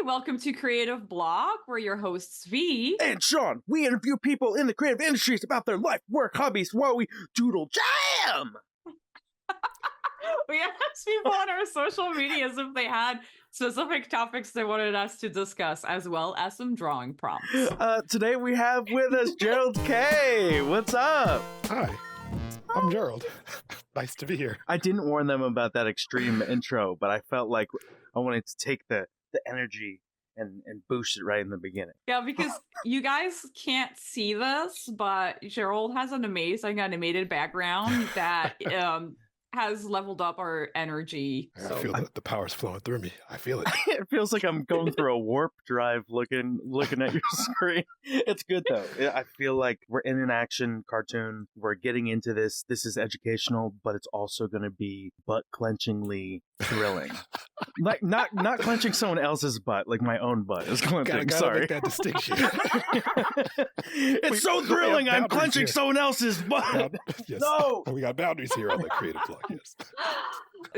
welcome to Creative Block. We're your hosts, V. And Sean, we interview people in the creative industries about their life, work, hobbies, while we doodle jam! We asked people on our social medias if they had specific topics they wanted us to discuss, as well as some drawing prompts. Today we have with us Gerald Kaye. What's up? Hi, I'm Gerald. Nice to be here. I didn't warn them about that extreme intro, but I felt like I wanted to take the energy and boost it right in the beginning. Yeah, because you guys can't see this, but Gerald has an amazing animated background that has leveled up our energy. I feel the power's flowing through me. I feel it. It feels like I'm going through a warp drive looking at your screen. It's good though. I feel like we're in an action cartoon. We're getting into this. This is educational, but it's also going to be butt-clenchingly thrilling. Like not clenching someone else's butt, like my own butt is clenching. Gotta Sorry, make that distinction. It's so thrilling. I'm clenching someone else's butt. Yes. No, we got boundaries here on the creative block. Yes.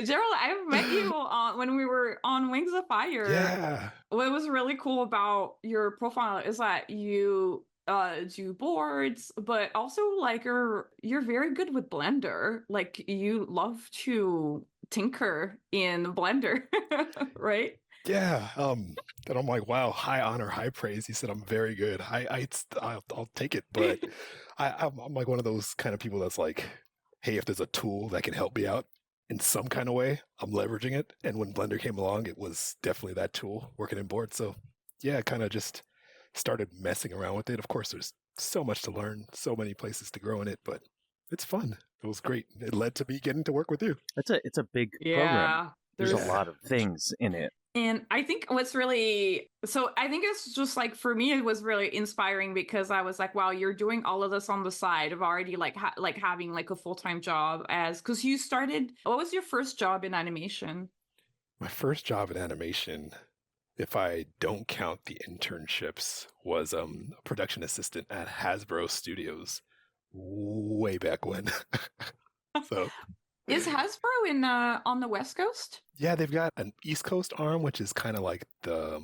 Gerald, I've met you when we were on Wings of Fire. Yeah. What was really cool about your profile is that you do boards, but also like you're very good with Blender. Like you love to tinker in Blender, right? Yeah. And I'm like, wow, high honor, high praise. He said I'm very good. I'll take it, but I'm like one of those kind of people that's like, hey, if there's a tool that can help me out in some kind of way, I'm leveraging it. And when Blender came along, it was definitely that tool working in board. So yeah, kind of just started messing around with it. Of course, there's so much to learn, so many places to grow in it, but it's fun. It was great. It led to me getting to work with you. it's a big program. There's a lot of things in it. And I think I think it's just like, for me, it was really inspiring because I was like, wow, you're doing all of this on the side of already like having like a full-time job because you started, what was your first job in animation? My first job in animation, if I don't count the internships, was a production assistant at Hasbro Studios way back when. So is Hasbro on the West Coast? Yeah, they've got an East Coast arm, which is kind of like the,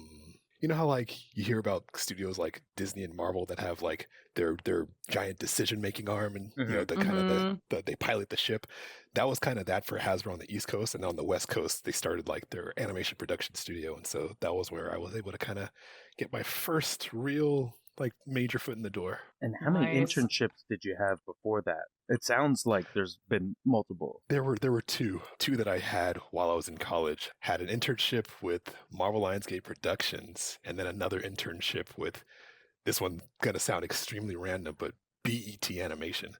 you know how like you hear about studios like Disney and Marvel that have like their giant decision-making arm and you know the kind of the they pilot the ship. That was kind of that for Hasbro on the East Coast, and on the West Coast they started like their animation production studio, and so that was where I was able to kind of get my first real like major foot in the door. And how many internships did you have before that? It sounds like there's been multiple. There were two that I had while I was in college. Had an internship with Marvel Lionsgate Productions, and then another internship with, this one gonna sound extremely random, but BET Animation.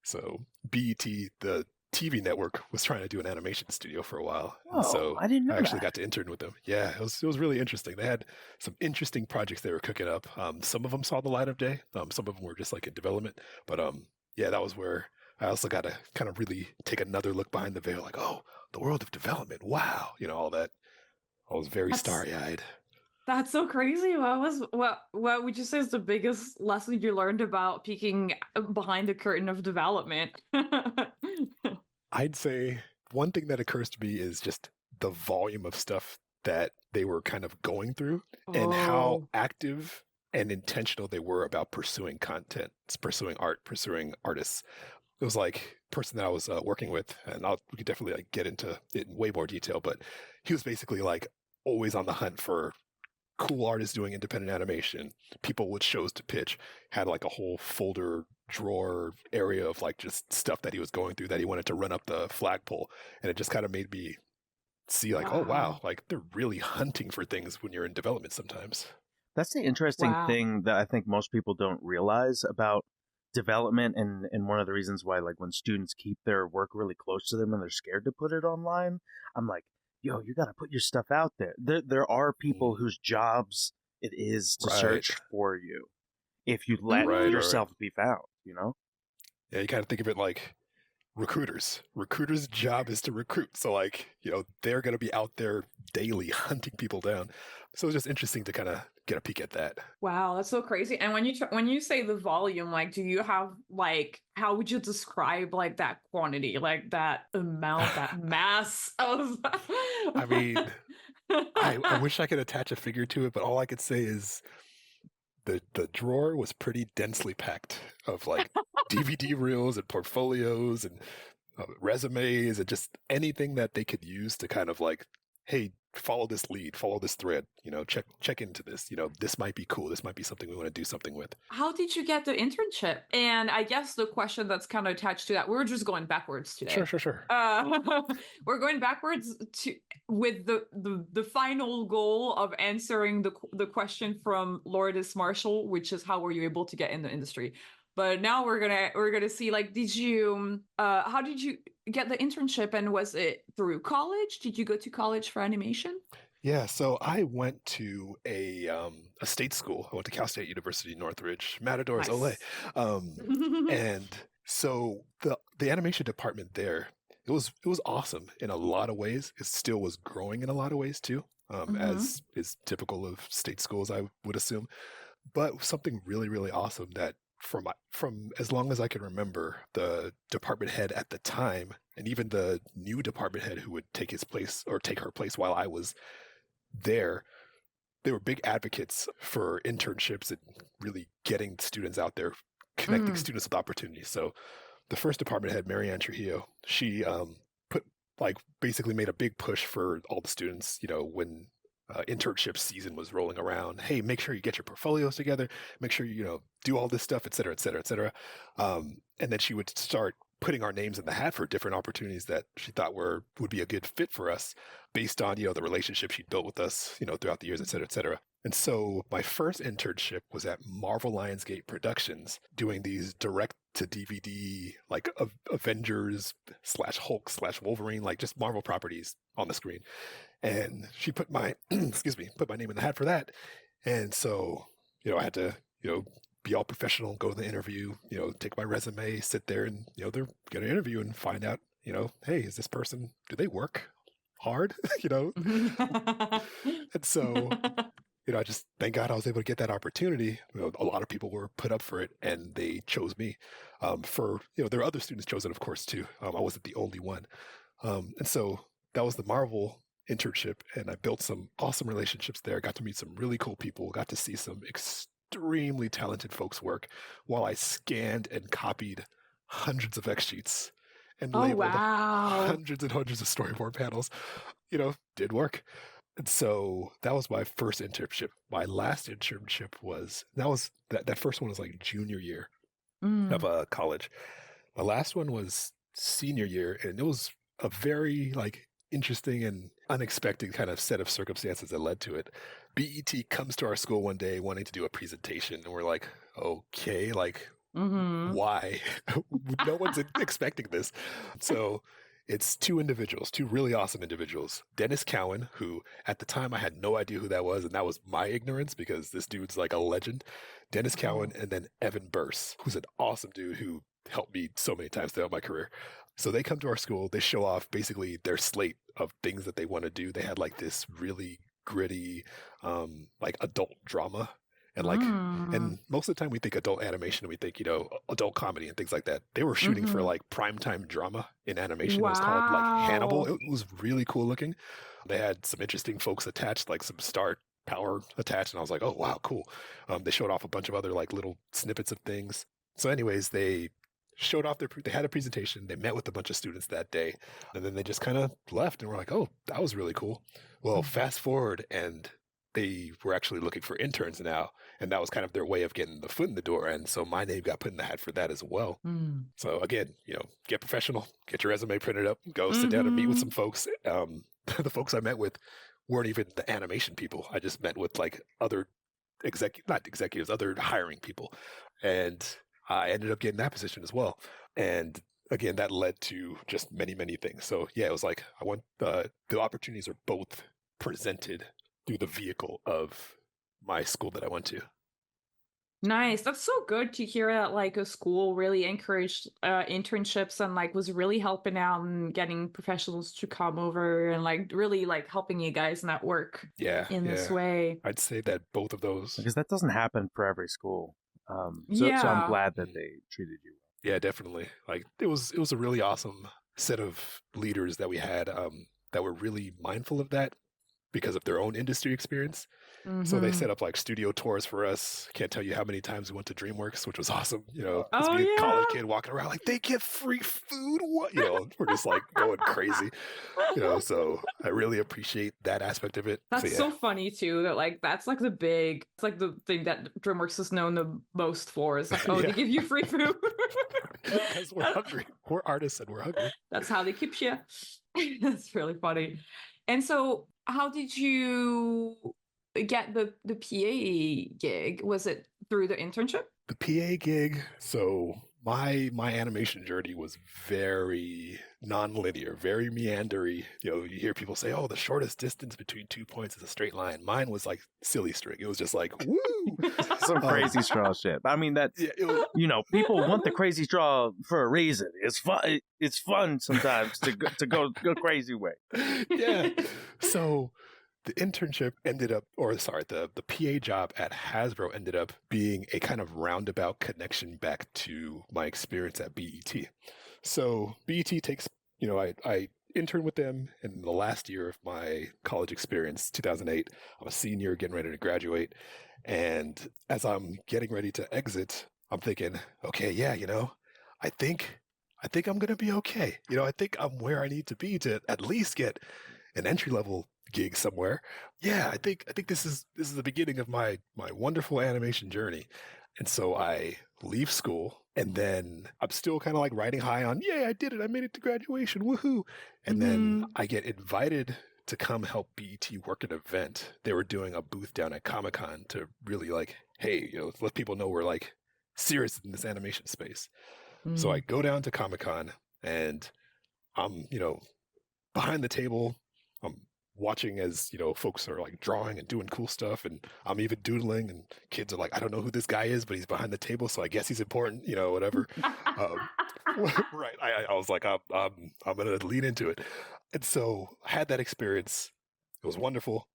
So BET, the TV network, was trying to do an animation studio for a while. Oh, so I didn't know actually that. got to intern with them. Yeah, it was really interesting. They had some interesting projects they were cooking up. Some of them saw the light of day. Some of them were just like in development. But yeah, that was where I also got to kind of really take another look behind the veil. Like, oh, the world of development. Wow. You know, all that. I was very starry-eyed. That's so crazy. What would you say is the biggest lesson you learned about peeking behind the curtain of development? I'd say one thing that occurs to me is just the volume of stuff that they were kind of going through and how active and intentional they were about pursuing content, pursuing art, pursuing artists. It was like a person that I was working with, and we could definitely like get into it in way more detail, but he was basically like always on the hunt for cool artists doing independent animation, people with shows to pitch, had like a whole folder drawer area of like just stuff that he was going through that he wanted to run up the flagpole. And it just kind of made me see like, oh wow, like they're really hunting for things when you're in development sometimes. That's the interesting thing that I think most people don't realize about development, and one of the reasons why like when students keep their work really close to them and they're scared to put it online, I'm like, yo, you got to put your stuff out there. There are people whose jobs it is to search for you if you let yourself be found, you know? Yeah, you kind of think of it like recruiters. Recruiters' job is to recruit. So like, you know, they're going to be out there daily hunting people down. So it's just interesting to kind of get a peek at that. Wow, that's so crazy. And when you say the volume, like, do you have like, how would you describe like that quantity, like that amount, that mass of? I mean, I wish I could attach a figure to it, but all I could say is the drawer was pretty densely packed of like DVD reels and portfolios and resumes and just anything that they could use to kind of like, hey, follow this lead, follow this thread, check into this, this might be cool. This might be something we want to do something with. How did you get the internship? And I guess the question that's kind of attached to that, we're just going backwards today. Sure. We're going backwards with the final goal of answering the question from Lourdes Marshall, which is how were you able to get in the industry? But now we're gonna see, like, how did you get the internship, and was it through college? Did you go to college for animation? Yeah, so I went to a state school. I went to Cal State University Northridge, Matadors, Nice. Ole. And so the animation department there, it was awesome in a lot of ways. It still was growing in a lot of ways too, as is typical of state schools, I would assume. But something really, really awesome that from as long as I can remember, the department head at the time, and even the new department head who would take his place or take her place while I was there, they were big advocates for internships and really getting students out there, connecting students with opportunities. So the first department head, Marianne Trujillo, she basically made a big push for all the students, when internship season was rolling around. Hey, make sure you get your portfolios together. Make sure you do all this stuff, et cetera, et cetera, et cetera. And then she would start putting our names in the hat for different opportunities that she thought would be a good fit for us, based on the relationship she'd built with us throughout the years, et cetera, et cetera. And so my first internship was at Marvel Lionsgate Productions, doing these direct to DVD, like Avengers / Hulk / Wolverine, like just Marvel properties on the screen. And she put my put my name in the hat for that. And so I had to be all professional, go to the interview, take my resume, sit there, and they're gonna interview and find out, hey, is this person, do they work hard? And so I just thank God I was able to get that opportunity. A lot of people were put up for it, and they chose me. There are other students chosen, of course, too. I wasn't the only one. And so that was the Marvel internship, and I built some awesome relationships there. Got to meet some really cool people. Got to see some extremely talented folks work while I scanned and copied hundreds of X sheets and labeled hundreds and hundreds of storyboard panels. Did work. And so that was my first internship. My last internship was that first one was like junior year of college. My last one was senior year, and it was a very interesting and unexpected kind of set of circumstances that led to it. BET comes to our school one day wanting to do a presentation, and we're like, okay, why? No one's expecting this. So it's two really awesome individuals. Dennis Cowan, who at the time I had no idea who that was, and that was my ignorance because this dude's like a legend. Dennis Cowan, and then Evan Burse, who's an awesome dude who helped me so many times throughout my career. So they come to our school, they show off basically their slate of things that they want to do. They had this really gritty, adult drama. And and most of the time we think adult animation, we think, adult comedy and things like that. They were shooting for primetime drama in animation. Wow. It was called Hannibal. It was really cool looking. They had some interesting folks attached, some star power attached. And I was like, oh, wow, cool. They showed off a bunch of other little snippets of things. So anyways, they showed off they had a presentation. They met with a bunch of students that day, and then they just kind of left, and we're like, oh, that was really cool. Well, fast forward, and they were actually looking for interns now, and that was kind of their way of getting the foot in the door. And so my name got put in the hat for that as well. So again, get professional, get your resume printed up, go sit down and meet with some folks. The folks I met with weren't even the animation people. I just met with other other hiring people. And I ended up getting that position as well. And again, that led to just many, many things. So yeah, it was the opportunities are both presented through the vehicle of my school that I went to. Nice. That's so good to hear that a school really encouraged internships and was really helping out and getting professionals to come over and really helping you guys network in this way. I'd say that both of those, because that doesn't happen for every school. So I'm glad that they treated you well. Yeah, definitely. It was a really awesome set of leaders that we had that were really mindful of that. because of their own industry experience. So they set up like studio tours for us. Can't tell you how many times we went to DreamWorks, which was awesome. As being a college kid walking around like, they get free food. What? We're just like going crazy. So I really appreciate that aspect of it. That's so funny too. That like that's like it's like the thing that DreamWorks is known the most for. Is like, they give you free food because we're hungry. We're artists and we're hungry. That's how they keep you. That's really funny. And so, how did you get the PA gig? Was it through the internship? The PA gig. So my animation journey was very non-linear, very meandery. You hear people say, "Oh, the shortest distance between 2 points is a straight line." Mine was like silly string. It was just like, woo, some crazy straw shit. I mean, that's people want the crazy straw for a reason. It's fun. It's fun sometimes to go crazy way. Yeah. So the internship the PA job at Hasbro ended up being a kind of roundabout connection back to my experience at BET. So BET takes, I interned with them in the last year of my college experience, 2008. I'm a senior getting ready to graduate. And as I'm getting ready to exit, I'm thinking, okay, yeah, I think I'm going to be okay. I think I'm where I need to be to at least get an entry-level gig somewhere. Yeah, I think this is the beginning of my wonderful animation journey. And so I leave school, and then I'm still kind of like riding high on, yeah, I did it. I made it to graduation. Woohoo. And then I get invited to come help BET work an event. They were doing a booth down at Comic-Con to really like, hey, let people know we're like serious in this animation space. So I go down to Comic-Con, and I'm, behind the table. I'm watching as, folks are like drawing and doing cool stuff, and I'm even doodling, and kids are like, I don't know who this guy is, but he's behind the table, so I guess he's important, whatever. Right. I was like, I'm going to lean into it. And so I had that experience. It was wonderful.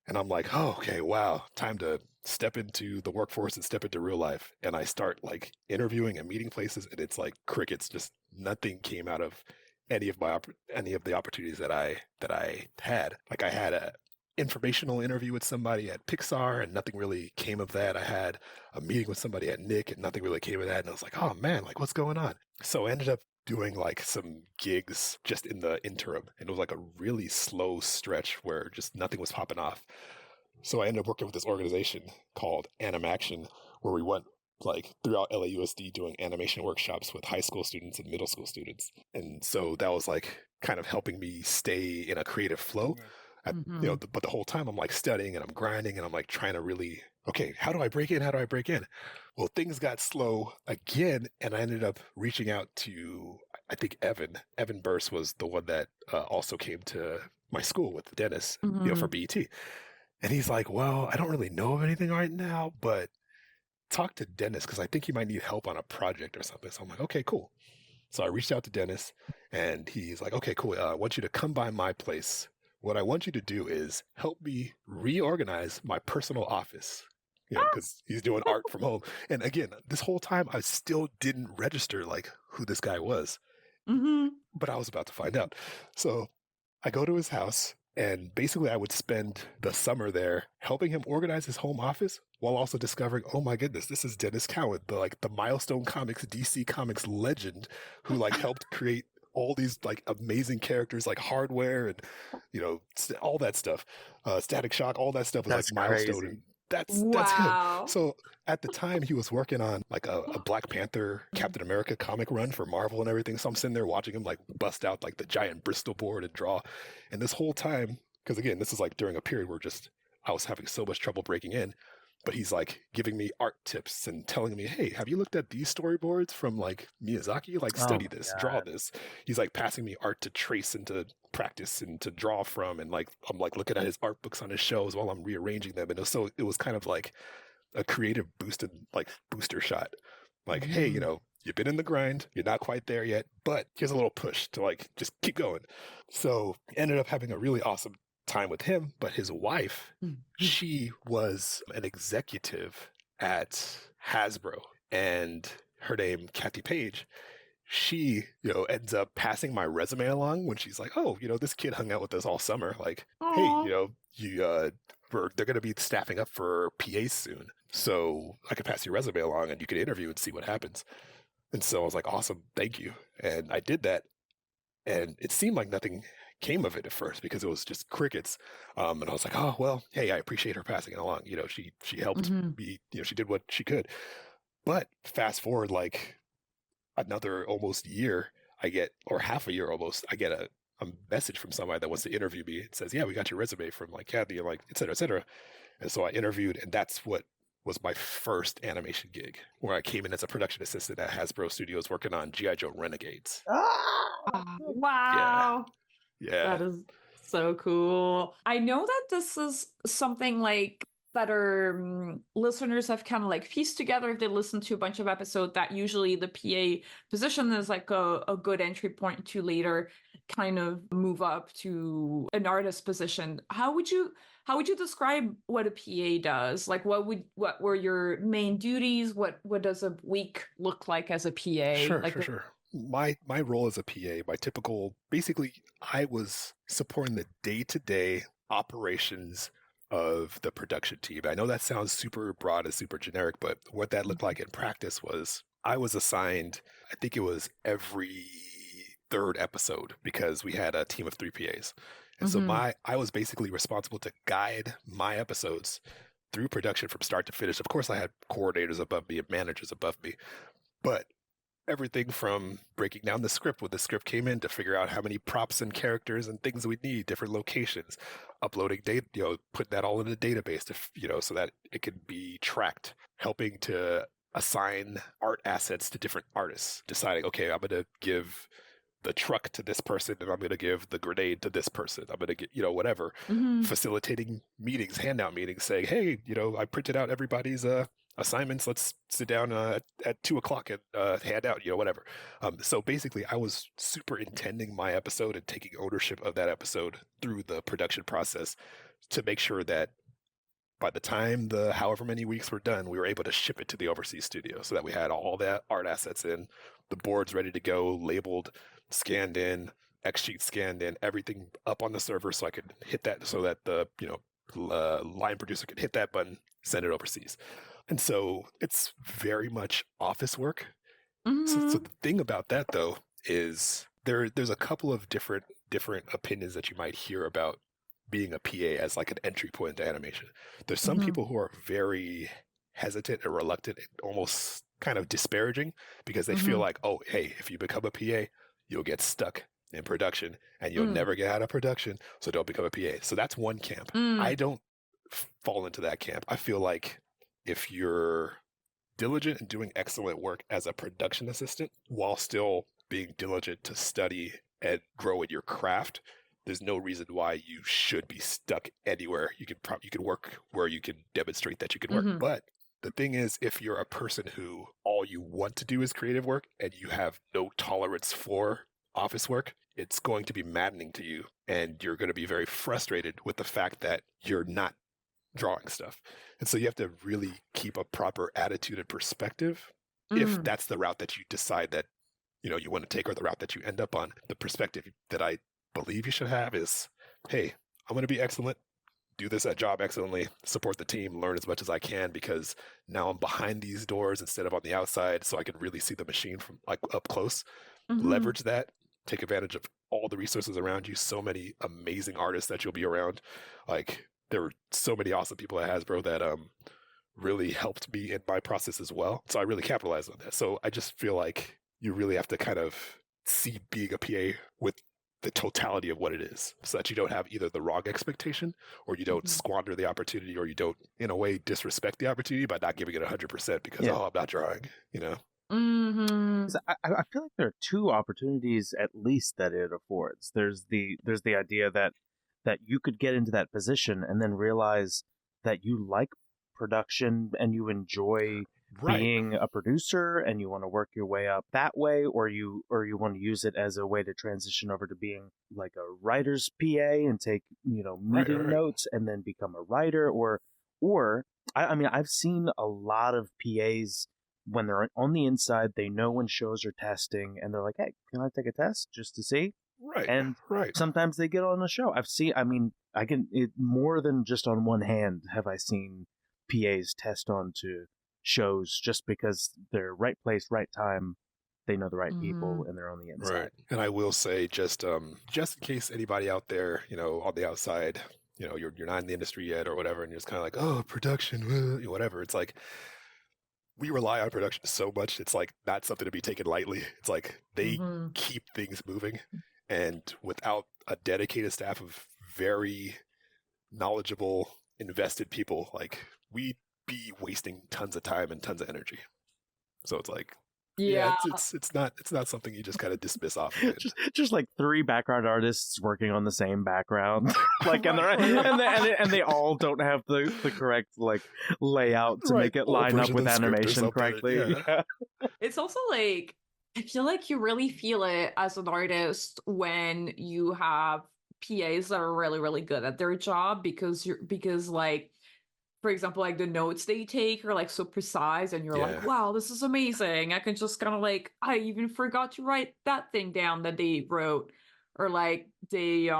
And I'm like, oh, okay, wow, time to step into the workforce and step into real life. And I start like interviewing and meeting places, and it's like crickets. Just nothing came out of any of the opportunities that I had. Like I had a informational interview with somebody at Pixar, and nothing really came of that. I had a meeting with somebody at Nick, and nothing really came of that. And I was like, oh man, like what's going on? So I ended up doing like some gigs just in the interim, and it was like a really slow stretch where just nothing was popping off. So I ended up working with this organization called Animaction, where we went like throughout LAUSD doing animation workshops with high school students and middle school students. And so that was like kind of helping me stay in a creative flow. But the whole time I'm like studying and I'm grinding and I'm like trying to really, okay, how do I break in? Well, things got slow again, and I ended up reaching out to, I think Evan Burse was the one that also came to my school with Dennis, for BET. And he's like, well, I don't really know of anything right now, but talk to Dennis because I think he might need help on a project or something. So I'm like, okay, cool. So I reached out to Dennis, and he's like, okay, cool. I want you to come by my place. What I want you to do is help me reorganize my personal office, because he's doing art from home. And again, this whole time I still didn't register like who this guy was, but I was about to find out. So I go to his house, and basically I would spend the summer there helping him organize his home office while also discovering, oh my goodness, this is Dennis Cowan, the Milestone Comics, DC Comics legend who like helped create all these like amazing characters like Hardware and, all that stuff. Static Shock, all that stuff was That's like Milestone. crazy. And that's him. So at the time he was working on like a Black Panther, Captain America comic run for Marvel and everything. So I'm sitting there watching him like bust out like the giant Bristol board and draw. And this whole time, because again, this is like during a period where I was having so much trouble breaking in, but he's like giving me art tips and telling me, hey, have you looked at these storyboards from like Miyazaki? Like study this, draw this. He's like passing me art to trace and to practice and to draw from. And like, I'm like looking at his art books on his shelves while I'm rearranging them. And it was kind of like a creative booster shot. Like, hey, you've been in the grind. You're not quite there yet, but here's a little push to like, just keep going. So ended up having a really awesome time with him, but his wife, she was an executive at Hasbro, and her name, Kathy Page, she, ends up passing my resume along when she's like, oh, this kid hung out with us all summer. Like, hey, Aw. they're going to be staffing up for PAs soon. So I could pass your resume along and you could interview and see what happens. And so I was like, awesome, thank you. And I did that. And it seemed like nothing came of it at first because it was just crickets. And I was like, oh, well, hey, I appreciate her passing it along. She helped me, she did what she could. But fast forward like another almost year, or half a year almost, I get a message from somebody that wants to interview me. It says, yeah, we got your resume from like Kathy and like, et cetera, et cetera. And so I interviewed, and that's what was my first animation gig, where I came in as a production assistant at Hasbro Studios working on G.I. Joe Renegades. Wow. Yeah. That is so cool. I know that this is something like that listeners have kind of like pieced together if they listen to a bunch of episodes, that usually the PA position is like a good entry point to later kind of move up to an artist position. How would you describe what a PA does? Like what were your main duties? What does a week look like as a PA? Sure. My role as a PA, basically I was supporting the day-to-day operations of the production team. I know that sounds super broad and super generic, but what that looked like in practice was I was assigned, I think it was every third episode, because we had a team of 3 PAs. And so I was basically responsible to guide my episodes through production from start to finish. Of course, I had coordinators above me and managers above me, but everything from breaking down the script when the script came in, to figure out how many props and characters and things we need, different locations, uploading data, putting that all in a database to, so that it can be tracked, helping to assign art assets to different artists, deciding, okay, I'm going to give the truck to this person and I'm going to give the grenade to this person. I'm going to get, whatever, facilitating meetings, handout meetings, saying, hey, I printed out everybody's, assignments, let's sit down at 2:00 and hand out, whatever. So basically I was superintending my episode and taking ownership of that episode through the production process to make sure that by the time the however many weeks were done, we were able to ship it to the overseas studio so that we had all that art assets in, the boards ready to go, labeled, scanned in, X sheet scanned in, everything up on the server so I could hit that, so that the line producer could hit that button, send it overseas. And so it's very much office work. So the thing about that, though, is there's a couple of different opinions that you might hear about being a PA as like an entry point to animation. There's some people who are very hesitant and reluctant and almost kind of disparaging, because they feel like, oh, hey, if you become a PA, you'll get stuck in production and you'll never get out of production, so don't become a PA. So that's one camp. I don't fall into that camp. I feel like if you're diligent and doing excellent work as a production assistant while still being diligent to study and grow in your craft, there's no reason why you should be stuck anywhere. You can work where you can demonstrate that you can work. But the thing is, if you're a person who all you want to do is creative work and you have no tolerance for office work, it's going to be maddening to you, and you're going to be very frustrated with the fact that you're not drawing stuff. And so you have to really keep a proper attitude and perspective if that's the route that you decide that you want to take, or the route that you end up on. The perspective that I believe you should have is, hey, I'm going to be excellent, do this job excellently, support the team, learn as much as I can, because now I'm behind these doors instead of on the outside, so I can really see the machine from like up close. Leverage that, take advantage of all the resources around you. So many amazing artists that you'll be around. Like, there were so many awesome people at Hasbro that really helped me in my process as well. So I really capitalized on that. So I just feel like you really have to kind of see being a PA with the totality of what it is, so that you don't have either the wrong expectation, or you don't squander the opportunity, or you don't, in a way, disrespect the opportunity by not giving it 100% because, I'm not drawing, I feel like there are 2 opportunities at least that it affords. There's the idea that you could get into that position and then realize that you like production and you enjoy being a producer and you want to work your way up that way, or you want to use it as a way to transition over to being like a writer's PA and take, meeting notes and then become a writer, or I mean, I've seen a lot of PAs when they're on the inside, they know when shows are testing, and they're like, "Hey, can I take a test just to see?" Right. And right. sometimes they get on a show. I can more than just on one hand have I seen PAs test onto shows just because they're right place, right time. They know the right people, and they're on the inside. Right. And I will say, just in case anybody out there, on the outside, you're not in the industry yet or whatever, and you're just kind of like, oh, production, whatever. It's like, we rely on production so much. It's like not something to be taken lightly. It's like they keep things moving, and without a dedicated staff of very knowledgeable, invested people, like, we'd be wasting tons of time and tons of energy. So it's like, it's not something you just kind of dismiss off. Just like 3 background artists working on the same background, like, and they all don't have the correct like layout to make it line up with animation correctly. Yeah. It's also like, I feel like you really feel it as an artist when you have PAs that are really, really good at their job, because like, for example, like the notes they take are like so precise, and you're like, wow, this is amazing. I can just kind of like, I even forgot to write that thing down that they wrote, or like they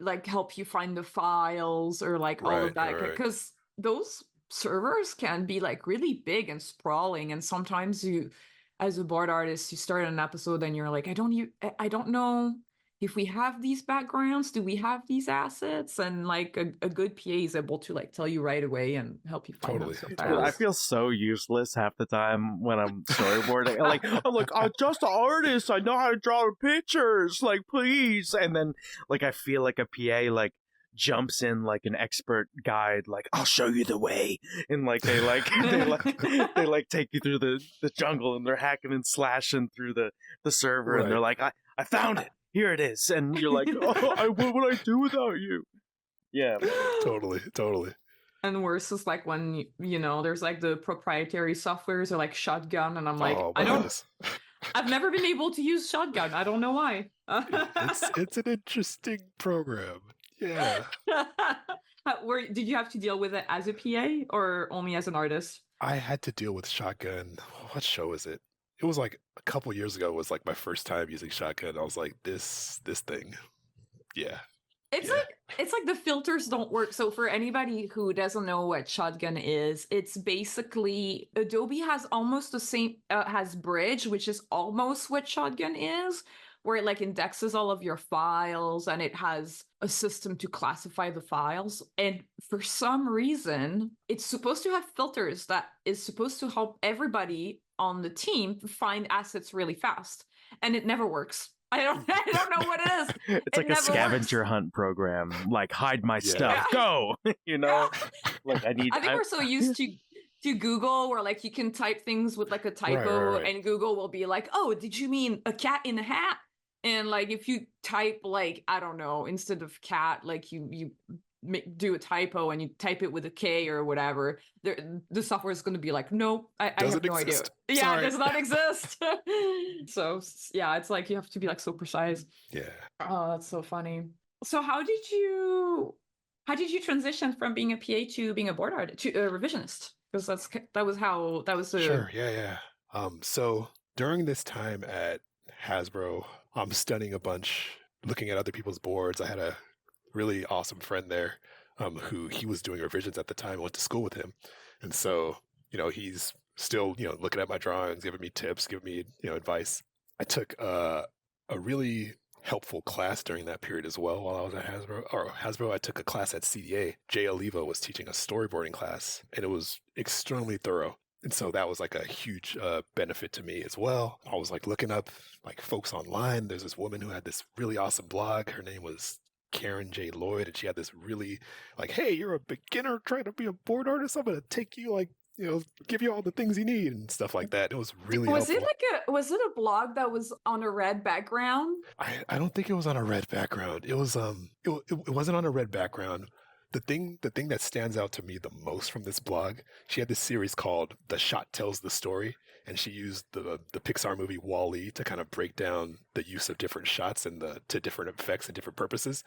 like help you find the files, or like all of that, because those servers can be like really big and sprawling, and sometimes you, as a board artist, you start an episode and you're like, I don't know if we have these backgrounds, do we have these assets? And like a good PA is able to like tell you right away and help you find them. I feel so useless half the time when I'm storyboarding. I'm like, I'm just an artist. I know how to draw pictures. Like, please. And then like I feel like a PA like jumps in like an expert guide, like, I'll show you the way, and like they take you through the jungle, and they're hacking and slashing through the server, and they're like, I found it. Here it is. And you're like, oh, what would I do without you? Yeah. Totally. And worse is like when, there's like the proprietary softwares, or like Shotgun, and I'm like, I've never been able to use Shotgun. I don't know why. It's an interesting program. Yeah. Did you have to deal with it as a PA or only as an artist? I had to deal with Shotgun. What show is it? It was like a couple years ago was like my first time using Shotgun. I was like, this thing. Yeah. It's like the filters don't work. So for anybody who doesn't know what Shotgun is, it's basically Adobe has almost the same, has Bridge, which is almost what Shotgun is, where it like indexes all of your files, and it has a system to classify the files. And for some reason, it's supposed to have filters that is supposed to help everybody on the team find assets really fast, and it never works. I don't know what it is. It's like a scavenger hunt program, like hide my stuff, go. Like I think we're so used to Google, where like you can type things with like a typo, and Google will be like, oh, did you mean a cat in a hat? And like if you type like, I don't know, instead of cat, like you do a typo and you type it with a K or whatever, the software is going to be like, nope, I have no idea. Yeah, it does not exist. So yeah, it's like you have to be like so precise. Yeah. Oh, that's so funny. So how did you transition from being a PA to being a board artist, to a revisionist? Because that was sure. Yeah. So during this time at Hasbro, I'm studying a bunch, looking at other people's boards. I had a really awesome friend there, who he was doing revisions at the time. I went to school with him, and so he's still looking at my drawings, giving me tips, giving me advice. I took a really helpful class during that period as well while I was at Hasbro. I took a class at CDA. Jay Oliva was teaching a storyboarding class, and it was extremely thorough. And so that was like a huge benefit to me as well. I was like looking up like folks online. There's this woman who had this really awesome blog. Her name was Karen J. Lloyd, and she had this really like, hey, you're a beginner trying to be a board artist. I'm going to take you like, give you all the things you need and stuff like that. It was really helpful. Was it a blog that was on a red background? I don't think it was on a red background. It was it wasn't on a red background. The thing that stands out to me the most from this blog, she had this series called The Shot Tells the Story, and she used the Pixar movie WALL-E to kind of break down the use of different shots and to different effects and different purposes.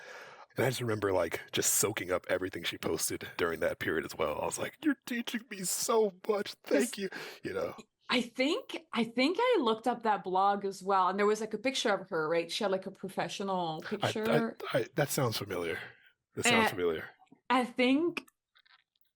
And I just remember like just soaking up everything she posted during that period as well. I was like, you're teaching me so much. Thank you. You know. I think I looked up that blog as well, and there was like a picture of her, right? She had like a professional picture. That sounds familiar. That sounds familiar. I think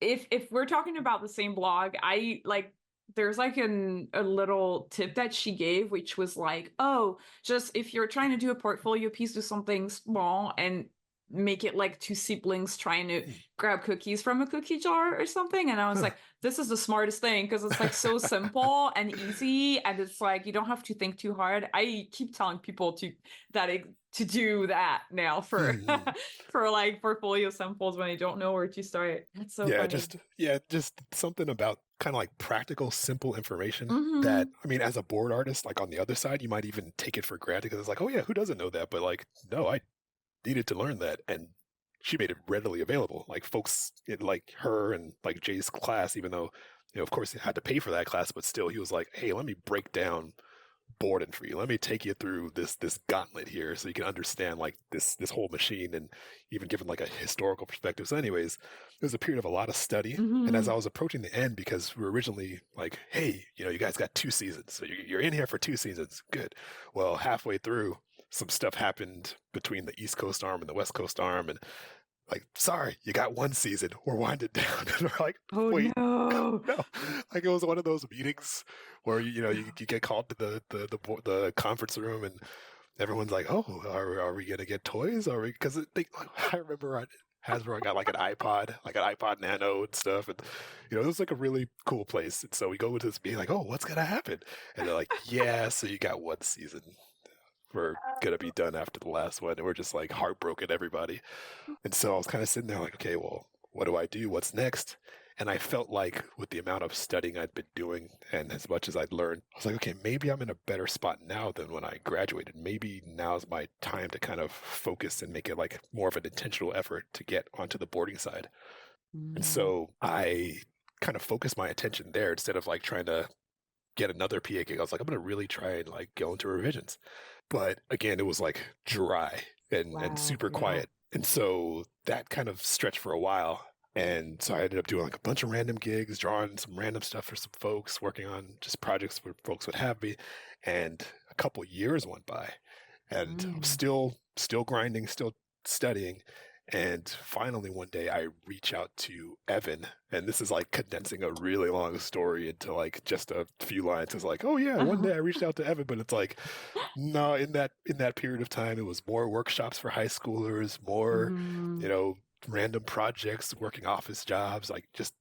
if we're talking about the same blog, I like there's like a little tip that she gave, which was like, oh, just if you're trying to do a portfolio piece, do something small and make it like two siblings trying to grab cookies from a cookie jar or something. And I was like, this is the smartest thing because it's like so simple and easy, and it's like you don't have to think too hard. I keep telling people to do that now for for like portfolio samples when I don't know where to start. That's so funny. Just something about kind of like practical, simple information that, I mean, as a board artist, like on the other side, you might even take it for granted because it's like, oh yeah, who doesn't know that? But like, no, I needed to learn that, and she made it readily available. Like folks in like her and like Jay's class, even though, you know, of course he had to pay for that class, but still he was like, hey, let me break down boarding for you. Let me take you through this gauntlet here so you can understand like this whole machine, and even given like a historical perspective. So anyways, it was a period of a lot of study. And as I was approaching the end, because we were originally like, hey, you know, you guys got 2 seasons. So you're in here for 2 seasons. Good. Well, halfway through, some stuff happened between the East Coast arm and the West Coast arm, and like, sorry, you got 1 season. We're winding down. And we're like, oh, wait, no. Like it was one of those meetings where you get called to the conference room, and everyone's like, oh, are we gonna get toys? Are we? Because I remember Hasbro got like an iPod Nano and stuff, and you know, it was like a really cool place. And so we go into this meeting like, oh, what's gonna happen? And they're like, yeah, so you got 1 season. We're gonna be done after the last one, and we're just like heartbroken, everybody. And so I was kind of sitting there like, okay, well, what do I do? What's next? And I felt like with the amount of studying I'd been doing and as much as I'd learned, I was like, okay, maybe I'm in a better spot now than when I graduated. Maybe now's my time to kind of focus and make it like more of an intentional effort to get onto the boarding side. And so I kind of focused my attention there instead of like trying to get another PA gig. I was like, I'm going to really try and like go into revisions. But again, it was like dry and super quiet. And so that kind of stretched for a while. And so I ended up doing like a bunch of random gigs, drawing some random stuff for some folks, working on just projects where folks would have me. And a couple years went by, and I'm still grinding, still studying. And finally, one day I reach out to Evan, and this is like condensing a really long story into like just a few lines. It's like, oh yeah, one day I reached out to Evan, but it's like, no, in that period of time, it was more workshops for high schoolers, more, you know, random projects, working office jobs, like just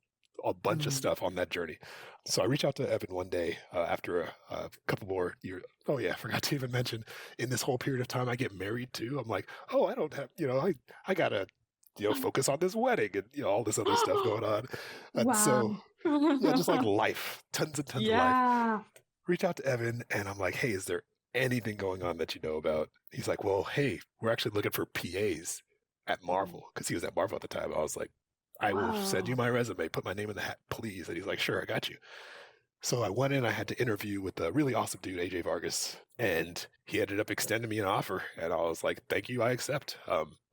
a bunch of stuff on that journey. So I reached out to Evan one day after a couple more years. Oh yeah, I forgot to even mention, in this whole period of time, I get married too. I'm like, oh, I don't have, you know, I gotta, you know, focus on this wedding and, you know, all this other stuff going on. And so, yeah, just like life, tons and tons of life. Reach out to Evan, and I'm like, hey, is there anything going on that you know about? He's like, well, hey, we're actually looking for PAs at Marvel, because he was at Marvel at the time. I was like, I will send you my resume, put my name in the hat, please. And he's like, sure, I got you. So I went in, I had to interview with a really awesome dude, AJ Vargas, and he ended up extending me an offer. And I was like, thank you, I accept.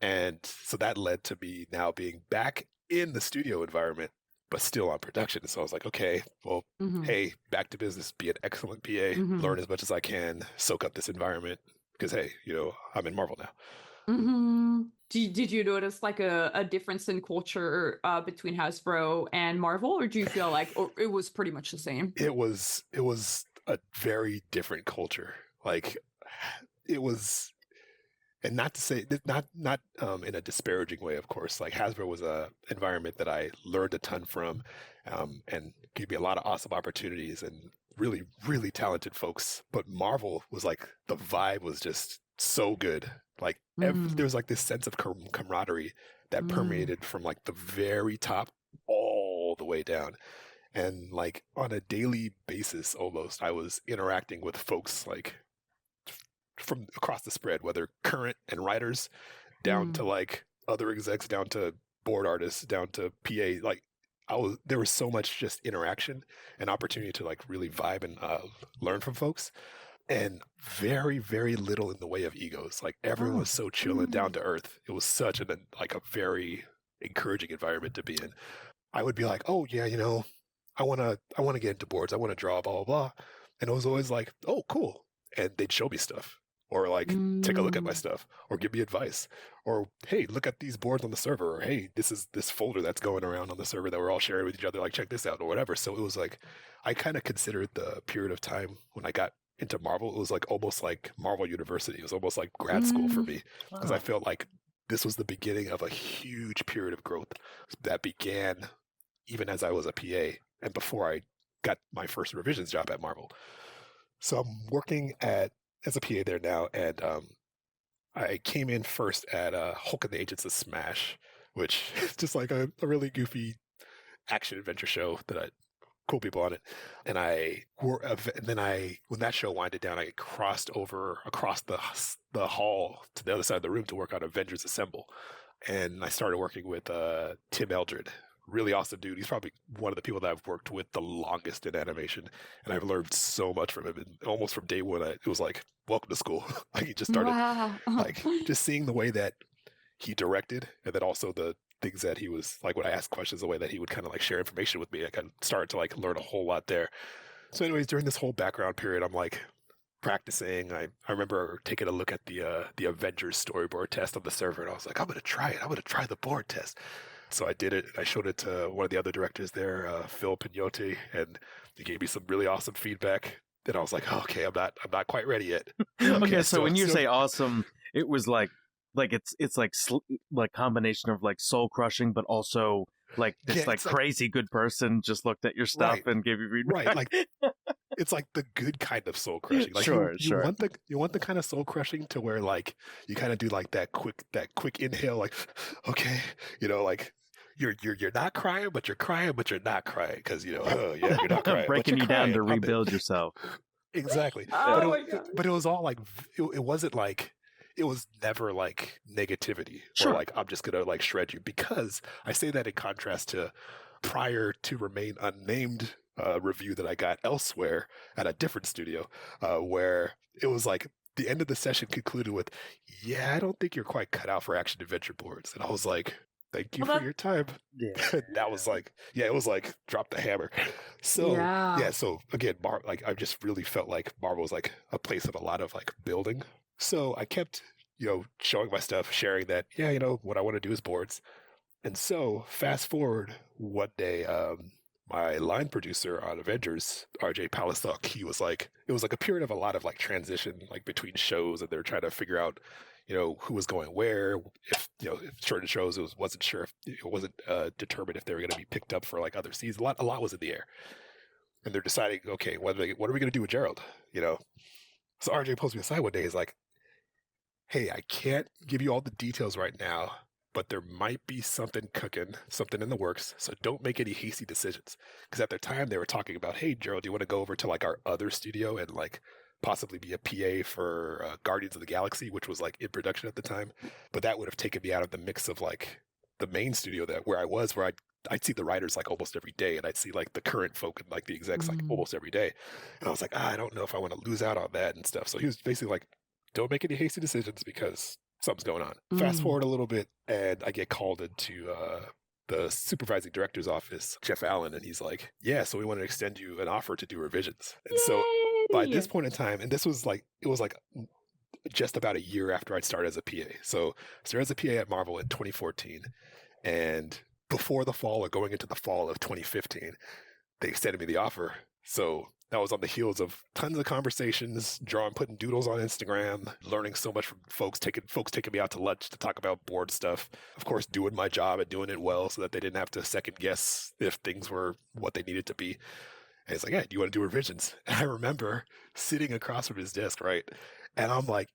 And so that led to me now being back in the studio environment, but still on production. So I was like, okay, well, hey, back to business, be an excellent PA, learn as much as I can, soak up this environment, because hey, you know, I'm in Marvel now. Did you notice like a difference in culture between Hasbro and Marvel, or do you feel like it was pretty much the same? It was a very different culture. Like it was, and not to say not in a disparaging way, of course. Like Hasbro was a environment that I learned a ton from, and gave me a lot of awesome opportunities and really, really talented folks. But Marvel was like, the vibe was just so good. Like there's like this sense of camaraderie that permeated from like the very top all the way down. And like on a daily basis, almost, I was interacting with folks like from across the spread, whether current and writers down to like other execs, down to board artists, down to PA. Like there was so much just interaction and opportunity to like really vibe and learn from folks. and very, very little in the way of egos. Like everyone was so chill and down to earth. It was such a very encouraging environment to be in. I would be like, oh yeah, I want to get into boards. I want to draw, blah, blah, blah. And it was always like, oh, cool. And they'd show me stuff, or like take a look at my stuff, or give me advice, or hey, look at these boards on the server, or hey, this is this folder that's going around on the server that we're all sharing with each other. Like, check this out, or whatever. So it was like, I kind of considered the period of time when I got into Marvel, it was like almost like Marvel University. It was almost like grad school for me, because I felt like this was the beginning of a huge period of growth that began even as I was a PA and before I got my first revisions job at Marvel. So I'm working as a PA there now, and I came in first at Hulk and the Agents of Smash, which is just like a really goofy action adventure show that cool people on it. And when that show winded down, I crossed over across the hall to the other side of the room to work on Avengers Assemble. And I started working with Tim Eldred. Really awesome dude. He's probably one of the people that I've worked with the longest in animation. And I've learned so much from him. And almost from day one, it was like, welcome to school. Like he just started, like just seeing the way that he directed, and then also the things that he was like, when I asked questions, the way that he would kind of like share information with me, I kind of started to like learn a whole lot there. So anyways, during this whole background period, I'm like practicing. I remember taking a look at the Avengers storyboard test on the server, and I was like, I'm going to try it. I'm going to try the board test. So I did it, and I showed it to one of the other directors there, Phil Pignotti, and he gave me some really awesome feedback. And I was like, oh, okay, I'm not quite ready yet. Okay, so when you say awesome, it was like it's like combination of like soul crushing, but also like this like crazy good person just looked at your stuff and gave you feedback. Right, like it's like the good kind of soul crushing. Like sure. You want the kind of soul crushing to where like you kind of do like that quick inhale, like okay, like you're not crying, but you're crying, but you're not crying because you're not crying, breaking you down to rebuild yourself. Exactly. But it was all like it wasn't like. It was never like negativity or like, I'm just going to like shred you, because I say that in contrast to prior to Remain Unnamed review that I got elsewhere at a different studio, where it was like the end of the session concluded with, yeah, I don't think you're quite cut out for action adventure boards. And I was like, thank you for your time. Yeah. That was like, it was like, drop the hammer. So, so again, like I just really felt like Marvel was like a place of a lot of like building. So I kept, showing my stuff, sharing that, what I want to do is boards. And so fast forward one day, my line producer on Avengers, RJ Palisok, he was like, it was like a period of a lot of like transition, like between shows, and they're trying to figure out, who was going where, if certain shows, it wasn't sure if it wasn't determined if they were going to be picked up for like other seasons. A lot was in the air. And they're deciding, okay, what are we going to do with Gerald? So RJ pulls me aside one day. He's like, hey, I can't give you all the details right now, but there might be something cooking, something in the works. So don't make any hasty decisions. Because at the time they were talking about, hey, Gerald, do you want to go over to like our other studio and like possibly be a PA for Guardians of the Galaxy, which was like in production at the time. But that would have taken me out of the mix of like the main studio where I'd see the writers like almost every day, and I'd see like the current folk and like the execs like almost every day. And I was like, I don't know if I want to lose out on that and stuff. So he was basically like, don't make any hasty decisions because something's going on. Fast forward a little bit, and I get called into the supervising director's office, Jeff Allen, and he's like, yeah, so we want to extend you an offer to do revisions. And so by this point in time, and it was like just about a year after I'd started as a PA. So I started as a PA at Marvel in 2014, and before the fall or going into the fall of 2015, they extended me the offer. So that was on the heels of tons of conversations, putting doodles on Instagram, learning so much from folks taking me out to lunch to talk about board stuff. Of course, doing my job and doing it well so that they didn't have to second guess if things were what they needed to be. And he's like, yeah, do you want to do revisions? And I remember sitting across from his desk, right? And I'm like,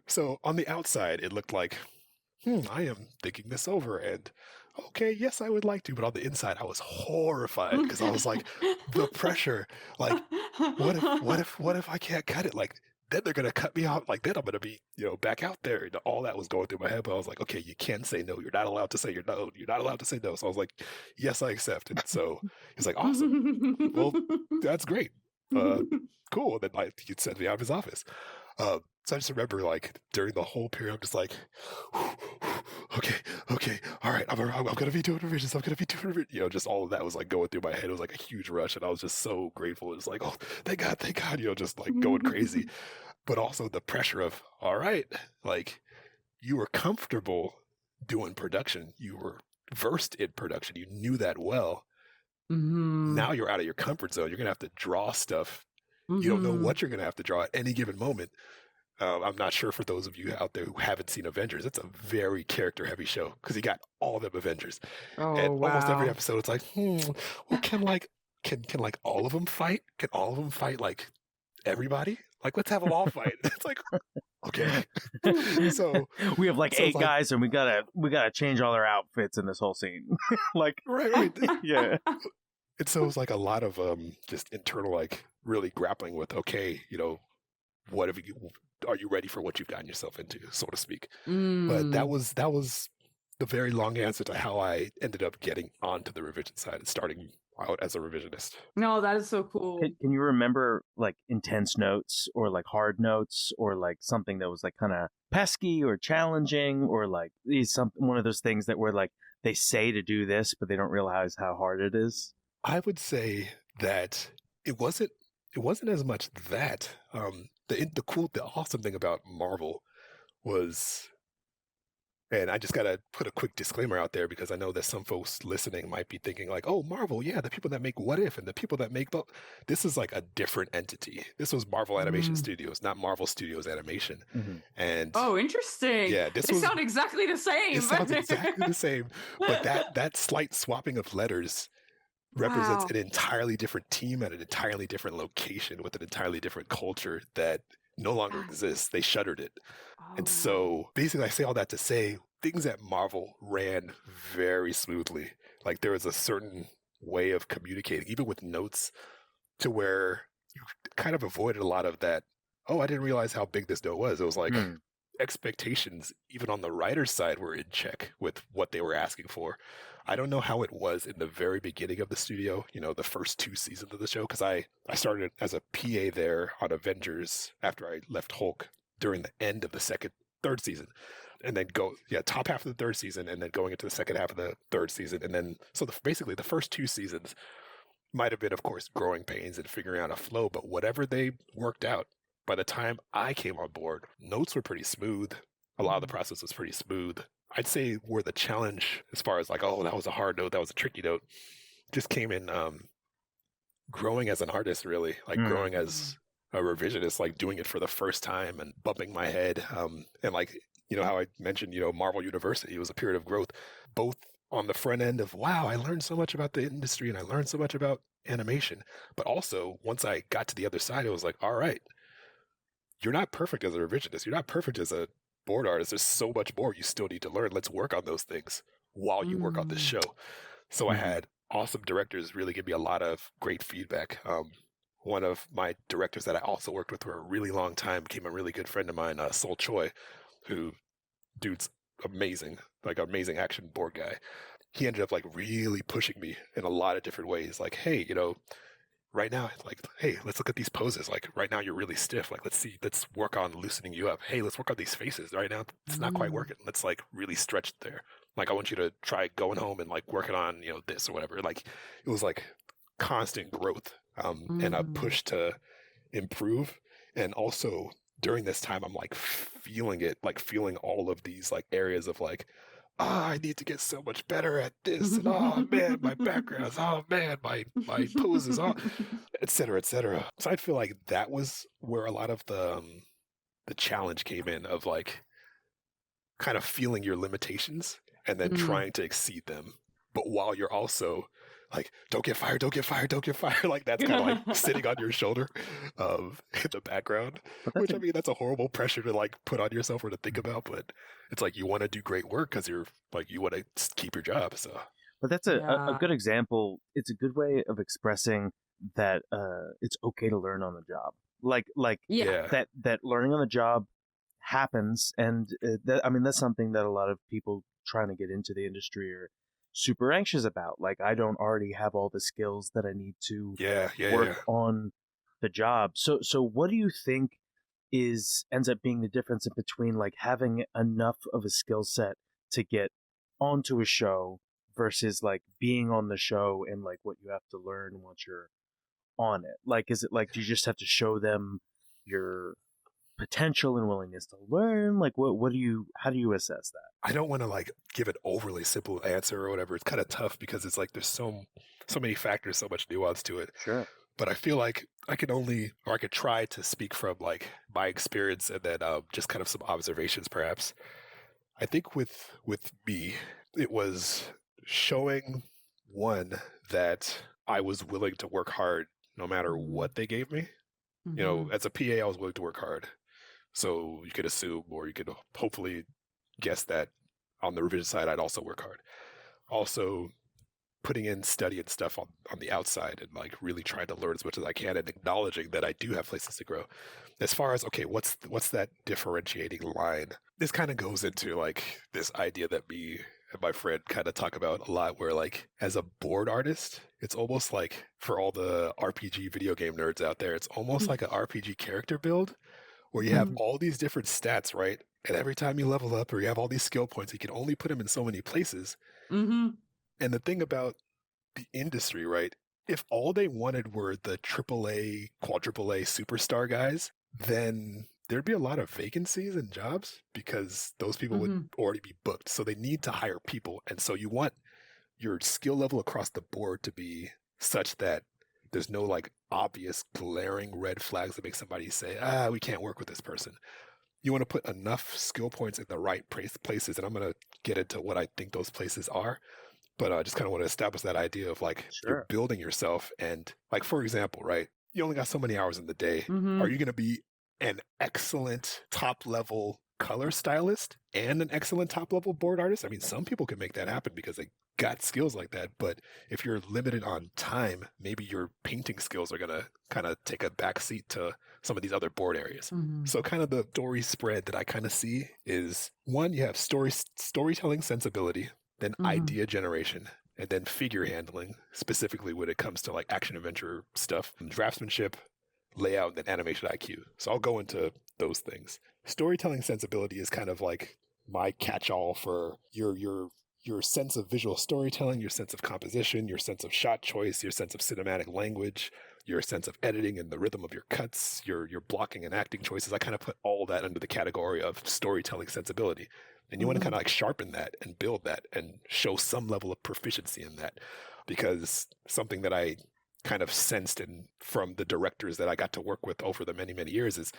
so on the outside, it looked like, I am thinking this over, and okay, yes, I would like to. But on the inside, I was horrified because I was like, the pressure, like, what if I can't cut it? Like, then they're going to cut me out. Like, then I'm going to be, back out there. And all that was going through my head. But I was like, okay, you can say no. You're not allowed to say no. You're not allowed to say no. So I was like, yes, I accept. And so he's like, awesome. Well, that's great. cool. And then like he'd send me out of his office. So I just remember like during the whole period, I'm just like, okay, all right, I'm gonna be doing revisions. I'm gonna be doing revisions. You know, just all of that was like going through my head. It was like a huge rush, and I was just so grateful. It was like, oh, thank God, you know, just like going crazy. But also the pressure of, all right, like you were comfortable doing production. You were versed in production. You knew that well. Now you're out of your comfort zone. You're going to have to draw stuff. You don't know what you're going to have to draw at any given moment. I'm not sure for those of you out there who haven't seen Avengers, it's a very character-heavy show because you got all them Avengers. And almost every episode, it's like, well, can like all of them fight? Can all of them fight like everybody? Like, let's have them all fight. It's like, okay. So we have like 8 guys, and we gotta change all their outfits in this whole scene. Like, right. Yeah. And so it was like a lot of just internal, like really grappling with, okay, you know, are you ready for what you've gotten yourself into, so to speak? But that was the very long answer to how I ended up getting onto the revision side and starting out as a revisionist. No, that is so cool. Can you remember like intense notes or like hard notes or like something that was like kind of pesky or challenging or like one of those things that were like they say to do this but they don't realize how hard it is? I would say that it wasn't as much that. The awesome thing about Marvel was, and I just gotta put a quick disclaimer out there because I know that some folks listening might be thinking like, oh, Marvel, yeah, the people that make What If and the people that make this is like a different entity. This was Marvel Animation Studios, not Marvel Studios Animation. And oh, interesting. Yeah, they sound exactly the same. It sounds exactly the same, but that slight swapping of letters represents an entirely different team at an entirely different location with an entirely different culture that no longer exists. They shuttered it. And so basically I say all that to say things at Marvel ran very smoothly. Like there was a certain way of communicating, even with notes, to where you kind of avoided a lot of that, oh, I didn't realize how big this note was. It was like expectations, even on the writer's side, were in check with what they were asking for. I don't know how it was in the very beginning of the studio, you know, the first 2 seasons of the show, because I started as a PA there on Avengers after I left Hulk during the end of the third season, and then top half of the 3rd season, and then going into the second half of the 3rd season, and then so basically the first 2 seasons might have been, of course, growing pains and figuring out a flow, but whatever they worked out, by the time I came on board, notes were pretty smooth. A lot of the process was pretty smooth. I'd say where the challenge, as far as like, oh, that was a hard note, that was a tricky note, just came in growing as an artist, really, like growing as a revisionist, like doing it for the first time and bumping my head. And like, you know, how I mentioned, you know, Marvel University was a period of growth, both on the front end of, wow, I learned so much about the industry and I learned so much about animation. But also, once I got to the other side, it was like, all right, you're not perfect as a revisionist. You're not perfect as a board artist. There's so much more you still need to learn. Let's work on those things while you work on this show. So I had awesome directors really give me a lot of great feedback. One of my directors that I also worked with for a really long time became a really good friend of mine, Sol Choi, who, dude's amazing, like amazing action board guy. He ended up like really pushing me in a lot of different ways. Like, hey, you know, right now, like, hey, let's look at these poses. Like, right now you're really stiff. Like, let's work on loosening you up. Hey, let's work on these faces. Right now, it's not quite working. Let's like really stretch there. Like, I want you to try going home and like working on, you know, this or whatever. Like, it was like constant growth and a push to improve. And also during this time, I'm like feeling it, like feeling all of these like areas of like, I need to get so much better at this. And oh man, my backgrounds. Oh man, my poses. Oh, et cetera, et cetera. So I feel like that was where a lot of the challenge came in of like kind of feeling your limitations and then trying to exceed them. But while you're also like, don't get fired, don't get fired, don't get fired. Like that's kind of like sitting on your shoulder in the background, which I mean, that's a horrible pressure to like put on yourself or to think about, but it's like you want to do great work because you're like, you want to keep your job. So, but that's a good example. It's a good way of expressing that it's okay to learn on the job. Like that learning on the job happens. And I mean, that's something that a lot of people trying to get into the industry are super anxious about. Like, I don't already have all the skills that I need to work on the job. So what do you think ends up being the difference in between like having enough of a skill set to get onto a show versus like being on the show and like what you have to learn once you're on it? Like, is it like, do you just have to show them your potential and willingness to learn? Like, how do you assess that? I don't want to like give an overly simple answer or whatever. It's kind of tough because it's like there's so many factors, so much nuance to it. Sure. But I feel like I could try to speak from like my experience and then just kind of some observations perhaps. I think with me, it was showing one that I was willing to work hard no matter what they gave me. Mm-hmm. You know, as a PA, I was willing to work hard. So you could assume, or you could hopefully guess that on the revision side, I'd also work hard. Also, putting in study and stuff on the outside and like really trying to learn as much as I can and acknowledging that I do have places to grow. As far as, okay, what's that differentiating line? This kind of goes into like this idea that me and my friend kind of talk about a lot where like as a board artist, it's almost like for all the RPG video game nerds out there, it's almost like an RPG character build where you have all these different stats, right? And every time you level up or you have all these skill points, you can only put them in so many places. Mm-hmm. And the thing about the industry, right? If all they wanted were the AAA, quadruple A superstar guys, then there'd be a lot of vacancies and jobs because those people would already be booked. So they need to hire people. And so you want your skill level across the board to be such that there's no like obvious glaring red flags that make somebody say, we can't work with this person. You want to put enough skill points in the right places. And I'm going to get into what I think those places are. But I just kind of want to establish that idea of like you're building yourself. And like, for example, right, you only got so many hours in the day. Are you going to be an excellent top level color stylist and an excellent top level board artist? I mean, some people can make that happen because they got skills like that. But if you're limited on time, maybe your painting skills are going to kind of take a backseat to some of these other board areas. So kind of the story spread that I kind of see is one, you have storytelling sensibility, then idea generation, and then figure handling, specifically when it comes to like action adventure stuff, draftsmanship, layout, and then animation IQ. So I'll go into those things. Storytelling sensibility is kind of like my catch-all for your sense of visual storytelling, your sense of composition, your sense of shot choice, your sense of cinematic language, your sense of editing and the rhythm of your cuts, your blocking and acting choices. I kind of put all that under the category of storytelling sensibility. And you want to kind of like sharpen that and build that and show some level of proficiency in that, because something that I kind of sensed from the directors that I got to work with over the many, many years is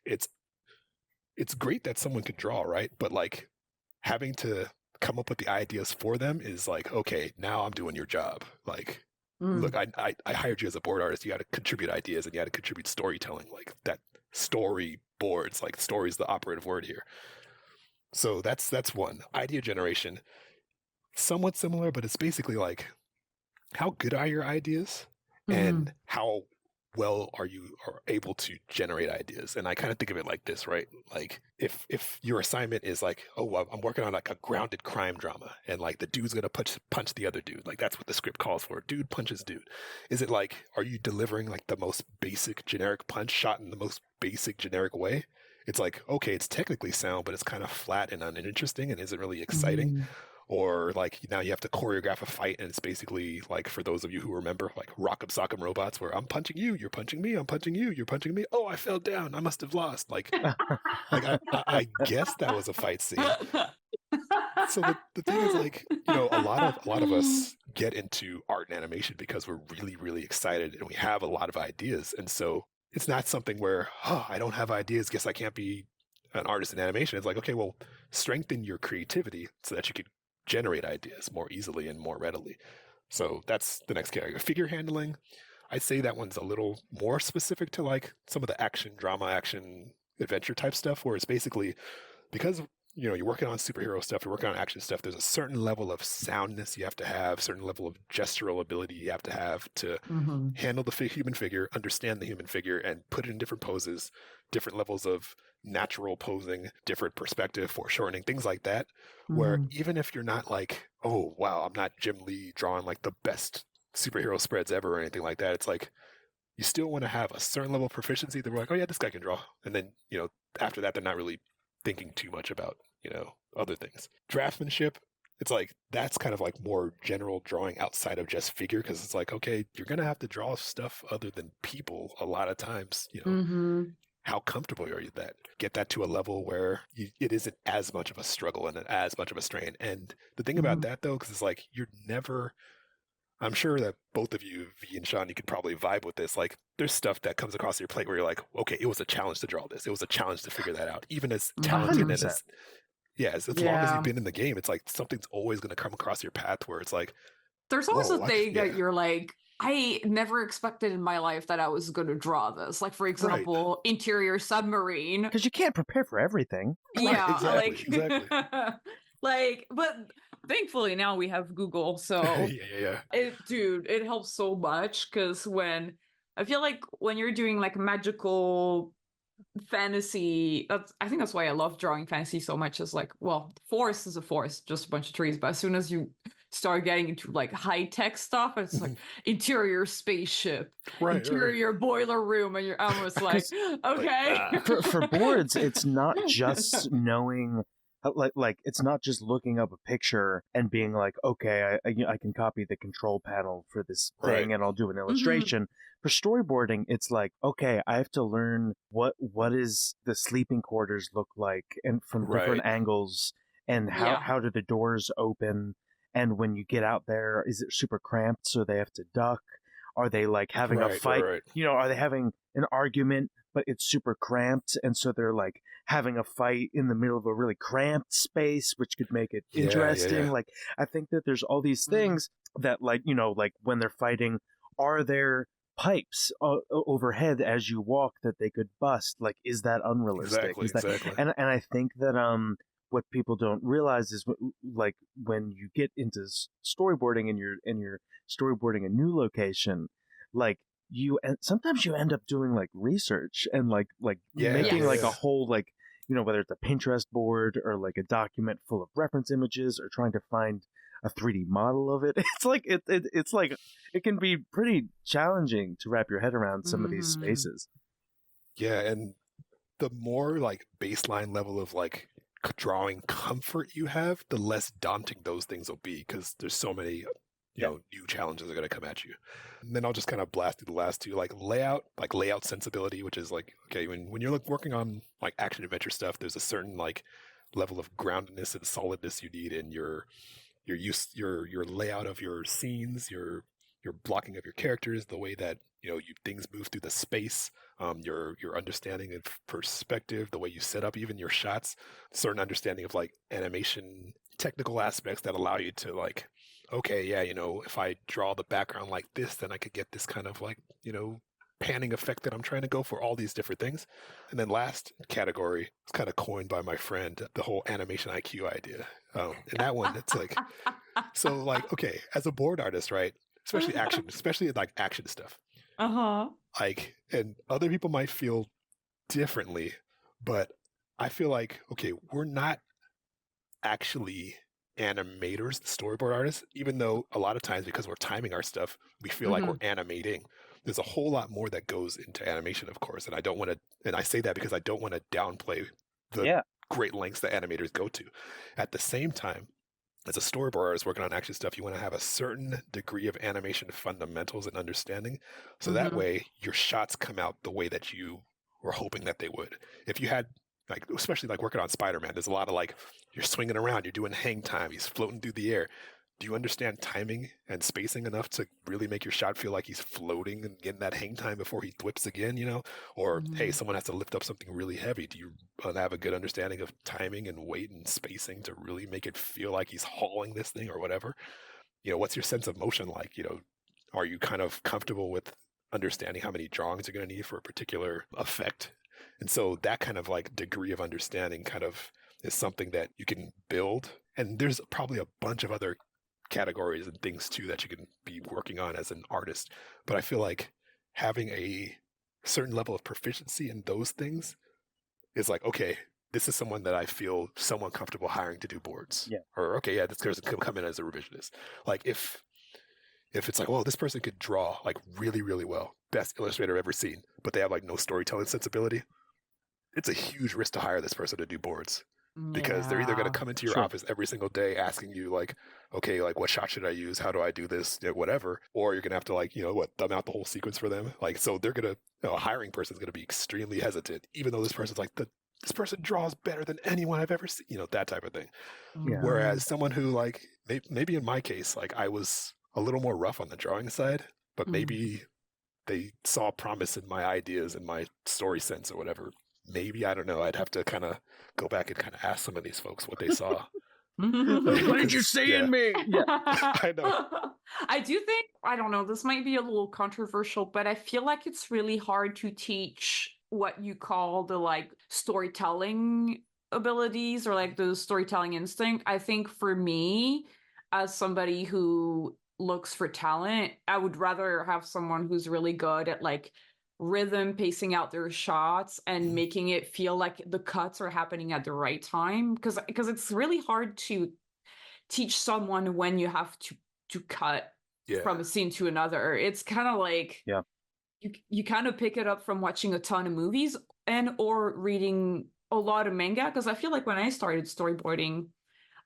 it's great that someone can draw, right? But like having to come up with the ideas for them is like, okay, now I'm doing your job. Like, look, I hired you as a board artist. You got to contribute ideas and you got to contribute storytelling, like that storyboards, like story is the operative word here. So that's one. Idea generation, somewhat similar, but it's basically like, how good are your ideas and how well are you able to generate ideas? And I kind of think of it like this, right? Like if your assignment is like, oh, I'm working on like a grounded crime drama and like the dude's going to punch the other dude. Like that's what the script calls for. Dude punches dude. Is it like, are you delivering like the most basic generic punch shot in the most basic generic way? It's like, okay, it's technically sound, but it's kind of flat and uninteresting and isn't really exciting. Or like now you have to choreograph a fight and it's basically like, for those of you who remember, like Rock'em Sock'em Robots, where I'm punching you, you're punching me, I'm punching you, you're punching me. Oh, I fell down. I must have lost. Like I guess that was a fight scene. So the thing is like, you know, a lot of us get into art and animation because we're really, really excited and we have a lot of ideas. And so it's not something where, I don't have ideas, guess I can't be an artist in animation. It's like, okay, well, strengthen your creativity so that you can generate ideas more easily and more readily. So that's the next category. Figure handling, I'd say that one's a little more specific to like some of the action, drama, action, adventure type stuff, where it's basically because, you know, you're working on superhero stuff, you're working on action stuff, there's a certain level of soundness you have to have, certain level of gestural ability you have to handle the human figure, understand the human figure, and put it in different poses, different levels of natural posing, different perspective, foreshortening, things like that, where even if you're not like, oh, wow, I'm not Jim Lee drawing like the best superhero spreads ever or anything like that, it's like, you still want to have a certain level of proficiency that we're like, oh yeah, this guy can draw. And then, after that, they're not really thinking too much about, other things. Draftsmanship, it's like, that's kind of like more general drawing outside of just figure, because it's like, okay, you're going to have to draw stuff other than people a lot of times, How comfortable are you with that? Get that to a level where it isn't as much of a struggle and as much of a strain. And the thing about that, though, because it's like, you're never... I'm sure that both of you, V and Sean, you could probably vibe with this. Like, there's stuff that comes across your plate where you're like, okay, it was a challenge to draw this. It was a challenge to figure that out. Even as talented and as long as you've been in the game, it's like something's always going to come across your path where it's like... There's always a thing that you're like, I never expected in my life that I was going to draw this. Like, for example, interior submarine. Because you can't prepare for everything. Yeah, exactly. But thankfully now we have Google, so it helps so much, because I feel like when you're doing like magical fantasy, I think that's why I love drawing fantasy so much. Is like, well, forest is a forest, just a bunch of trees, but as soon as you start getting into like high-tech stuff, it's like interior spaceship, interior boiler room, and you're almost like, okay. For boards, it's not just knowing... Like it's not just looking up a picture and being like, okay, I can copy the control panel for this thing and I'll do an illustration. For storyboarding, it's like, okay, I have to learn what is the sleeping quarters look like, and from different angles, and how do the doors open, and when you get out there, is it super cramped so they have to duck? Are they like having a fight? Are they having an argument, but it's super cramped, and so they're like having a fight in the middle of a really cramped space, which could make it interesting. Like, I think that there's all these things that, like, like when they're fighting, are there pipes overhead as you walk that they could bust? Like, is that unrealistic? Exactly. And I think that what people don't realize is, like, when you get into storyboarding and you're storyboarding a new location, like, sometimes you end up doing like research and like making like a whole, like, whether it's a Pinterest board or like a document full of reference images or trying to find a 3D model of it. It's like it's like it can be pretty challenging to wrap your head around some of these spaces. Yeah, and the more like baseline level of like drawing comfort you have, the less daunting those things will be, because there's so many new challenges are going to come at you. And then I'll just kind of blast through the last two, like layout sensibility, which is like, okay, when you're working on like action adventure stuff, there's a certain like level of groundedness and solidness you need in your layout of your scenes, your blocking of your characters, the way that things move through the space, your understanding of perspective, the way you set up even your shots, certain understanding of like animation technical aspects that allow you to like, okay, if I draw the background like this, then I could get this kind of like, panning effect that I'm trying to go for, all these different things. And then last category is kind of coined by my friend, the whole animation IQ idea. And that one, it's like, so like, okay, as a board artist, right? Especially like action stuff. Like, and other people might feel differently, but I feel like, okay, we're not actually animators, the storyboard artists, even though a lot of times, because we're timing our stuff, we feel like we're animating. There's a whole lot more that goes into animation, of course, and I say that because I don't want to downplay the great lengths that animators go to. At the same time, as a storyboard artist working on action stuff, you want to have a certain degree of animation fundamentals and understanding, so that way your shots come out the way that you were hoping that they would. If you had, like, especially like working on Spider-Man, there's a lot of like, you're swinging around, you're doing hang time, he's floating through the air. Do you understand timing and spacing enough to really make your shot feel like he's floating and getting that hang time before he whips again, Or, hey, someone has to lift up something really heavy. Do you have a good understanding of timing and weight and spacing to really make it feel like he's hauling this thing or whatever? What's your sense of motion like? Are you kind of comfortable with understanding how many drawings you're going to need for a particular effect? And so that kind of like degree of understanding kind of is something that you can build. And there's probably a bunch of other categories and things too that you can be working on as an artist. But I feel like having a certain level of proficiency in those things is like, okay, this is someone that I feel somewhat comfortable hiring to do boards. Yeah. Or, okay, this person can come in as a revisionist. Like if if it's like, oh, this person could draw like really, really well, best illustrator I've ever seen, but they have like no storytelling sensibility, it's a huge risk to hire this person to do boards. Because they're either going to come into your office every single day asking you like, okay, like what shot should I use? How do I do this? Whatever. Or you're going to have to like, thumb out the whole sequence for them. Like, so they're going to, a hiring person's going to be extremely hesitant, even though this person's like, this person draws better than anyone I've ever seen, that type of thing. Yeah. Whereas someone who like, maybe in my case, like I was a little more rough on the drawing side, but maybe they saw promise in my ideas and my story sense or whatever. Maybe, I don't know. I'd have to kind of go back and kind of ask some of these folks what they saw. What did you see in me? Yeah, I know. I do think, I don't know, this might be a little controversial, but I feel like it's really hard to teach what you call the like storytelling abilities or like the storytelling instinct. I think for me, as somebody who looks for talent, I would rather have someone who's really good at like rhythm, pacing out their shots and making it feel like the cuts are happening at the right time, because it's really hard to teach someone when you have to cut from a scene to another. It's kind of like you kind of pick it up from watching a ton of movies and or reading a lot of manga, because I feel like when I started storyboarding,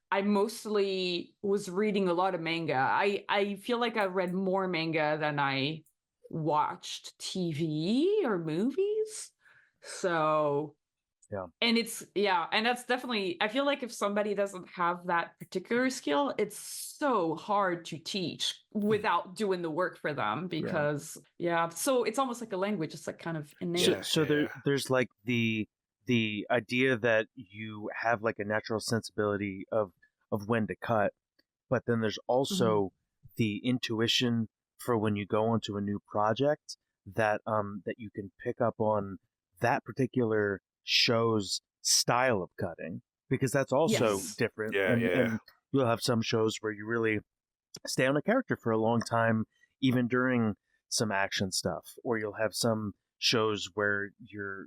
I mostly was reading a lot of manga. I feel like I read more manga than I watched TV or movies. So and that's definitely, I feel like if somebody doesn't have that particular skill, it's so hard to teach without doing the work for them, because so it's almost like a language. It's like kind of innate. So there's like the idea that you have like a natural sensibility of when to cut, but then there's also the intuition for when you go onto a new project that you can pick up on that particular show's style of cutting, because that's also different. And you'll have some shows where you really stay on a character for a long time, even during some action stuff, or you'll have some shows where you're,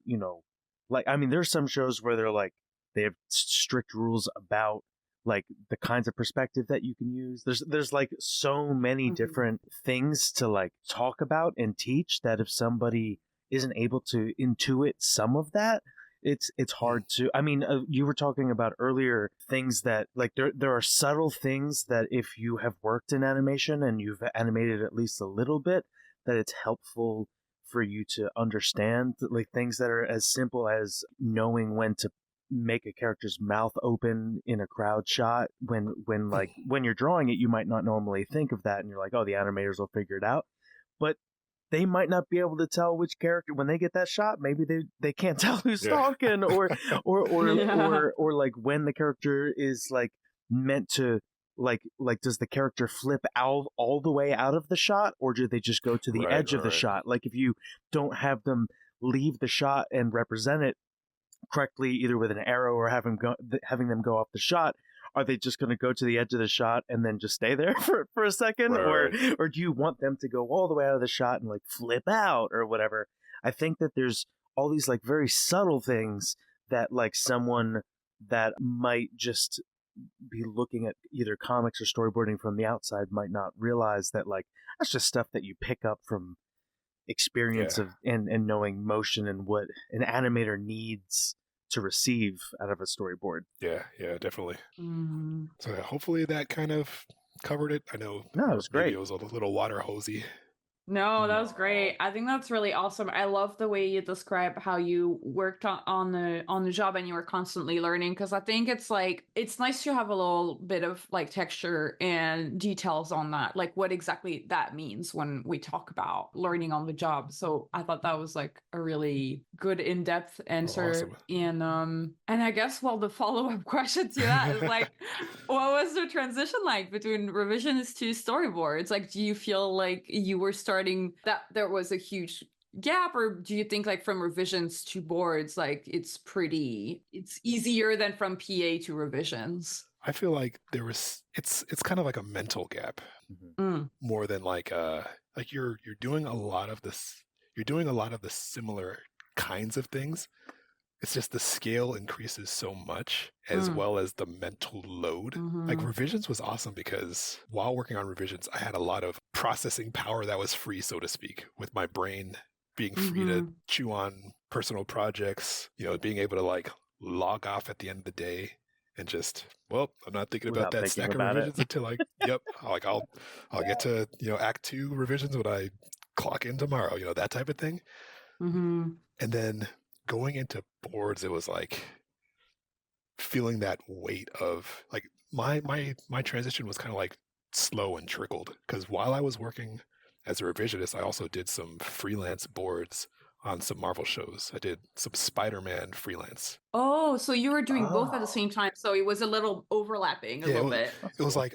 like, I mean, there's some shows where they're like, they have strict rules about like the kinds of perspective that you can use. There's like so many different things to like talk about and teach that if somebody isn't able to intuit some of that, it's hard to. I mean, you were talking about earlier things that like there are subtle things that if you have worked in animation and you've animated at least a little bit, that it's helpful for you to understand, like things that are as simple as knowing when to make a character's mouth open in a crowd shot. When like when you're drawing it, you might not normally think of that, and you're like, oh, the animators will figure it out, but they might not be able to tell which character when they get that shot. Maybe they can't tell who's talking, or like when the character is like meant to like does the character flip out all the way out of the shot, or do they just go to the edge of the shot? Like if you don't have them leave the shot and represent it correctly, either with an arrow or having them go off the shot, are they just going to go to the edge of the shot and then just stay there for a second, or do you want them to go all the way out of the shot and like flip out or whatever? I think that there's all these like very subtle things that like someone that might just be looking at either comics or storyboarding from the outside might not realize, that like that's just stuff that you pick up from experience of and knowing motion and what an animator needs to receive out of a storyboard. Yeah, definitely. So hopefully that kind of covered it. I know it was great. It was a little water hosey. No, that was great. I think that's really awesome. I love the way you describe how you worked on the job and you were constantly learning, because I think it's like it's nice to have a little bit of like texture and details on that, like what exactly that means when we talk about learning on the job. So I thought that was like a really good in-depth answer. Awesome. And I guess the follow-up question to that is like, what was the transition like between revisionist to storyboards? Like, do you feel like you were starting that there was a huge gap, or do you think like from revisions to boards, like it's easier than from PA to revisions? I feel like it's kind of like a mental gap more than like you're doing a lot of this. You're doing a lot of the similar kinds of things. it's just the scale increases so much, as well as the mental load. Like revisions was awesome because while working on revisions, I had a lot of processing power that was free, so to speak, with my brain being free to chew on personal projects, being able to like log off at the end of the day and just, well, I'm not thinking about that stack of revisions until like, I'll get to, act 2 revisions when I clock in tomorrow, that type of thing. And then going into boards, it was like feeling that weight of like my transition was kind of like slow and trickled, because while I was working as a revisionist, I also did some freelance boards on some Marvel shows. I did some Spider-Man freelance. Oh, so you were doing both at the same time, so it was a little overlapping a little bit. It was like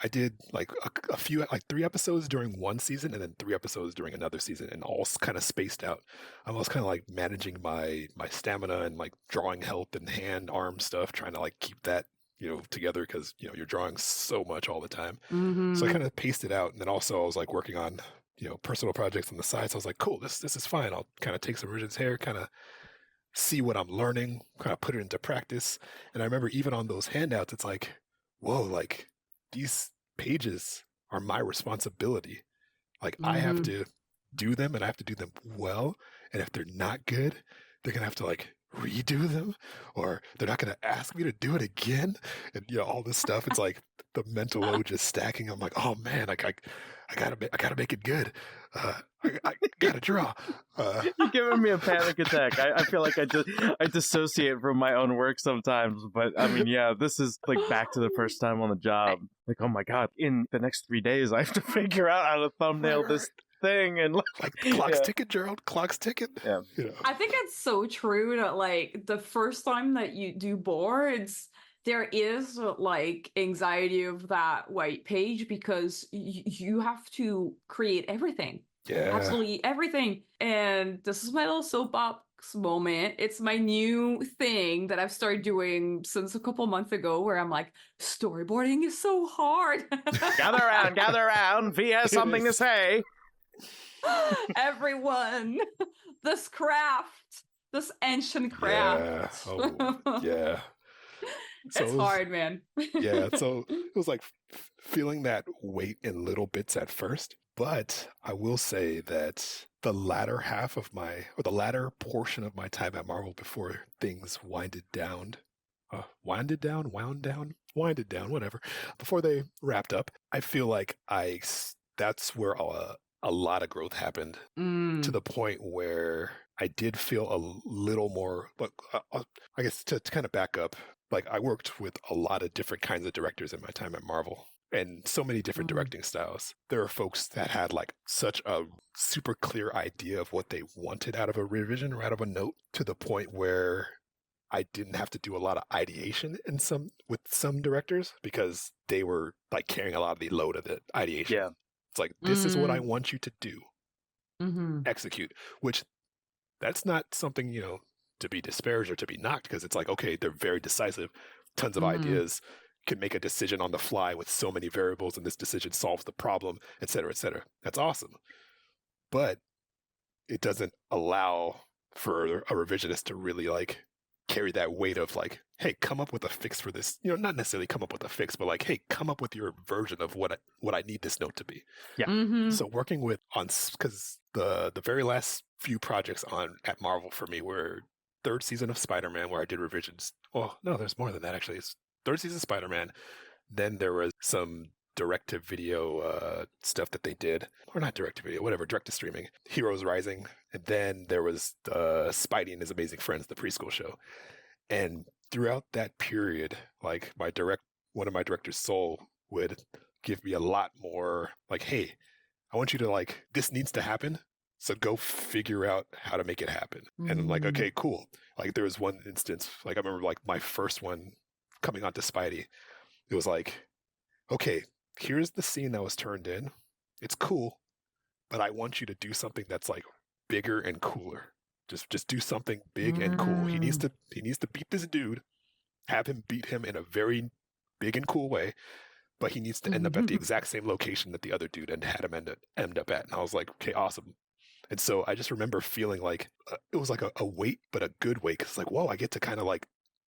I did like a few, like 3 episodes during one season and then 3 episodes during another season, and all kind of spaced out. I was kind of like managing my stamina and like drawing help and hand arm stuff, trying to like keep that together, because you're drawing so much all the time. So I kind of paced it out, and then also I was like working on personal projects on the side. So I was like, cool, this is fine. I'll kind of take some revisions here, kind of see what I'm learning, kind of put it into practice. And I remember even on those handouts, it's like, whoa, like these pages are my responsibility. Like I have to do them, and I have to do them well. And if they're not good, they're gonna have to like redo them, or they're not gonna ask me to do it again. And all this stuff. It's like the mental load just stacking. I'm like, oh man, like I gotta make it good. I gotta draw. You're giving me a panic attack. I feel like I dissociate from my own work sometimes. But I mean, yeah, this is like back to the first time on the job. Like, oh my god, in the next 3 days, I have to figure out how to thumbnail this thing, and like clock's ticking, Gerald. Clock's ticking. Yeah. I think it's so true that like the first time that you do boards, there is like anxiety of that white page, because you have to create everything. Yeah. Absolutely everything. And this is my little soapbox moment. It's my new thing that I've started doing since a couple months ago, where I'm like, storyboarding is so hard. Gather around. VEE has something to say. Everyone, this craft, this ancient craft. Yeah. So it's hard, man. Yeah, so it was like feeling that weight in little bits at first. But I will say that the latter portion of my time at Marvel, before things winded down, whatever, before they wrapped up, I feel like that's where a lot of growth happened, to the point where I did feel a little more, but I guess to kind of back up, like I worked with a lot of different kinds of directors in my time at Marvel, and so many different directing styles. There are folks that had like such a super clear idea of what they wanted out of a revision or out of a note, to the point where I didn't have to do a lot of ideation with some directors, because they were like carrying a lot of the load of the ideation. Yeah. It's like, this is what I want you to do. Execute. Which, that's not something, to be disparaged or to be knocked, because it's like, okay, they're very decisive, tons of ideas, can make a decision on the fly with so many variables, and this decision solves the problem, et cetera, et cetera. That's awesome. But it doesn't allow for a revisionist to really like carry that weight of like, hey, come up with a fix for this. Not necessarily come up with a fix, but like, hey, come up with your version of what I need this note to be. Yeah. So working because the very last few projects at Marvel for me were 3rd season of Spider-Man, where I did revisions. Well, no, there's more than that actually. It's 3rd season of Spider-Man. Then there was some direct-to-video stuff that they did, or not direct-to-video, whatever, direct-to-streaming, Heroes Rising. And then there was Spidey and His Amazing Friends, the preschool show. And throughout that period, like one of my directors, Soul, would give me a lot more like, hey, I want you to like, this needs to happen, so go figure out how to make it happen. And I'm like, okay, cool. Like there was one instance, like I remember like my first one coming onto Spidey, it was like, okay, here's the scene that was turned in. It's cool, but I want you to do something that's like bigger and cooler. Just do something big and cool. He needs to beat this dude, have him beat him in a very big and cool way, but he needs to end up at the exact same location that the other dude had him end up at. And I was like, okay, awesome. And so I just remember feeling like it was like a weight, but a good weight. 'Cause it's like, whoa, I get to kind of like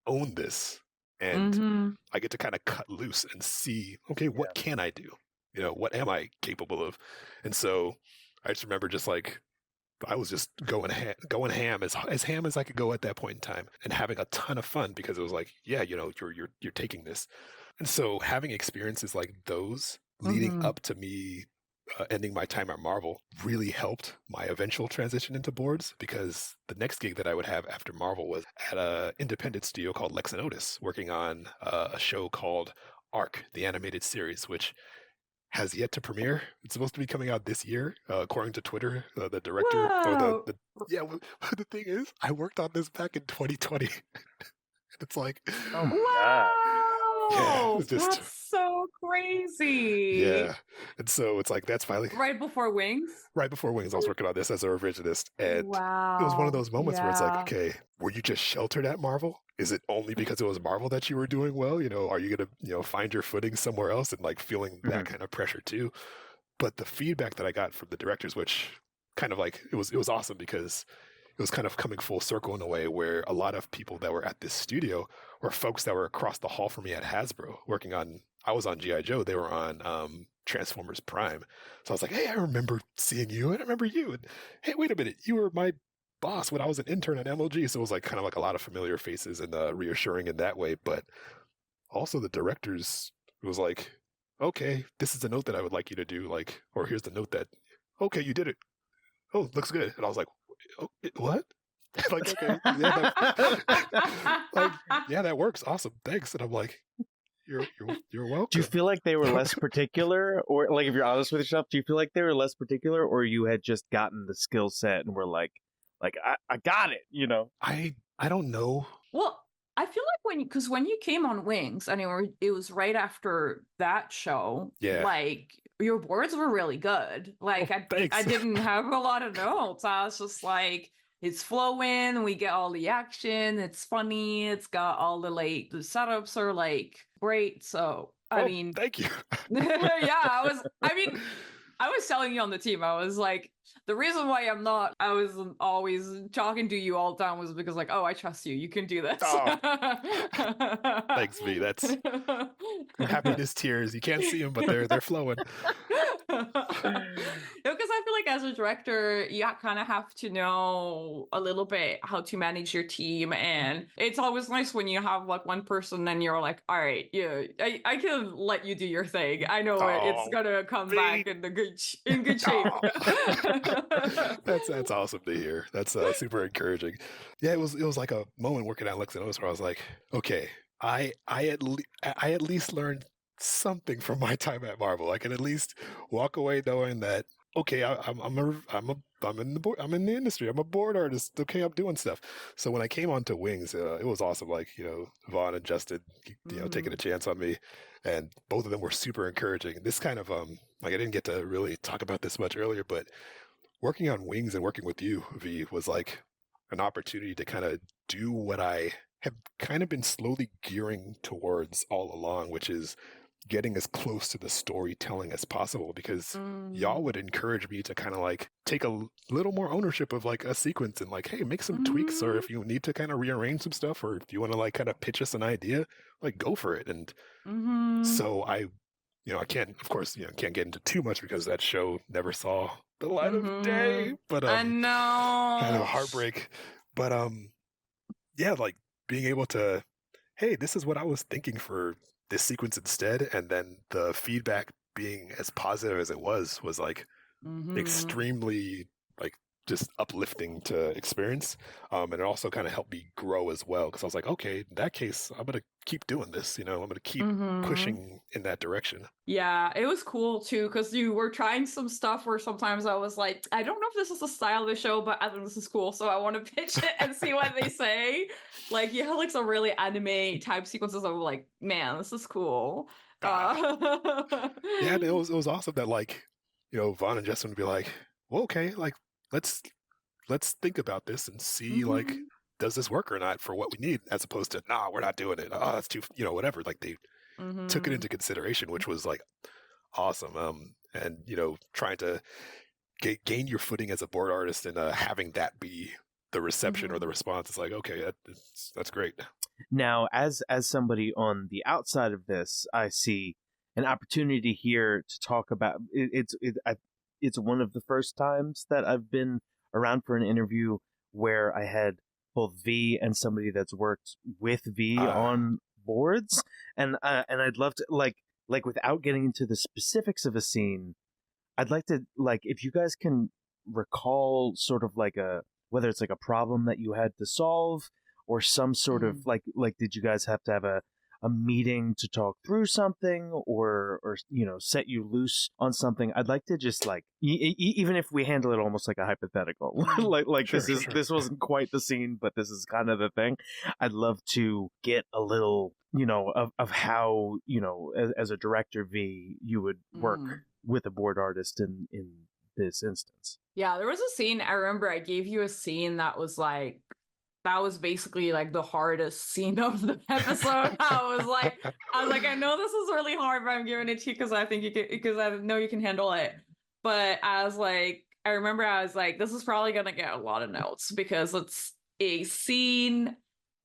own this, and I get to kind of cut loose and see, okay, what can I do? You know, what am I capable of? And so I just remember just like I was just going ham as ham as I could go at that point in time, and having a ton of fun because it was like, yeah, you know, you're taking this. And so having experiences like those leading up to me ending my time at Marvel really helped my eventual transition into boards, because the next gig that I would have after Marvel was at an independent studio called Lex and Otis, working on a show called Arc, the animated series, which has yet to premiere. It's supposed to be coming out this year, according to Twitter. The director, or the thing is, I worked on this back in 2020. It's like, oh my god. Yeah, it's just, that's so crazy. Yeah. And so it's like, that's finally right before Wings. Right before Wings, I was working on this as a revisionist. And it was one of those moments where it's like, okay, were you just sheltered at Marvel? Is it only because it was Marvel that you were doing well? You know, are you going to, you know, find your footing somewhere else, and like feeling that kind of pressure too? But the feedback that I got from the directors, which kind of like, it was awesome, because it was kind of coming full circle in a way where a lot of people that were at this studio were folks that were across the hall from me at Hasbro working on, I was on G.I. Joe, they were on Transformers Prime. So I was like, hey, I remember seeing you, and I remember you. And hey, wait a minute, you were my boss when I was an intern at MLG. So it was like kind of like a lot of familiar faces and reassuring in that way. But also the directors was like, okay, this is the note that I would like you to do. Like, or here's the note that, okay, you did it. Oh, looks good. And I was like, oh, what? Like, okay, yeah, like, yeah, that works. Awesome, thanks. And I'm like, you're welcome. Do you feel like they were less particular, or like, if you're honest with yourself, do you feel like they were less particular, or you had just gotten the skill set and were like I got it, you know? I don't know. Well, I feel like when you came on Wings, I mean, it was right after that show. Yeah. Like, your boards were really good. Like, I didn't have a lot of notes. I was just like, it's flowing, we get all the action, it's funny, it's got all the setups are like great. So I mean, thank you. Yeah, I was telling you on the team, I was like, the reason why I was always talking to you all the time was because, like, oh, I trust you. You can do this. Oh. Thanks, V. That's happiness tears. You can't see them, but they're flowing. Because I feel like as a director, you kind of have to know a little bit how to manage your team, and it's always nice when you have like one person and you're like, all right, yeah, I can let you do your thing. I know it's gonna come back in good shape. That's awesome to hear. That's super encouraging. Yeah, it was like a moment working at Lex and Otis where I was like, okay, I at least learned something from my time at Marvel. I can at least walk away knowing that, okay, I'm in the industry. I'm a board artist. Okay, I'm doing stuff. So when I came onto Wings, it was awesome. Like, you know, Vaughn and Justin, you know, taking a chance on me, and both of them were super encouraging. This kind of like, I didn't get to really talk about this much earlier, but working on Wings and working with you, V, was like an opportunity to kind of do what I have kind of been slowly gearing towards all along, which is getting as close to the storytelling as possible, because y'all would encourage me to kind of like take a little more ownership of like a sequence and like, hey, make some tweaks, or if you need to kind of rearrange some stuff, or if you want to like kind of pitch us an idea, like go for it. And so I can't, of course, can't get into too much because that show never saw the light of day, but I know, kind of a heartbreak. But yeah, like being able to, hey, this is what I was thinking for this sequence instead, and then the feedback being as positive as it was like extremely like just uplifting to experience, and it also kind of helped me grow as well, because I was like, okay, in that case, I'm gonna keep doing this, I'm gonna keep pushing in that direction. Yeah, it was cool too, because you were trying some stuff where sometimes I was like, I don't know if this is the style of the show, but I think this is cool, so I want to pitch it and see what they say. Like, you had like some really anime type sequences. I'm like, man, this is cool. Yeah, and it was awesome that, like, Vaughn and Justin would be like, well, okay, like let's think about this and see like, does this work or not for what we need, as opposed to, nah, we're not doing it. Oh, that's too, whatever. Like, they took it into consideration, which was like awesome. And trying to gain your footing as a board artist, and having that be the reception or the response. It's like, okay, that's great. Now, as somebody on the outside of this, I see an opportunity here to talk about it's one of the first times that I've been around for an interview where I had both V and somebody that's worked with V on boards, and I'd love to like without getting into the specifics of a scene, I'd like to if you guys can recall sort of whether it's like a problem that you had to solve or some sort of like did you guys have to have a meeting to talk through something or set you loose on something? I'd like to just even if we handle it almost like a hypothetical, sure. This wasn't quite the scene, but this is kind of the thing. I'd love to get a little of how as a director, V, you would work with a board artist in this instance. Yeah, there was a scene, I remember I gave you a scene that was basically like the hardest scene of the episode. I was like, I know this is really hard, but I'm giving it to you because I think you can, because I know you can handle it. But I remember I was like, this is probably gonna get a lot of notes because it's a scene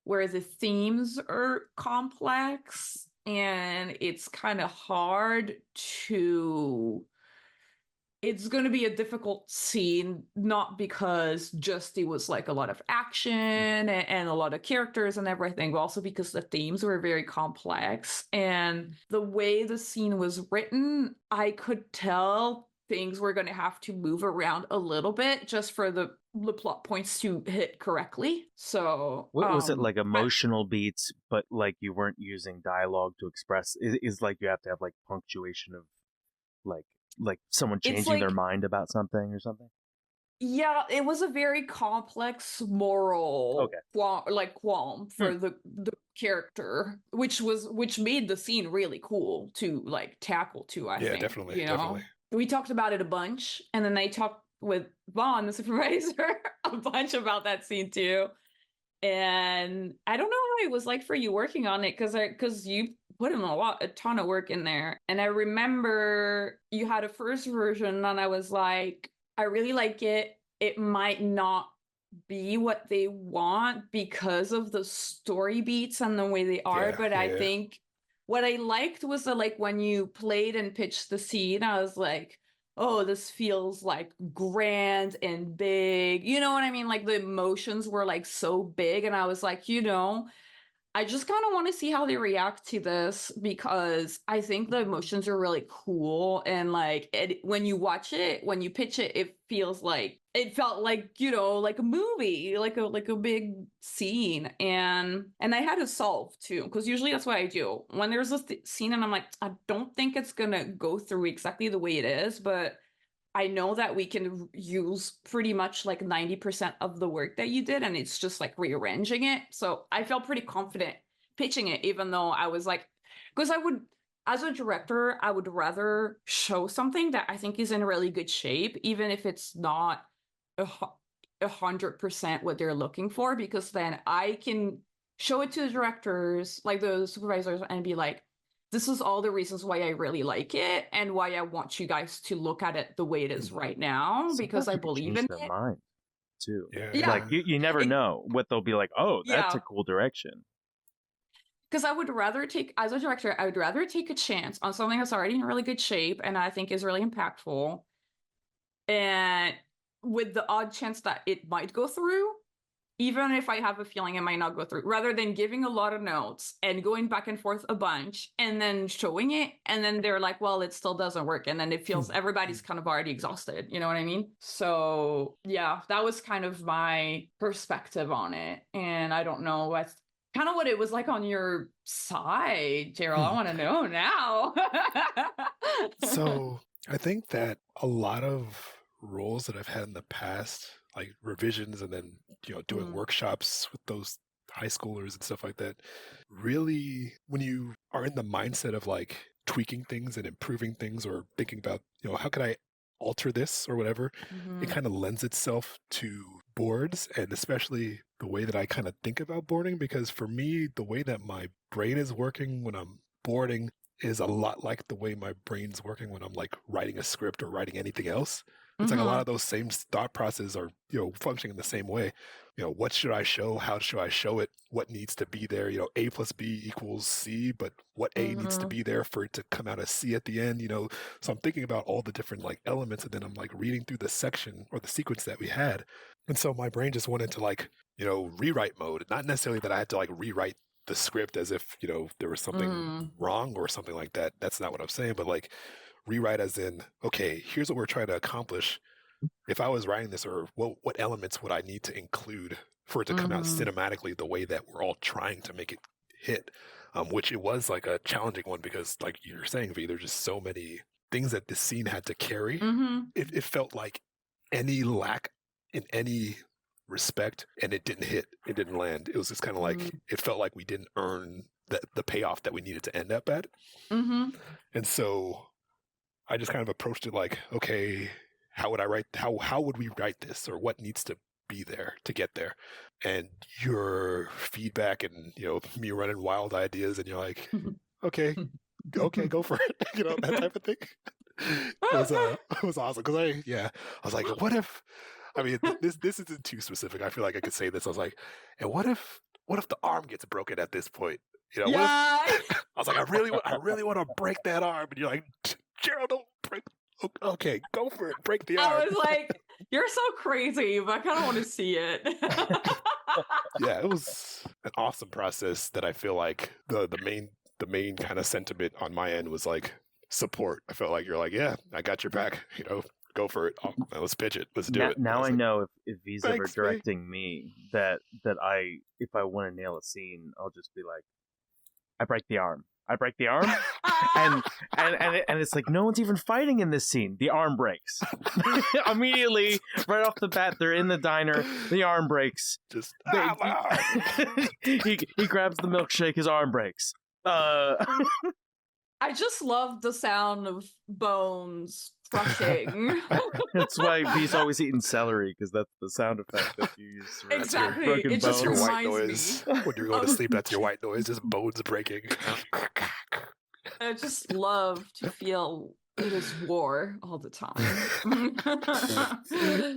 where the themes are complex and it's kind of hard to. It's going to be a difficult scene, not because just it was like a lot of action and a lot of characters and everything, but also because the themes were very complex. And the way the scene was written, I could tell things were going to have to move around a little bit just for the plot points to hit correctly. So was it like emotional beats, but like you weren't using dialogue to express? Is like you have to have like punctuation of like someone changing their mind about something or something? Yeah, it was a very complex moral qualm for the character, which made the scene really cool to like tackle too, I think. Yeah, definitely. We talked about it a bunch, and then I talked with Vaughn, the supervisor, a bunch about that scene too. And I don't know how it was like for you working on it, because you put in a ton of work in there. And I remember you had a first version, and I was like, I really like it. It might not be what they want because of the story beats and the way they are, but I think what I liked was that like when you played and pitched the scene, I was like, oh, this feels like grand and big. You know what I mean? Like the emotions were like so big. And I was like, I just kind of want to see how they react to this because I think the emotions are really cool. And like when you watch it, when you pitch it, it felt like like a movie, like a big scene. And I had to solve too, because usually that's what I do when there's a scene and I'm like, I don't think it's gonna go through exactly the way it is, but I know that we can use pretty much like 90% of the work that you did, and it's just like rearranging it. So I felt pretty confident pitching it, even though I was like, because as a director, I would rather show something that I think is in really good shape, even if it's not 100% what they're looking for, because then I can show it to the directors, like the supervisors, and be like, this is all the reasons why I really like it and why I want you guys to look at it the way it is right now, because I believe in their it. Mind too. Yeah. Like you never know what they'll be like, oh, that's a cool direction. Because I would rather as a director, I would rather take a chance on something that's already in really good shape and I think is really impactful, and with the odd chance that it might go through, even if I have a feeling it might not go through, rather than giving a lot of notes and going back and forth a bunch and then showing it. And then they're like, well, it still doesn't work. And then it feels everybody's kind of already exhausted. You know what I mean? So yeah, that was kind of my perspective on it. And I don't know what's kind of what it was like on your side, Gerald. I want to know now. So I think that a lot of roles that I've had in the past, like revisions and then doing workshops with those high schoolers and stuff like that, really when you are in the mindset of like tweaking things and improving things or thinking about how can I alter this or whatever, it kind of lends itself to boards, and especially the way that I kind of think about boarding, because for me the way that my brain is working when I'm boarding is a lot like the way my brain's working when I'm like writing a script or writing anything else. It's like a lot of those same thought processes are, functioning in the same way. What should I show? How should I show it? What needs to be there? A plus B equals C, but what A needs to be there for it to come out as C at the end? So I'm thinking about all the different like elements, and then I'm like reading through the section or the sequence that we had. And so my brain just went into like, rewrite mode. Not necessarily that I had to like rewrite the script as if, there was something wrong or something like that. That's not what I'm saying, but like rewrite as in, okay, here's what we're trying to accomplish. If I was writing this, or what elements would I need to include for it to come out cinematically the way that we're all trying to make it hit? Which it was like a challenging one because, like you're saying, V, there's just so many things that this scene had to carry. It felt like any lack in any respect, and it didn't hit. It didn't land. It was just kind of like it felt like we didn't earn the payoff that we needed to end up at. And so I just kind of approached it like, okay, how would I write? How would we write this, or what needs to be there to get there? And your feedback, and me running wild ideas, and you're like, okay, go for it, that type of thing. It was awesome because I was like, what if? I mean, this isn't too specific. I feel like I could say this. I was like, and what if the arm gets broken at this point? What if, I was like, I really want to break that arm, and you're like, Gerald, don't break. Okay, go for it. Break the arm. I was like, you're so crazy, but I kind of want to see it. Yeah, it was an awesome process that I feel like the main kind of sentiment on my end was like support. I felt like you're like, yeah, I got your back. Go for it. Let's pitch it. Let's do it. Now I know if V's ever directing me that if I want to nail a scene, I'll just be like, I break the arm. and it's like no one's even fighting in this scene. The arm breaks immediately, right off the bat. They're in the diner. The arm breaks. Just he grabs the milkshake. His arm breaks. I just love the sound of bones crushing. That's why V's always eating celery, because that's the sound effect that you use. Exactly. It just your white reminds noise. When you're going to sleep, that's your white noise, just bones breaking. I just love to feel it is war all the time.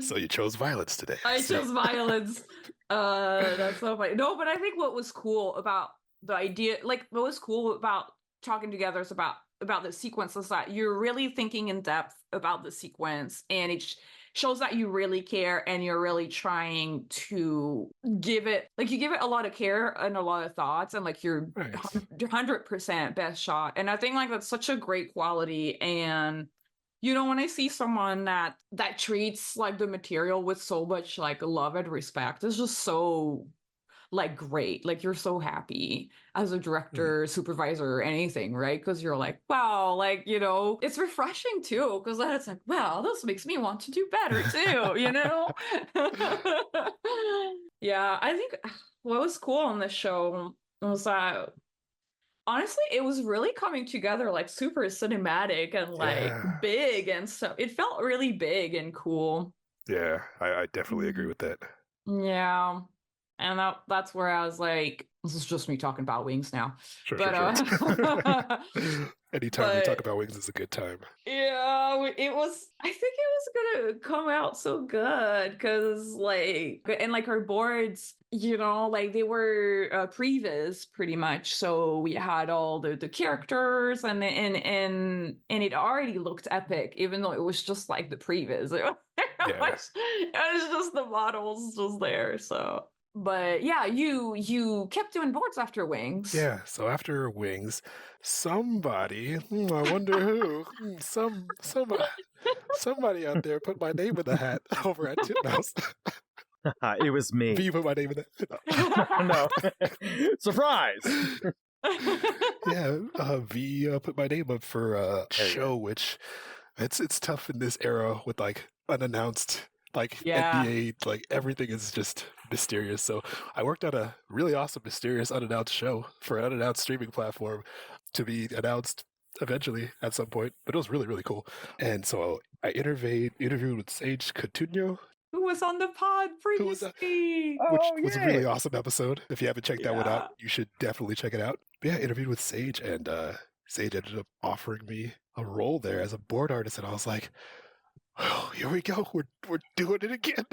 So you chose violence today. I chose violence. That's so funny. No, but I think what was cool about the idea, like what was cool about talking together is about the sequence is that you're really thinking in depth about the sequence, and it shows that you really care, and you're really trying to give it a lot of care and a lot of thoughts, and like your 100% best shot. And I think like that's such a great quality. And when I see someone that treats like the material with so much like love and respect, it's just so like great. Like you're so happy as a director, supervisor, or anything, right? Because you're like, wow, like it's refreshing too, because then it's like, wow, this makes me want to do better too. Yeah, I think what was cool on this show was that honestly it was really coming together like super cinematic and like big and stuff. It felt really big and cool. Yeah, I definitely agree with that. Yeah. And that's where I was like, this is just me talking about Wings now. Sure. Anytime we talk about Wings is a good time. Yeah, I think it was gonna come out so good because our boards, like they were previs pretty much. So we had all the characters and it already looked epic, even though it was just like the previs. It was just the models just there. So. But yeah, you kept doing boards after Wings. Yeah, so after Wings, somebody, I wonder who, somebody out there put my name in the hat over at Titmouse. It was me. V put my name in the No. Surprise! Yeah, V put my name up for a show, which it's tough in this era with like unannounced. Like NBA, like everything is just mysterious. So I worked on a really awesome, mysterious, unannounced show for an unannounced streaming platform to be announced eventually at some point. But it was really, really cool. And so I interviewed with Sage Coutinho, who was on the pod previously, which was a really awesome episode. If you haven't checked that one out, you should definitely check it out. But yeah, I interviewed with Sage, and Sage ended up offering me a role there as a board artist, and I was like, oh, here we go. We're doing it again.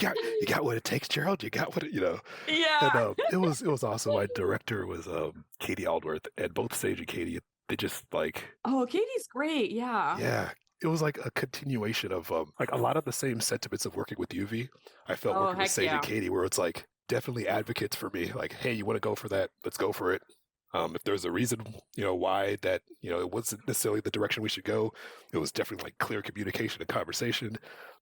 You got what it takes, Gerald. You got what it, And Yeah. it was awesome. My director was Katie Aldworth, and both Sage and Katie, they just like, Oh, Katie's great. Yeah. yeah. It was like a continuation of like a lot of the same sentiments of working with UV. I felt Oh, working with heck Sage and yeah. Katie, where it's like definitely advocates for me. Like, hey, you want to go for that? Let's go for it. If there's a reason, why that, it wasn't necessarily the direction we should go, it was definitely like clear communication and conversation.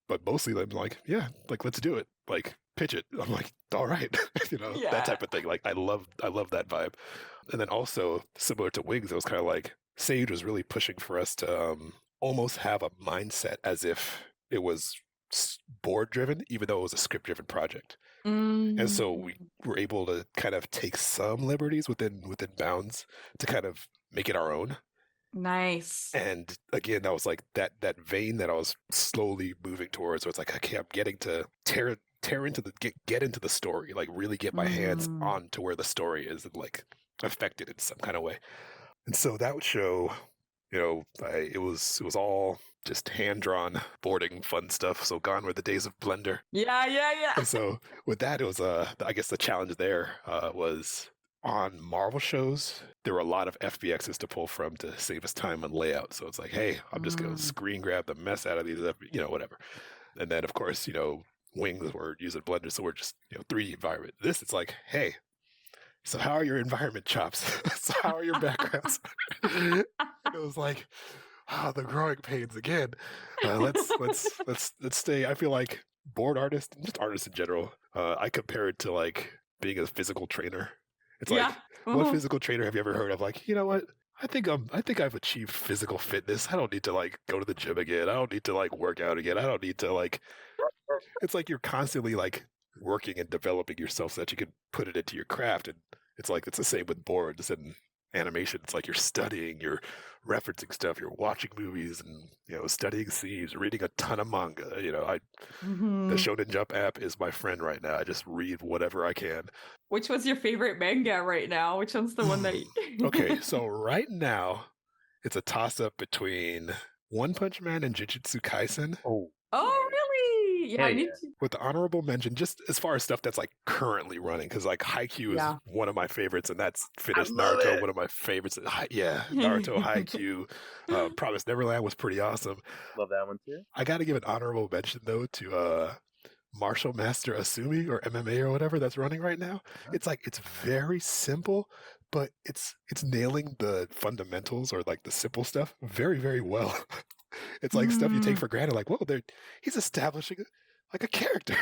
But mostly I'm like, yeah, like let's do it. Like pitch it. I'm like, all right, that Yeah. type of thing. Like I love that vibe. And then also similar to Wings, it was kind of like Sage was really pushing for us to almost have a mindset as if it was board driven, even though it was a script driven project. And so we were able to kind of take some liberties within bounds to kind of make it our own. Nice. And again, that was like that vein that I was slowly moving towards. So it's like, okay, I'm getting to tear into the get into the story, like really get my hands on to where the story is and like affect it in some kind of way. And so that show, it was all just hand-drawn boarding fun stuff. So gone were the days of Blender. Yeah. And so with that, it was I guess the challenge there was on Marvel shows, there were a lot of FBXs to pull from to save us time on layout. So it's like, hey, I'm just going to screen grab the mess out of these, whatever. And then, of course, Wings were using Blender, so we're just, 3D environment. This, it's like, hey, so how are your environment chops? So how are your backgrounds? It was like, the growing pains again. Let's stay. I feel like board artists, just artists in general, I compare it to like being a physical trainer. It's like, what physical trainer have you ever heard of? Like, you know what? I think I've achieved physical fitness. I don't need to like go to the gym again. I don't need to like work out again. I don't need to like. It's like you're constantly like working and developing yourself so that you can put it into your craft. And it's like it's the same with boards and animation. It's like you're studying, you're referencing stuff, you're watching movies, and studying scenes, reading a ton of manga. The Shonen Jump app is my friend right now. I just read whatever I can. Which was your favorite manga right now? Which one's the one that Okay, so right now it's a toss-up between One Punch Man and Jujutsu Kaisen. Oh, really? Yeah, I need to. With the honorable mention, just as far as stuff that's like currently running, because like Haikyuu is one of my favorites, and that's finished. Naruto, one of my favorites. Naruto, Haikyuu, Promised Neverland was pretty awesome. Love that one too. I got to give an honorable mention though to Martial Master Asumi, or MMA or whatever that's running right now. It's like it's very simple, but it's nailing the fundamentals or like the simple stuff very, very well. It's like stuff you take for granted, like, whoa, he's establishing like a character.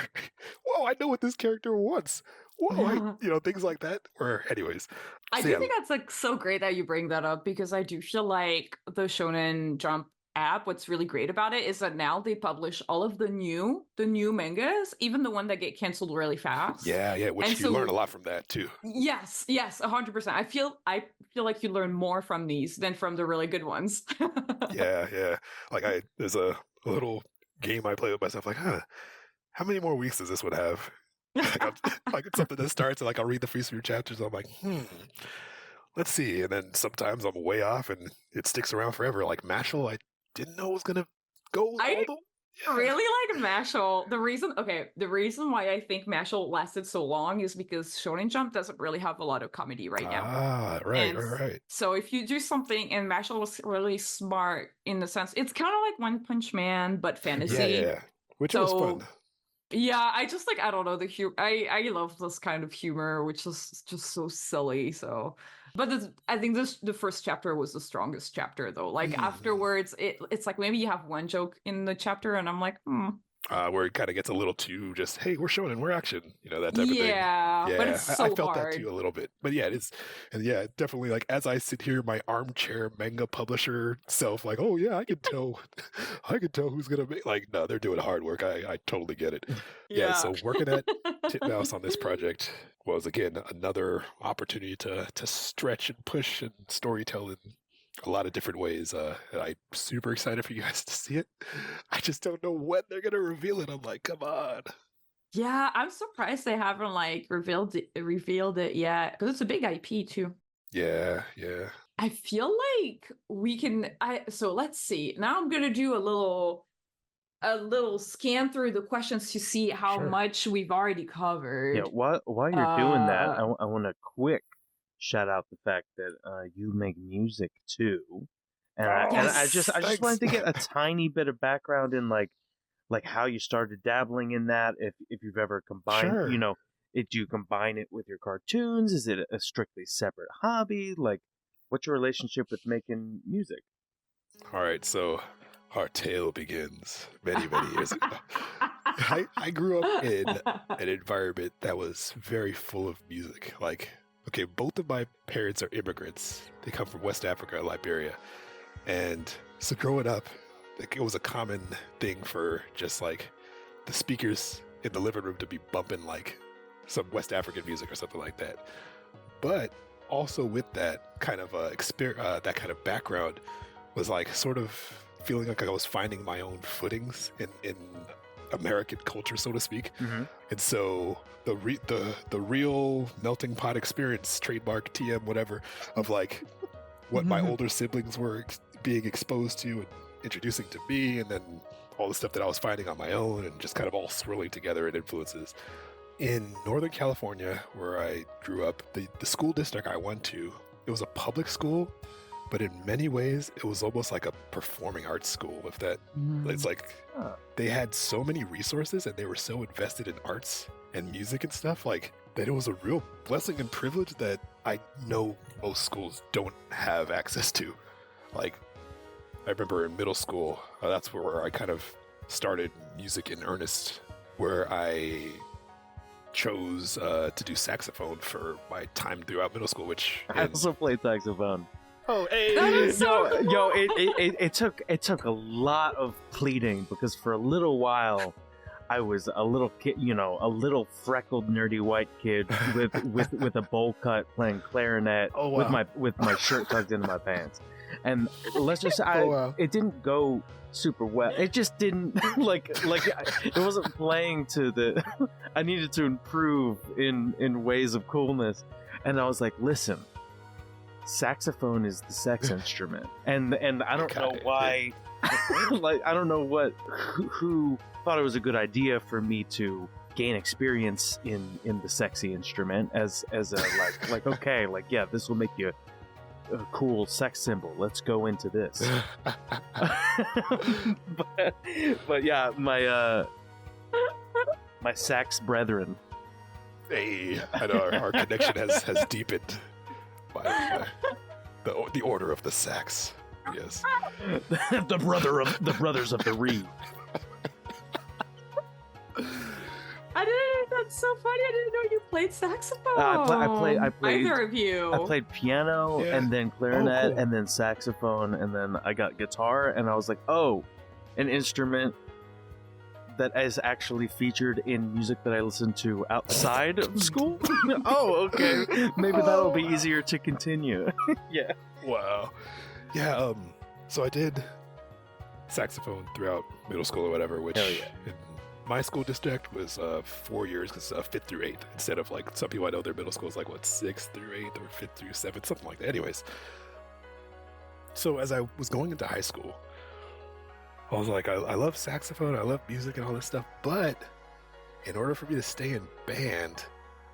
Whoa, I know what this character wants. Whoa, things like that. Or anyways. I do think that's like so great that you bring that up, because I do feel like the Shonen Jump app, what's really great about it is that now they publish all of the new mangas, even the one that get canceled really fast. Yeah, which you learn a lot from that too. Yes, 100%. I feel like you learn more from these than from the really good ones. Yeah. Like there's a little game I play with myself, like, how many more weeks does this one have? Like it's something that starts and like I'll read the first few chapters, I'm like, let's see. And then sometimes I'm way off and it sticks around forever. Like Mashal, I didn't know it was gonna go. Really like Mashal. The reason why I think Mashal lasted so long is because Shonen Jump doesn't really have a lot of comedy right now. Right. So if you do something, and Mashal was really smart in the sense, it's kind of like One Punch Man but fantasy. Yeah. Which was fun. Yeah, I just like, I don't know, the humor. I love this kind of humor, which is just so silly. So, but I think the first chapter was the strongest chapter though. Like afterwards, it's like maybe you have one joke in the chapter, and I'm like, where it kind of gets a little too just, hey, we're showing we're action, that type of thing. Yeah, but it's so I felt hard. that too a little bit. But yeah, it is. And yeah, definitely like as I sit here, my armchair manga publisher self, like, oh yeah, I can tell who's gonna make, like, no, they're doing hard work. I totally get it. Yeah, so working at Titmouse on this project was again another opportunity to stretch and push and storytell in a lot of different ways. And I'm super excited for you guys to see it. I just don't know when they're gonna reveal it. I'm like, come on. Yeah, I'm surprised they haven't like revealed it yet, because it's a big IP too. Yeah. I feel like we can. So let's see. Now I'm gonna do a little scan through the questions to see how much we've already covered. Yeah. While you're doing that, I want to quick shout out the fact that you make music too, and I just wanted to get a tiny bit of background in like how you started dabbling in that. If you've ever combined, you know, do you combine it with your cartoons? Is it a strictly separate hobby? Like, what's your relationship with making music? All right, so our tale begins many, many years ago. I grew up in an environment that was very full of music. Like, okay, both of my parents are immigrants. They come from West Africa, Liberia. And so growing up, it was a common thing for just like the speakers in the living room to be bumping like some West African music or something like that. But also with that kind of that kind of background was like sort of feeling like I was finding my own footings in American culture, so to speak. Mm-hmm. And so the real melting pot experience, trademark TM, whatever, of like what my older siblings were being exposed to and introducing to me, and then all the stuff that I was finding on my own, and just kind of all swirling together in influences. In Northern California, where I grew up, the school district I went to, it was a public school, but in many ways, it was almost like a performing arts school. If that, it's like they had so many resources, and they were so invested in arts and music and stuff, like that it was a real blessing and privilege that I know most schools don't have access to. Like, I remember in middle school, that's where I kind of started music in earnest, where I chose to do saxophone for my time throughout middle school, which I also played saxophone. Oh, hey! That is so cool. Yo, it took a lot of pleading, because for a little while I was a little kid, you know, a little freckled, nerdy white kid with a bowl cut playing clarinet with my shirt tucked into my pants. And let's just say, it didn't go super well. It just didn't like it wasn't playing to the. I needed to improve in ways of coolness, and I was like, listen, saxophone is the sex instrument, and I don't know why. Like, I don't know who thought it was a good idea for me to gain experience in the sexy instrument as a like okay, like, yeah, this will make you a cool sex symbol. Let's go into this. but yeah, my sax brethren. Hey, I know our connection has deepened by the order of the sax. Yes, the brothers of the reed. That's so funny. I didn't know you played saxophone. I played. Either of you. I played piano and then clarinet cool. and then saxophone, and then I got guitar, and I was like, oh, an instrument that is actually featured in music that I listen to outside of school. Oh, okay. Maybe that'll be easier to continue. Yeah. Wow. Yeah. So I did saxophone throughout middle school or whatever, which in my school district was 4 years, because 5th through 8th, instead of like some people I know their middle school is like what, 6th through 8th or 5th through 7th, something like that. Anyways, so as I was going into high school, I was like, I love saxophone, I love music and all this stuff, but in order for me to stay in band,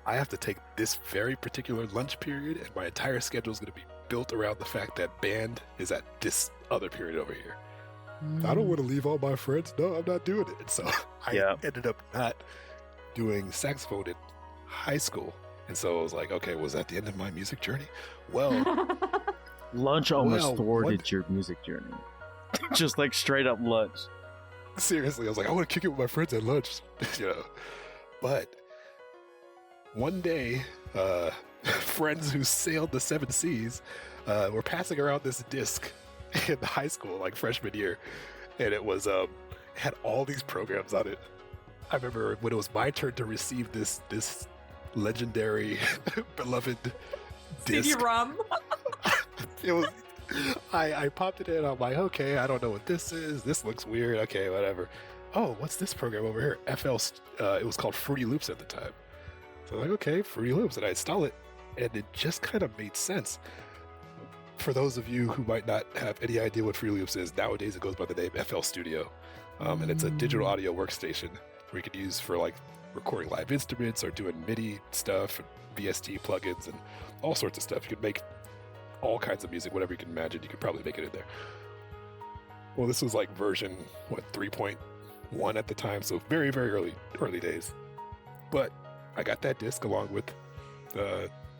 I have to take this very particular lunch period, and my entire schedule is going to be built around the fact that band is at this other period over here. I don't want to leave all my friends. No, I'm not doing it. And so I ended up not doing saxophone in high school. And so I was like, okay, was that the end of my music journey? Well, lunch almost thwarted your music journey. Just like straight up lunch. Seriously, I was like, I want to kick it with my friends at lunch, you know. But one day, friends who sailed the 7 seas were passing around this disc in high school, like freshman year, and it was had all these programs on it. I remember when it was my turn to receive this legendary beloved disc. CD-ROM. It was. I popped it in. I'm like, okay, I don't know what this is. This looks weird. Okay, whatever. Oh, what's this program over here? It was called Fruity Loops at the time. So I'm like, okay, Fruity Loops, and I install it, and it just kind of made sense. for those of you who might not have any idea what Fruity Loops is, nowadays it goes by the name FL Studio. And it's a digital audio workstation where you can use for like recording live instruments or doing MIDI stuff, and VST plugins, and all sorts of stuff. You can make all kinds of music, whatever you can imagine. You could probably make it in there. Well, this was like version 3.1 at the time, so very, very early days. But I got that disc along with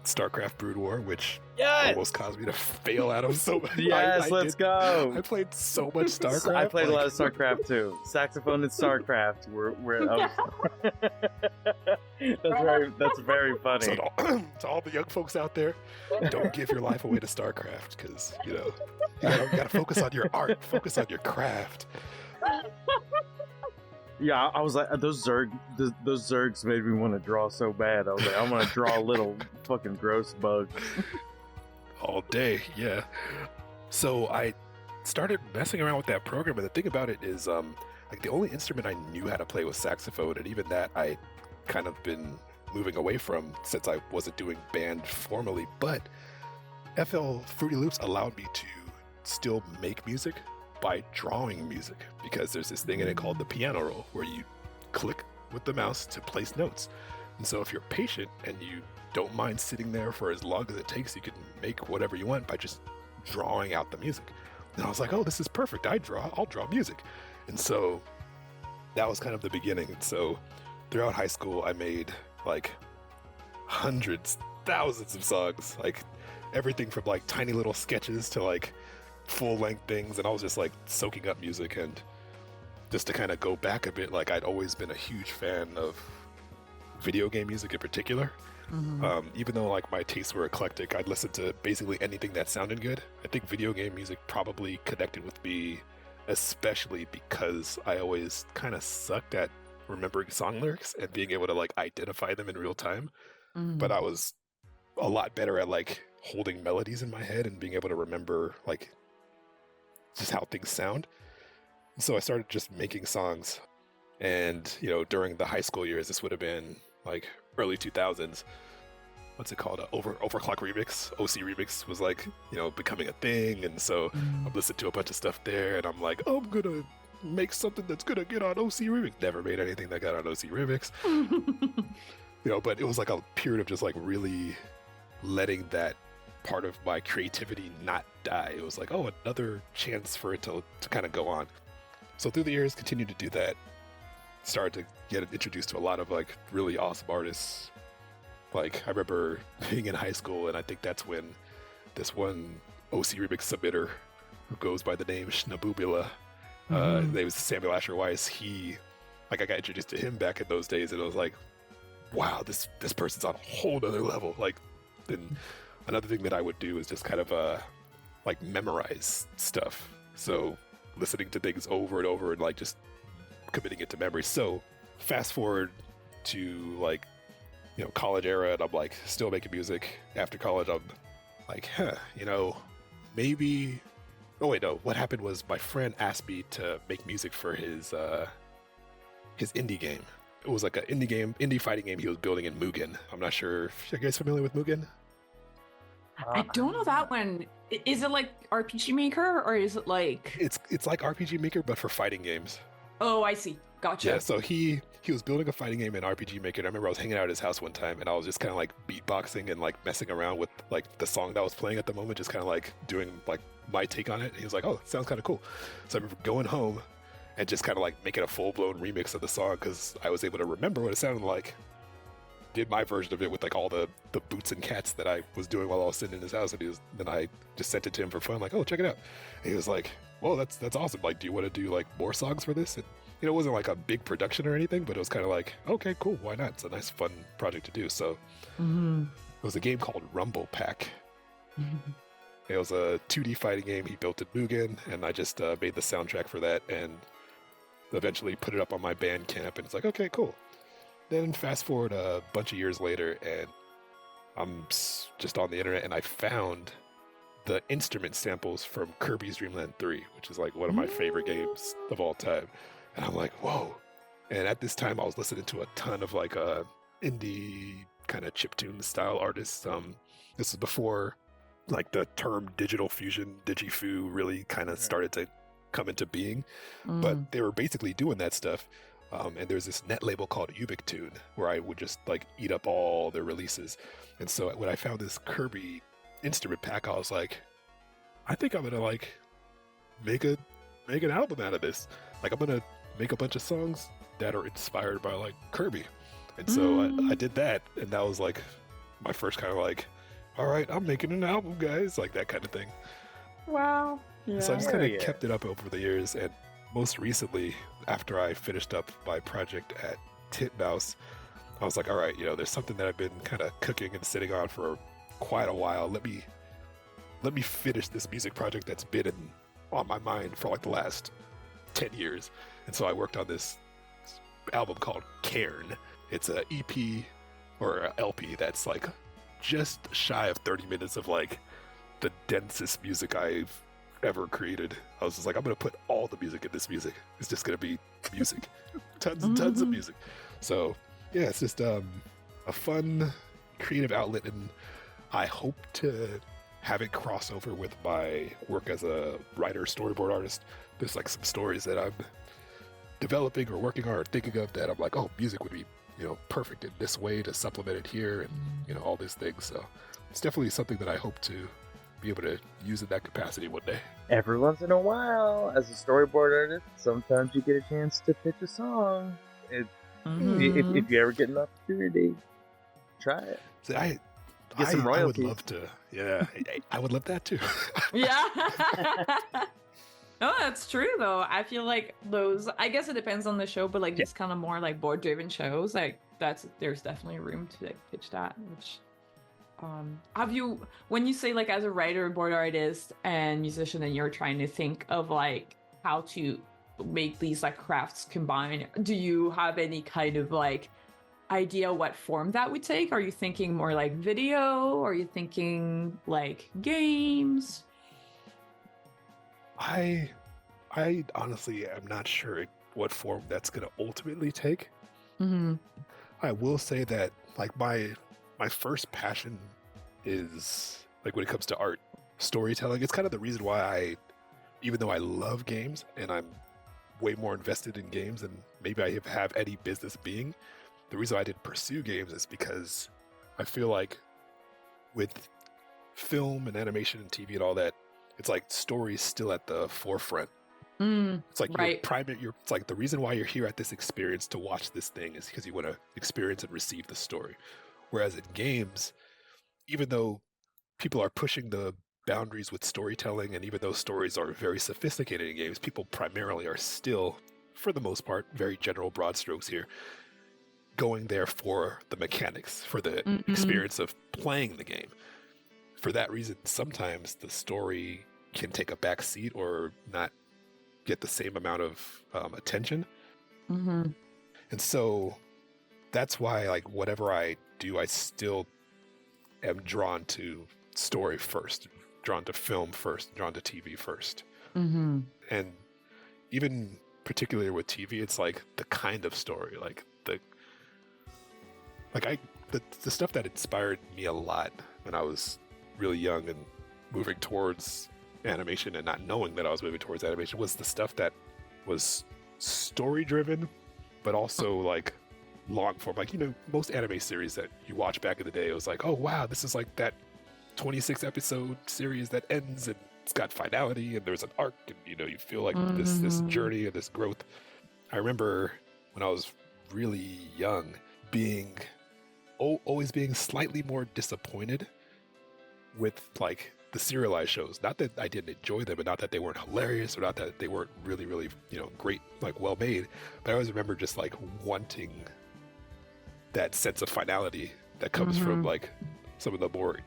StarCraft Brood War, which almost caused me to fail out of so much. Let's go. I played so much StarCraft. I played a lot of StarCraft too. Saxophone and StarCraft were that's very funny. So to all the young folks out there, don't give your life away to StarCraft, because you gotta focus on your art, focus on your craft. Yeah, I was like, those Zergs made me want to draw so bad. I was like, I want to draw little fucking gross bugs. All day, yeah. So I started messing around with that program, and the thing about it is, like the only instrument I knew how to play was saxophone, and even that I kind of been moving away from since I wasn't doing band formally. But FL Fruity Loops allowed me to still make music by drawing music, because there's this thing in it called the piano roll, where you click with the mouse to place notes. And so if you're patient and you don't mind sitting there for as long as it takes, you can make whatever you want by just drawing out the music. And I was like, oh, this is perfect. I'll draw music. And so that was kind of the beginning. And so throughout high school, I made like hundreds, thousands of songs, like everything from like tiny little sketches to like full-length things. And I was just like soaking up music. And just to kind of go back a bit, like I'd always been a huge fan of video game music in particular. Mm-hmm. Even though like my tastes were eclectic, I'd listen to basically anything that sounded good. I think video game music probably connected with me, especially because I always kind of sucked at remembering song lyrics and being able to like identify them in real time. Mm-hmm. But I was a lot better at like holding melodies in my head and being able to remember like just how things sound. So I started just making songs. And, you know, during the high school years, this would have been like early 2000s. What's it called? Overclock remix. OC remix was like, you know, becoming a thing. And so I'm listening to a bunch of stuff there, and I'm like, oh, I'm going to make something that's going to get on OC remix. Never made anything that got on OC remix. You know, but it was like a period of just like really letting that part of my creativity not die. It was like, oh, another chance for it to kind of go on. So through the years, continued to do that. Started to get introduced to a lot of like really awesome artists. Like I remember being in high school, and I think that's when this one OC remix submitter who goes by the name Schnabubula, his name was Samuel Asher Weiss. I got introduced to him back in those days, and I was like, wow, this person's on a whole other level. Like, then another thing that I would do is just kind of like memorize stuff. So listening to things over and over and like just committing it to memory. So fast forward to like, you know, college era, and I'm like still making music. After college, I'm like, you know, maybe. Oh wait, no. What happened was my friend asked me to make music for his indie game. It was like an indie fighting game he was building in Mugen. I'm not sure if you guys familiar with Mugen. I don't know that one. Is it like RPG Maker, or is it like? It's like RPG Maker, but for fighting games. Oh, I see. Gotcha. Yeah, so he was building a fighting game in RPG Maker, and I remember I was hanging out at his house one time, and I was just kind of like beatboxing and like messing around with like the song that was playing at the moment, just kind of like doing like my take on it. And he was like, oh, it sounds kind of cool. So I remember going home and just kind of like making a full-blown remix of the song, because I was able to remember what it sounded like. Did my version of it with like all the boots and cats that I was doing while I was sitting in his house, and then I just sent it to him for fun, like, oh, check it out. And he was like, well, that's awesome. Like, do you want to do like more songs for this? And you know, it wasn't like a big production or anything, but it was kind of like, okay, cool, why not? It's a nice, fun project to do. So it was a game called Rumble Pack. It was a 2D fighting game he built at Mugen, and I just made the soundtrack for that and eventually put it up on my Bandcamp, and it's like, okay, cool. Then fast forward a bunch of years later, and I'm just on the internet, and I found the instrument samples from Kirby's Dream Land 3, which is like one of my favorite games of all time. And I'm like, whoa. And at this time, I was listening to a ton of like indie kind of chiptune style artists. This is before like the term digital fusion, digifu, really kind of started to come into being. But they were basically doing that stuff. And there's this net label called Ubictune where I would just like eat up all their releases. And so when I found this Kirby instrument pack, I was like, I think I'm gonna like make an album out of this. Like I'm gonna make a bunch of songs that are inspired by like Kirby. And so I did that, and that was like my first kind of like, all right, I'm making an album, guys, like that kind of thing. Wow. Yeah. So I just kind of kept it up over the years, and most recently, after I finished up my project at Titmouse, I was like, all right, there's something that I've been kind of cooking and sitting on for quite a while. Let me finish this music project that's been on my mind for like the last 10 years. And so I worked on this album called Cairn. It's an EP or an LP that's like just shy of 30 minutes of like the densest music I've ever created. I was just like, I'm going to put all the music in this music. It's just going to be music. Tons and tons of music. So yeah, it's just a fun creative outlet, and I hope to have it cross over with my work as a writer, storyboard artist. There's like some stories that I'm developing or working on or thinking of that I'm like, oh, music would be, perfect in this way to supplement it here, and, all these things. So it's definitely something that I hope to be able to use in that capacity one day. Every once in a while, as a storyboard artist, sometimes you get a chance to pitch a song. If you ever get an opportunity, try it. So I some royalties. I would love to. Yeah, I would love that too. Yeah. No, that's true though. I feel like those, I guess it depends on the show, but like these kind of more like board driven shows, like there's definitely room to like pitch that. Which have you, when you say like as a writer, board artist, and musician, and you're trying to think of like how to make these like crafts combine, do you have any kind of like idea what form that would take? Are you thinking more like video? Are you thinking like games? I honestly am not sure what form that's going to ultimately take. I will say that like my first passion is like when it comes to art, storytelling. It's kind of the reason why even though I love games and I'm way more invested in games than maybe I have any business being, the reason I didn't pursue games is because I feel like with film and animation and TV and all that, it's like story's still at the forefront. It's like right. It's like the reason why you're here at this experience to watch this thing is because you want to experience and receive the story. Whereas in games, even though people are pushing the boundaries with storytelling, and even though stories are very sophisticated in games, people primarily are still, for the most part, very general broad strokes here, going there for the mechanics, for the experience of playing the game. For that reason, sometimes the story can take a back seat or not get the same amount of attention. And so that's why, like, whatever I do, I still am drawn to story first, drawn to film first, drawn to TV first. And even particularly with TV, it's like the kind of story, like the stuff that inspired me a lot when I was really young and moving towards animation and not knowing that I was moving towards animation was the stuff that was story driven, but also like long form. Like, most anime series that you watch back in the day, it was like, oh wow, this is like that 26 episode series that ends and it's got finality and there's an arc, and you feel like this journey and this growth. I remember when I was really young always being slightly more disappointed with like the serialized shows. Not that I didn't enjoy them, and not that they weren't hilarious, or not that they weren't really, really, great, like well made. But I always remember just like wanting that sense of finality that comes from like some of the more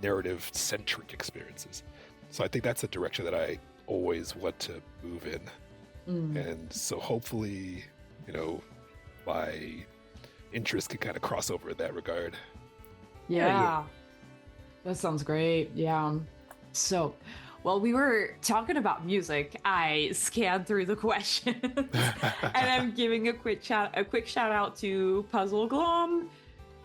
narrative centric experiences. So I think that's a direction that I always want to move in. And so hopefully, my interest can kind of cross over in that regard. Yeah. That sounds great. Yeah. So, while we were talking about music, I scanned through the questions and I'm giving a quick shout out to Puzzle Glom,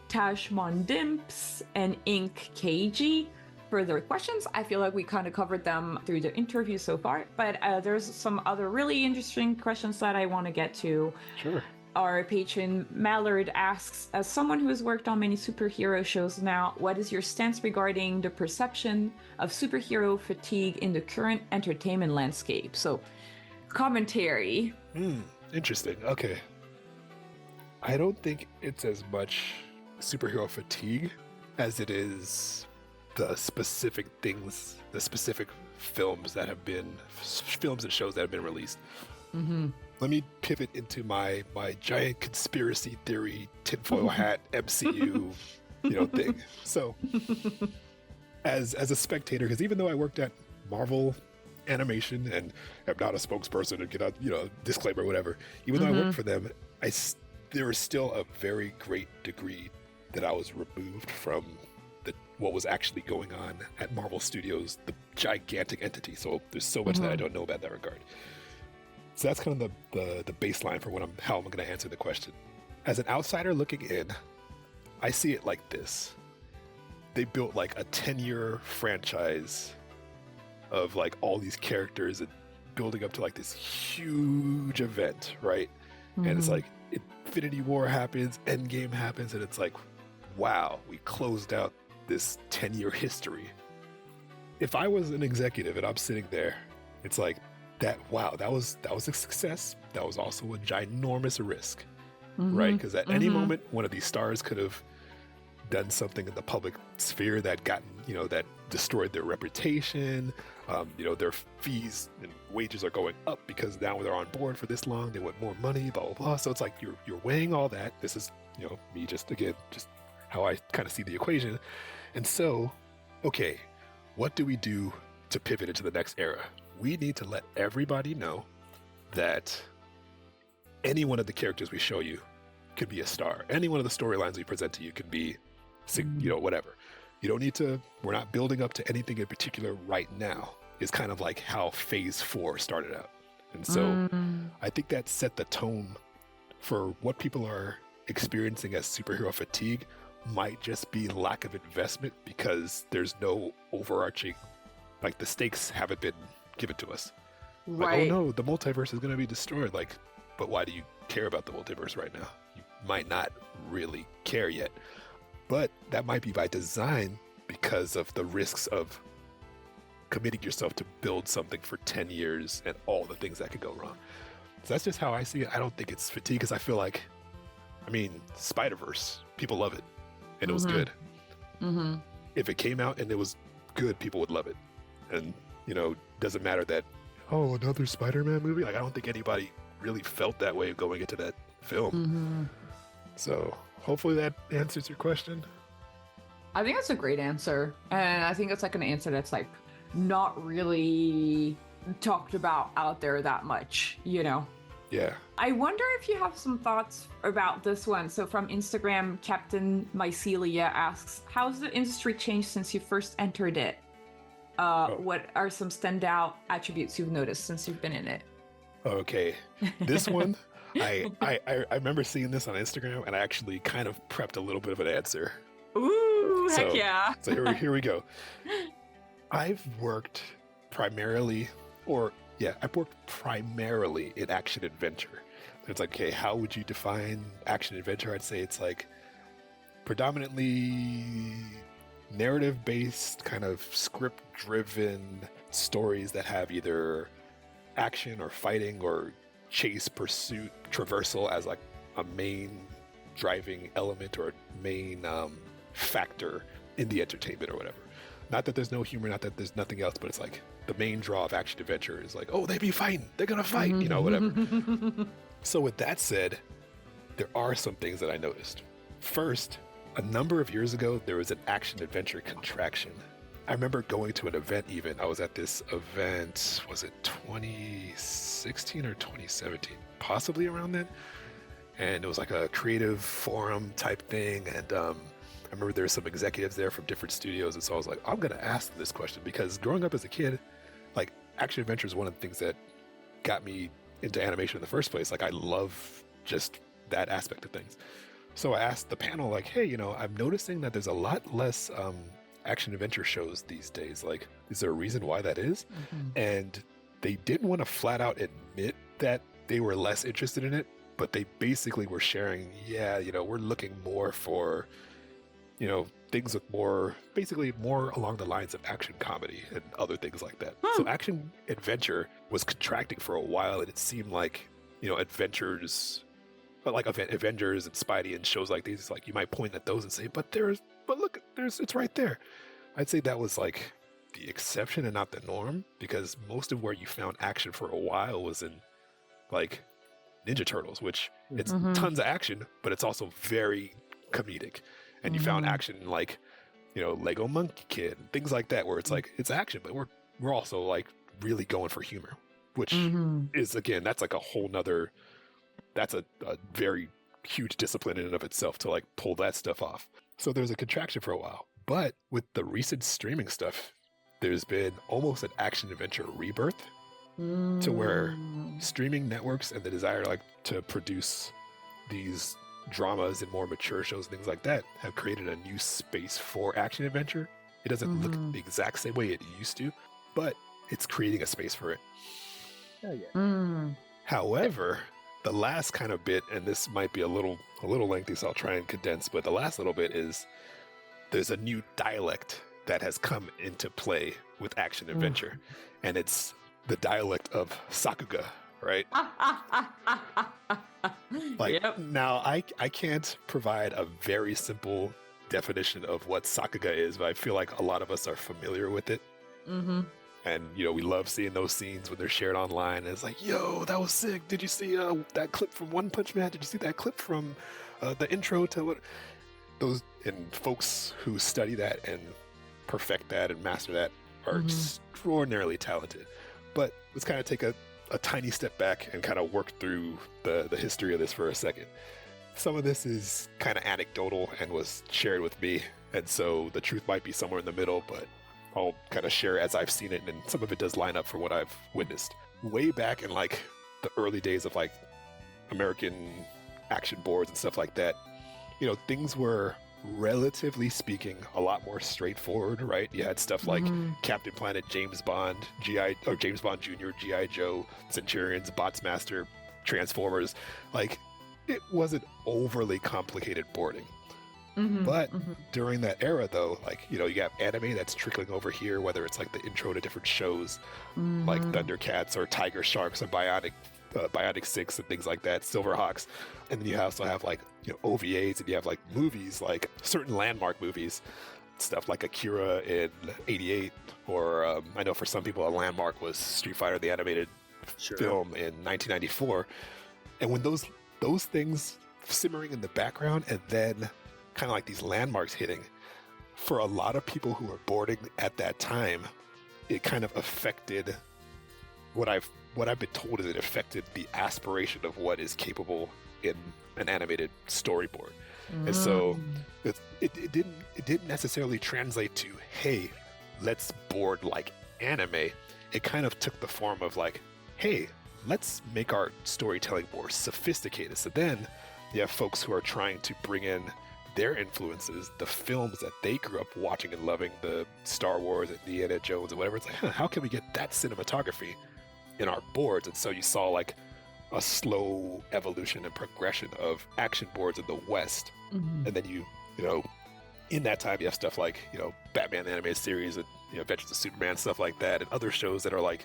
Tashmon Dimps, and Ink KG further questions. I feel like we kind of covered them through the interview so far, but there's some other really interesting questions that I want to get to. Sure. Our patron Mallard asks, as someone who has worked on many superhero shows now, what is your stance regarding the perception of superhero fatigue in the current entertainment landscape? So, commentary. Interesting. Okay. I don't think it's as much superhero fatigue as it is the specific things, the specific films and shows that have been released. Let me pivot into my giant conspiracy theory tinfoil hat MCU thing. So as a spectator, because even though I worked at Marvel Animation and I'm not a spokesperson and get out, disclaimer, whatever, even though I worked for them, there was still a very great degree that I was removed from what was actually going on at Marvel Studios, the gigantic entity. So there's so much that I don't know about that regard. So that's kind of the baseline for how I'm going to answer the question. As an outsider looking in, I see it like this. They built like a 10-year franchise of like all these characters and building up to like this huge event, right? And it's like Infinity War happens, Endgame happens, and it's like, wow, we closed out this 10-year history. If I was an executive and I'm sitting there, it's like, that was a success. That was also a ginormous risk, right? Because at any moment, one of these stars could have done something in the public sphere that that destroyed their reputation. Their fees and wages are going up because now they're on board for this long. They want more money, blah, blah, blah. So it's like you're weighing all that. This is, me just how I kind of see the equation. And so, okay, what do we do to pivot into the next era? We need to let everybody know that any one of the characters we show you could be a star. Any one of the storylines we present to you could be, whatever. You don't need to, we're not building up to anything in particular right now. Is kind of like how phase 4 started out. And so I think that set the tone for what people are experiencing as superhero fatigue might just be lack of investment because there's no overarching, like the stakes haven't been given to us. Right. Like, oh no, the multiverse is going to be destroyed. Like, but why do you care about the multiverse right now? You might not really care yet. But that might be by design because of the risks of committing yourself to build something for 10 years and all the things that could go wrong. So that's just how I see it. I don't think it's fatigue because I feel like, Spider-Verse, people love it and it was good. If it came out and it was good, people would love it. And, doesn't matter that, oh, another Spider-Man movie? Like, I don't think anybody really felt that way going into that film. So hopefully that answers your question. I think that's a great answer. And I think it's like an answer that's like not really talked about out there that much, Yeah. I wonder if you have some thoughts about this one. So from Instagram, Captain Mycelia asks, how's the industry changed since you first entered it? What are some standout attributes you've noticed since you've been in it? Okay. This one, I remember seeing this on Instagram and I actually kind of prepped a little bit of an answer. Ooh, heck yeah. So here we go. I've worked primarily in action adventure. It's like, okay, how would you define action adventure? I'd say it's like predominantly narrative-based, kind of script-driven stories that have either action or fighting or chase, pursuit, traversal as like a main driving element or a main factor in the entertainment or whatever. Not that there's no humor, not that there's nothing else, but it's like the main draw of action adventure is like, oh, they be fighting, they're gonna fight, whatever. So with that said, there are some things that I noticed. First, a number of years ago, there was an action adventure contraction. I remember going to an event even. I was at this event, was it 2016 or 2017? Possibly around then. And it was like a creative forum type thing. And I remember there were some executives there from different studios. And so I was like, I'm going to ask them this question because growing up as a kid, like action adventure is one of the things that got me into animation in the first place. Like I love just that aspect of things. So I asked the panel, like, hey, I'm noticing that there's a lot less action adventure shows these days. Like, is there a reason why that is? And they didn't want to flat out admit that they were less interested in it, but they basically were sharing, yeah, we're looking more for, things with basically more along the lines of action comedy and other things like that. So action adventure was contracting for a while, and it seemed like, Avengers and Spidey and shows like these, like, you might point at those and say, but look, it's right there. I'd say that was like the exception and not the norm, because most of where you found action for a while was in like Ninja Turtles, which it's tons of action, but it's also very comedic. And you found action in like, Lego Monkey Kid and things like that, where it's like, it's action, but we're also like really going for humor, which is, again, that's like a whole nother, that's a very huge discipline in and of itself to like pull that stuff off. So there's a contraction for a while, but with the recent streaming stuff, there's been almost an action adventure rebirth to where streaming networks and the desire like to produce these dramas and more mature shows and things like that have created a new space for action adventure. It doesn't look the exact same way it used to, but it's creating a space for it. Oh, yeah. However, the last kind of bit, and this might be a little lengthy, so I'll try and condense, but the last little bit is there's a new dialect that has come into play with action adventure, and it's the dialect of Sakuga, right? Now I can't provide a very simple definition of what Sakuga is, but I feel like a lot of us are familiar with it. And, we love seeing those scenes when they're shared online. And it's like, yo, that was sick. Did you see that clip from One Punch Man? Did you see that clip from the intro to what? Those, and folks who study that and perfect that and master that are extraordinarily talented. But let's kind of take a tiny step back and kind of work through the history of this for a second. Some of this is kind of anecdotal and was shared with me, and so the truth might be somewhere in the middle, but I'll kind of share as I've seen it, and some of it does line up for what I've witnessed. Way back in like the early days of like American action boards and stuff like that, things were, relatively speaking, a lot more straightforward, right? You had stuff like Captain Planet, James Bond, James Bond Jr., G.I. Joe, Centurions, Botsmaster, Transformers. Like, it wasn't overly complicated boarding. But during that era, though, like, you have anime that's trickling over here, whether it's like the intro to different shows like Thundercats or Tiger Sharks or Bionic 6 and things like that, Silverhawks. And then you also have like, OVAs, and you have like movies, like certain landmark movies, stuff like Akira in '88, or I know for some people a landmark was Street Fighter, the animated film in 1994. And when those things simmering in the background, and then kind of like these landmarks hitting, for a lot of people who were boarding at that time, it kind of affected what I've been told is it affected the aspiration of what is capable in an animated storyboard. And so it didn't necessarily translate to, hey, let's board like anime. It kind of took the form of like, hey, let's make our storytelling more sophisticated. So then you have folks who are trying to bring in their influences, the films that they grew up watching and loving, the Star Wars and Indiana Jones and whatever. It's like, how can we get that cinematography in our boards? And so you saw like a slow evolution and progression of action boards in the West. And then you in that time you have stuff like, Batman the Animated Series and, Adventures of Superman, stuff like that, and other shows that are like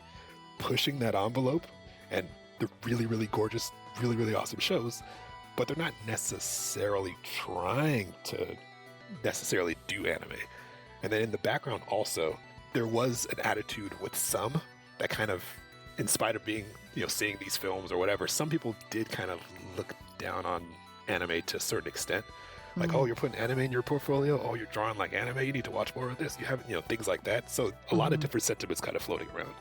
pushing that envelope, and they're really, really gorgeous, really, really awesome shows, but they're not necessarily trying to necessarily do anime. And then in the background also, there was an attitude with some that kind of, in spite of being, seeing these films or whatever, some people did kind of look down on anime to a certain extent. Like, oh, you're putting anime in your portfolio? Oh, you're drawing like anime? You need to watch more of this. You haven't, things like that. So a lot of different sentiments kind of floating around.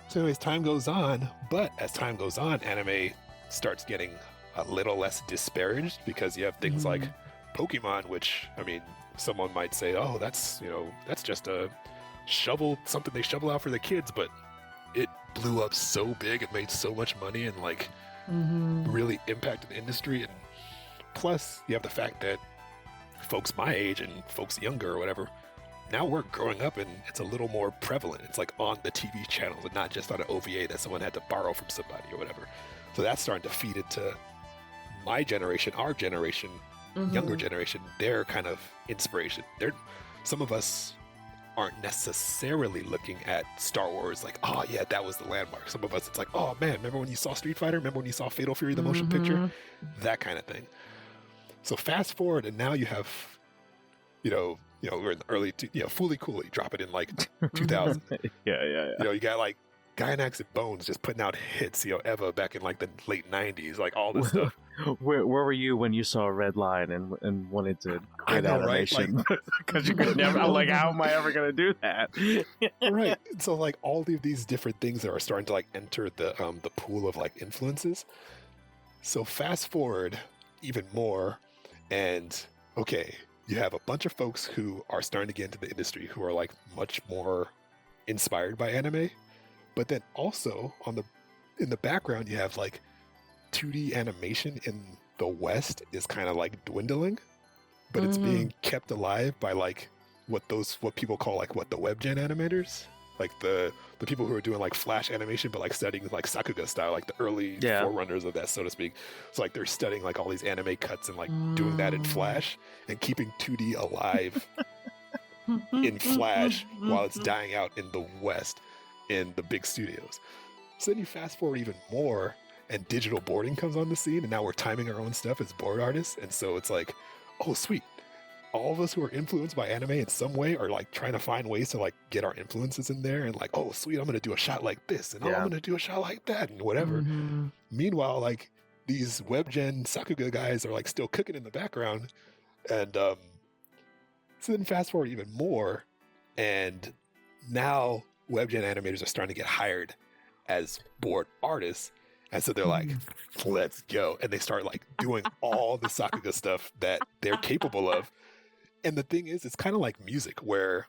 So anyways, time goes on, but as time goes on, anime starts getting a little less disparaged, because you have things like Pokemon, which, I mean, someone might say, oh, that's just a something they shovel out for the kids, but it blew up so big, it made so much money, and like really impacted the industry. And plus you have the fact that folks my age and folks younger or whatever now we're growing up and it's a little more prevalent. It's like on the TV channels and not just on an OVA that someone had to borrow from somebody or whatever. So that's starting to feed into my generation, our generation, younger generation, their kind of inspiration. Some of us aren't necessarily looking at Star Wars like, oh yeah, that was the landmark. Some of us, it's like, oh man, remember when you saw Street Fighter? Remember when you saw Fatal Fury, the motion picture? That kind of thing. So fast forward, and now you have, we're in the early, Fooly Cooly, drop it in like 2000. Yeah. You got like Gainax and Bones just putting out hits, Eva back in like the late 90s, like all this stuff. Where were you when you saw Red Line and wanted to create animation? Because you could never. I'm like, how am I ever going to do that? Right. So like all of these different things that are starting to like enter the pool of like influences. So fast forward even more, and okay, you have a bunch of folks who are starting to get into the industry who are like much more inspired by anime, but then also in the background you have like 2D animation in the West is kind of like dwindling, but it's being kept alive by like what people call like the web gen animators, like the people who are doing like flash animation but like studying like Sakuga style, like the early forerunners of that, so to speak. So like they're studying like all these anime cuts and like doing that in Flash and keeping 2D alive in Flash while it's dying out in the West in the big studios. So then you fast forward even more, and digital boarding comes on the scene, and now we're timing our own stuff as board artists. And so it's like, oh sweet, all of us who are influenced by anime in some way are like trying to find ways to like get our influences in there, and like, oh sweet, I'm gonna do a shot like this, and I'm gonna do a shot like that, and whatever. Meanwhile, like these web gen Sakuga guys are like still cooking in the background. And so then fast forward even more, and now web gen animators are starting to get hired as board artists. And so they're like, let's go. And they start like doing all the Sakuga stuff that they're capable of. And the thing is, it's kind of like music, where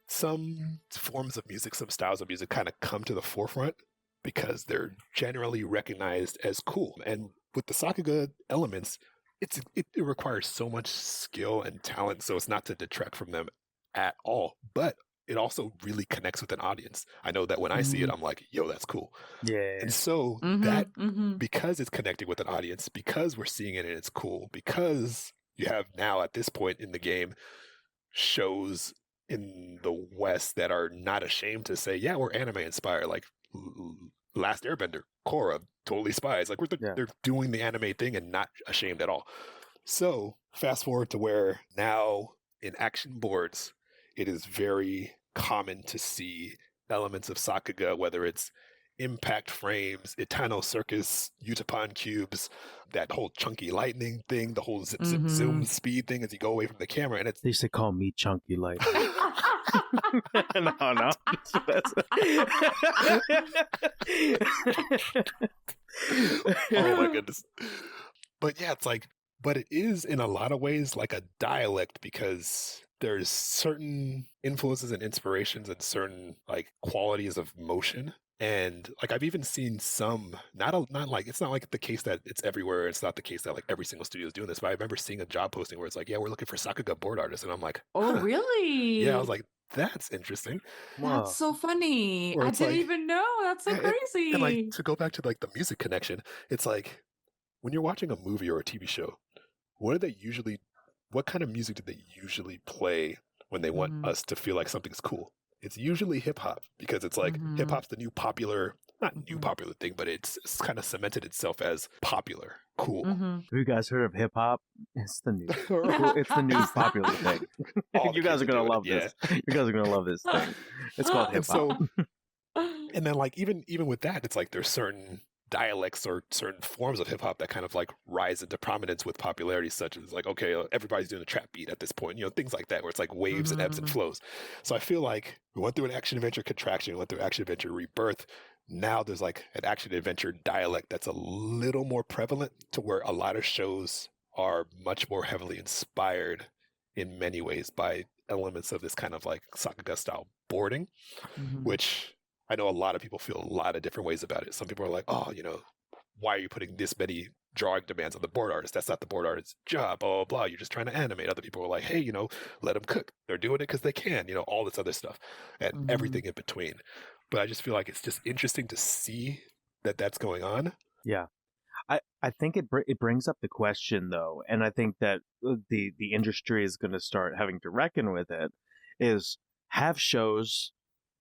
some forms of music, some styles of music kind of come to the forefront because they're generally recognized as cool. And with the Sakuga elements, it requires so much skill and talent. So it's not to detract from them at all. But it also really connects with an audience. I know that when I see it, I'm like, yo, that's cool. Yeah. And so because it's connecting with an audience, because we're seeing it and it's cool, because you have now at this point in the game shows in the West that are not ashamed to say, yeah, we're anime inspired. Like Last Airbender, Korra, totally Spies. Like they're doing the anime thing and not ashamed at all. So fast forward to where now in action boards, it is very common to see elements of Sakuga, whether it's impact frames, Itano Circus, Utapan cubes, that whole chunky lightning thing, the whole zip, zip, zoom speed thing as you go away from the camera. And it's they used to call me Chunky Lightning. No. Oh my goodness. But yeah, it's like, but it is in a lot of ways like a dialect, because there's certain influences and inspirations and certain like qualities of motion. And like I've even seen some, not like, it's not like the case that it's everywhere. It's not the case that like every single studio is doing this. But I remember seeing a job posting where it's like, yeah, we're looking for Sakuga board artists. And I'm like, oh, really? Yeah, I was like, that's interesting. That's so funny. I didn't even know. That's so crazy. And like to go back to like the music connection, it's like when you're watching a movie or a TV show, what kind of music do they usually play when they want us to feel like something's cool? It's usually hip hop, because it's like hip hop's the new popular, not new popular thing, but it's kind of cemented itself as popular, cool. Have you guys heard of hip hop? It's the new popular thing. You guys are gonna love this. You guys are gonna love this thing. It's called hip hop. And then like even with that, it's like there's certain dialects or certain forms of hip hop that kind of like rise into prominence with popularity, such as like, okay, everybody's doing a trap beat at this point, things like that, where it's like waves and ebbs and flows. So I feel like we went through an action adventure contraction, we went through action adventure rebirth. Now there's like an action adventure dialect that's a little more prevalent, to where a lot of shows are much more heavily inspired in many ways by elements of this kind of like Sakuga style boarding, which I know a lot of people feel a lot of different ways about it. Some people are like, oh, why are you putting this many drawing demands on the board artist. That's not the board artist's job, blah, blah, blah. You're just trying to animate. Other people are like, hey, let them cook. They're doing it because they can, all this other stuff and everything in between. But I just feel like it's just interesting to see that that's going on. Yeah. I think it brings up the question, though, and I think that the industry is going to start having to reckon with it, is have shows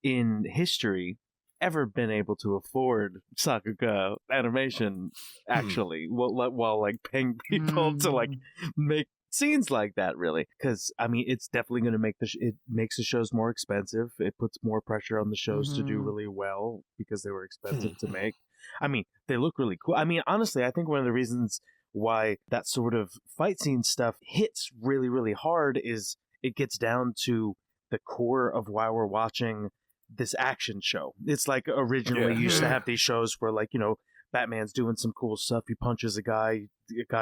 in history ever been able to afford Sakuga animation, actually, while like paying people to like make scenes like that, really? Because I mean, it's definitely going to make it makes the shows more expensive. It puts more pressure on the shows to do really well because they were expensive to make. I mean, they look really cool. I mean, honestly, I think one of the reasons why that sort of fight scene stuff hits really, really hard is it gets down to the core of why we're watching this action show. It's like originally you used to have these shows where, like, Batman's doing some cool stuff. He punches a guy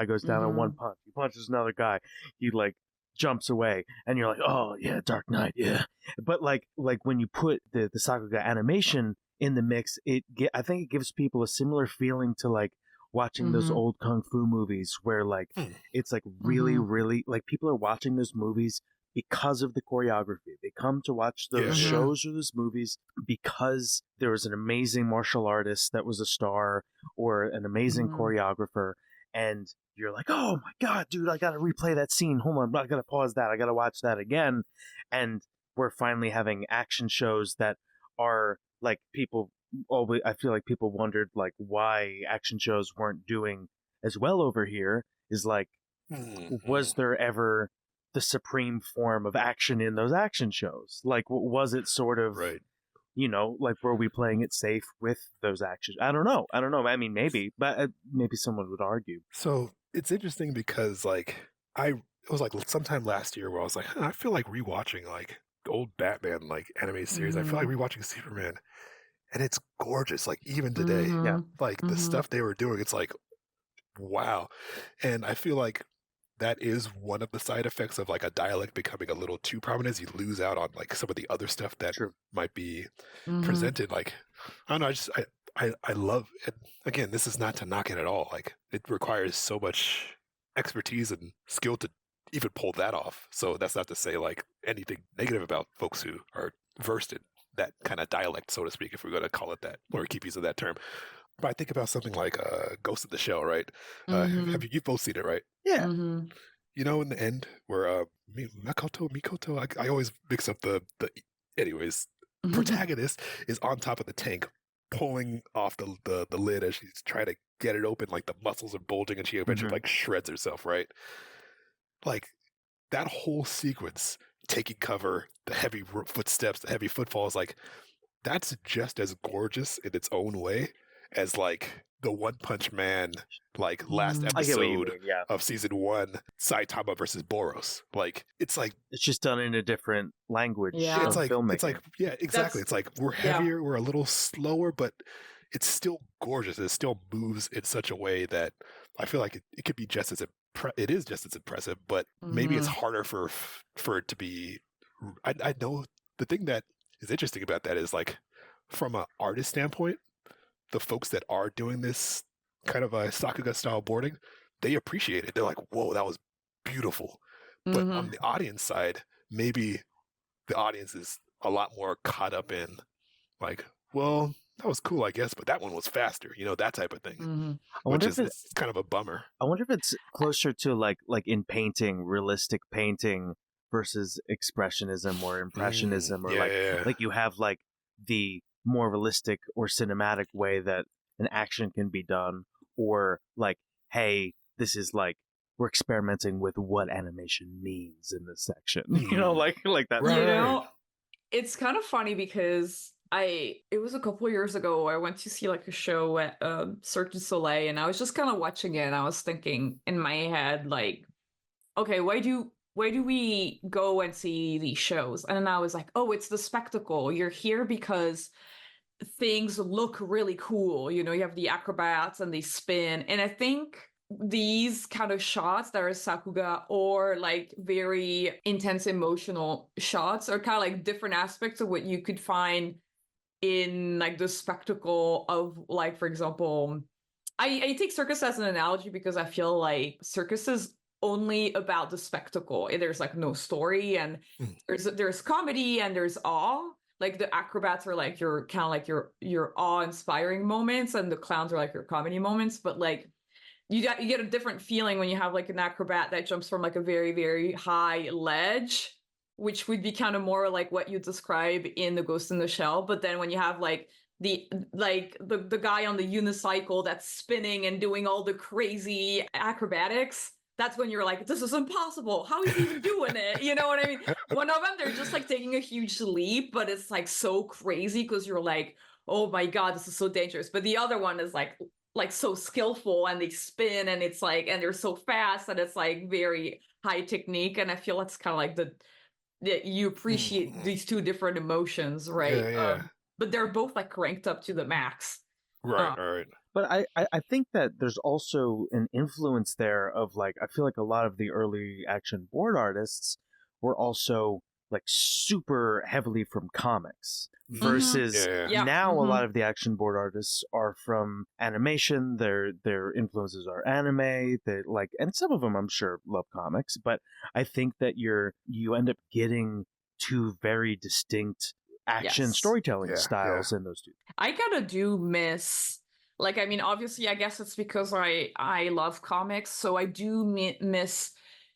goes down in one punch. He punches another guy. He like jumps away, and you're like, oh yeah, Dark Knight, yeah. But like when you put the Sakuga animation in the mix, I think it gives people a similar feeling to like watching those old kung fu movies where like it's like really, really like people are watching those movies because of the choreography. They come to watch those shows or those movies because there was an amazing martial artist that was a star or an amazing choreographer, and you're like, oh my god, dude, I gotta replay that scene. Hold on, I gotta pause that. I gotta watch that again. And we're finally having action shows that are like people always. I feel like people wondered like why action shows weren't doing as well over here. Is like, was there ever the supreme form of action in those action shows? Like, was it sort of right? Like, were we playing it safe with those actions? I don't know. I mean, maybe, but maybe someone would argue. So it's interesting because like it was like sometime last year where I was like, I feel like rewatching like old Batman like animated series. I feel like rewatching Superman, and it's gorgeous. Like even today, like the stuff they were doing, it's like, wow. And I feel like that is one of the side effects of like a dialect becoming a little too prominent, is you lose out on like some of the other stuff that might be presented. Like, I don't know, I love it. Again, this is not to knock it at all. Like, it requires so much expertise and skill to even pull that off. So that's not to say like anything negative about folks who are versed in that kind of dialect, so to speak, if we're going to call it that, or keep using that term. But I think about something like Ghost in the Shell, right? You've both seen it, right? Yeah. In the end, where Mikoto, I always mix up the anyways, protagonist is on top of the tank, pulling off the lid as she's trying to get it open, like the muscles are bulging, and she eventually like shreds herself, right? Like, that whole sequence, taking cover, the heavy footsteps, the heavy footfalls, like, that's just as gorgeous in its own way as like the One Punch Man, like last episode of season 1, Saitama versus Boros. Like, it's just done in a different language. Yeah, it's like filmmaking. It's like, yeah, exactly. It's like we're heavier, we're a little slower, but it's still gorgeous. It still moves in such a way that I feel like it could be just as it is just as impressive, but maybe it's harder for it to be. I know the thing that is interesting about that is like, from an artist standpoint, the folks that are doing this kind of a Sakuga style boarding, they appreciate it. They're like, whoa, that was beautiful. But on the audience side, maybe the audience is a lot more caught up in like, well, that was cool, I guess, but that one was faster, that type of thing. Which is it's kind of a bummer. I wonder if it's closer to like in painting, realistic painting versus expressionism or impressionism, or like you have like the more realistic or cinematic way that an action can be done, or like, hey, this is like, we're experimenting with what animation means in this section, like that. Right. It's kind of funny because it was a couple of years ago, I went to see like a show at Cirque du Soleil, and I was just kind of watching it, and I was thinking in my head like, okay, why do we go and see these shows? And then I was like, oh, it's the spectacle. You're here because things look really cool. You have the acrobats and they spin. And I think these kind of shots that are Sakuga, or like very intense emotional shots, are kind of like different aspects of what you could find in like the spectacle of, like, for example, I take circus as an analogy because I feel like circus is only about the spectacle. There's like no story, and there's comedy and there's awe. Like the acrobats are like your kind of like your awe-inspiring moments, and the clowns are like your comedy moments. But like you get a different feeling when you have like an acrobat that jumps from like a very, very high ledge, which would be kind of more like what you describe in the Ghost in the Shell. But then when you have like the guy on the unicycle that's spinning and doing all the crazy acrobatics, that's when you're like, this is impossible. How is he even doing it? You know what I mean? One of them, they're just like taking a huge leap, but it's like so crazy because you're like, oh my God, this is so dangerous. But the other one is like so skillful, and they spin, and it's like, and they're so fast, and it's like very high technique. And I feel it's kind of like that you appreciate these two different emotions, right? Yeah. But they're both like cranked up to the max. Right. But I think that there's also an influence there of like, I feel like a lot of the early action board artists were also like super heavily from comics versus now a lot of the action board artists are from animation. Their influences are anime. They like, and some of them I'm sure love comics, but I think that you end up getting two very distinct action storytelling styles in those two. I kind of do miss, like, I mean, obviously, I guess it's because I love comics, so I do miss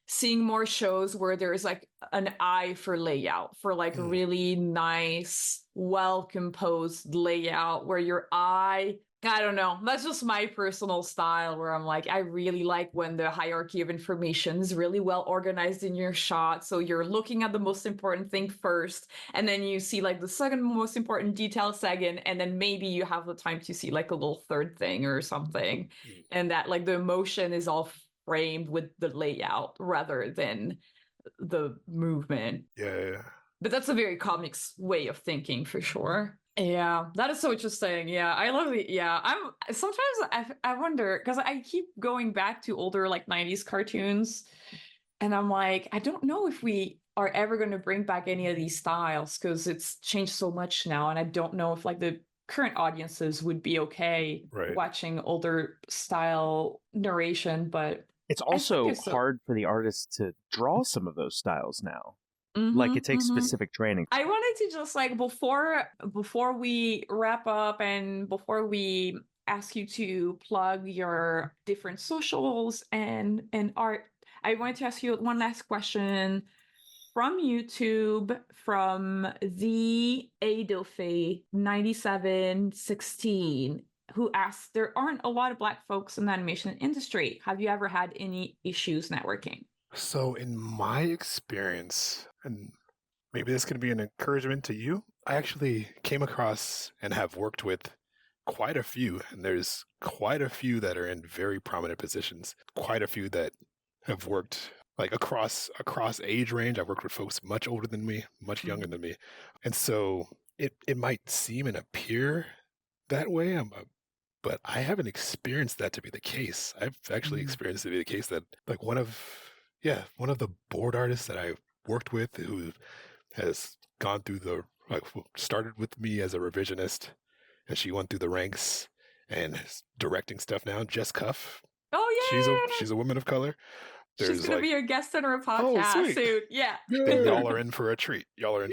seeing more shows where there's like an eye for layout, for like really nice, well composed layout where your eye, I don't know, that's just my personal style, where I'm like, I really like when the hierarchy of information is really well organized in your shot. So you're looking at the most important thing first, and then you see like the second most important detail second, and then maybe you have the time to see like a little third thing or something. And that like the emotion is all framed with the layout rather than the movement. Yeah. But that's a very comics way of thinking for sure. Yeah, that is so interesting. Yeah, I love it. Yeah, I wonder, because I keep going back to older like 90s cartoons, and I'm like, I don't know if we are ever going to bring back any of these styles because it's changed so much now, and I don't know if like the current audiences would be okay watching older style narration. But it's also hard for the artists to draw some of those styles now. Like it takes specific training. I wanted to just like before we wrap up and before we ask you to plug your different socials and art, I wanted to ask you one last question from YouTube, from the Adofe 9716, who asks, there aren't a lot of Black folks in the animation industry. Have you ever had any issues networking? So in my experience, and maybe this can be an encouragement to you, I actually came across and have worked with quite a few, and there's quite a few that are in very prominent positions, quite a few that have worked like across age range. I've worked with folks much older than me, much younger than me. And so it might seem and appear that way, but I haven't experienced that to be the case. I've actually experienced it to be the case that like one of the board artists that I worked with who has gone through started with me as a revisionist, and she went through the ranks and is directing stuff now. Jess Cuff. Oh yeah, she's a woman of color. She's gonna be your guest on our podcast soon. Yeah. Y'all are in for a treat. You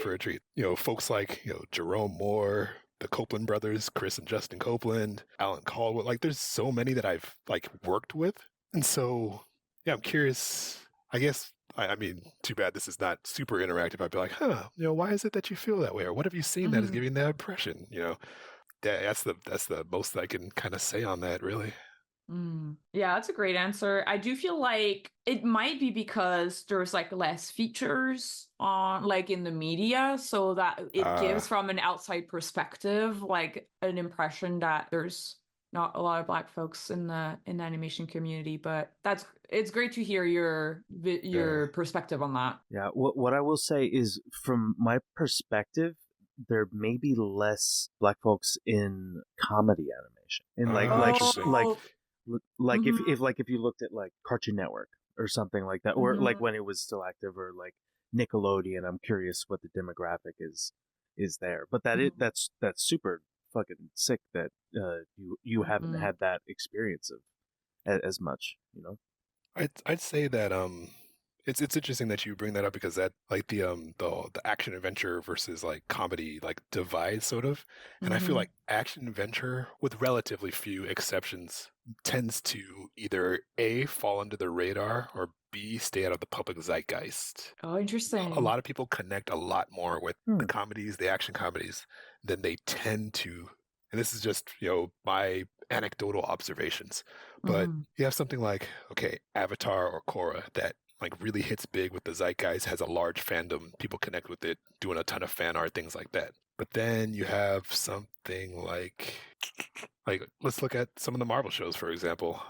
know, folks like Jerome Moore, the Copeland brothers, Chris and Justin Copeland, Alan Caldwell. Like, there's so many that I've like worked with, and so yeah, I'm curious. I guess, I mean, too bad this is not super interactive. I'd be like, why is it that you feel that way? Or what have you seen that is giving that impression? That's the most I can kind of say on that, really. Yeah, that's a great answer. I do feel like it might be because there's like less features on like in the media, so that it gives from an outside perspective like an impression that there's not a lot of Black folks in the animation community. But it's great to hear your perspective on that. Yeah, what I will say is, from my perspective, there may be less Black folks in comedy animation, and if you looked at like Cartoon Network or something like that, or like when it was still active, or like Nickelodeon. I'm curious what the demographic is there, but that's super fucking sick that you haven't had that experience of as much, you know. I'd say that it's interesting that you bring that up because that like the action adventure versus like comedy like divide sort of, and I feel like action adventure with relatively few exceptions tends to either A, fall under the radar, or B, stay out of the public zeitgeist. Oh, interesting. A lot of people connect a lot more with the comedies, the action comedies, than they tend to. And this is just, my anecdotal observations. But you have something like, okay, Avatar or Korra that like really hits big with the zeitgeist, has a large fandom, people connect with it, doing a ton of fan art, things like that. But then you have something like let's look at some of the Marvel shows, for example.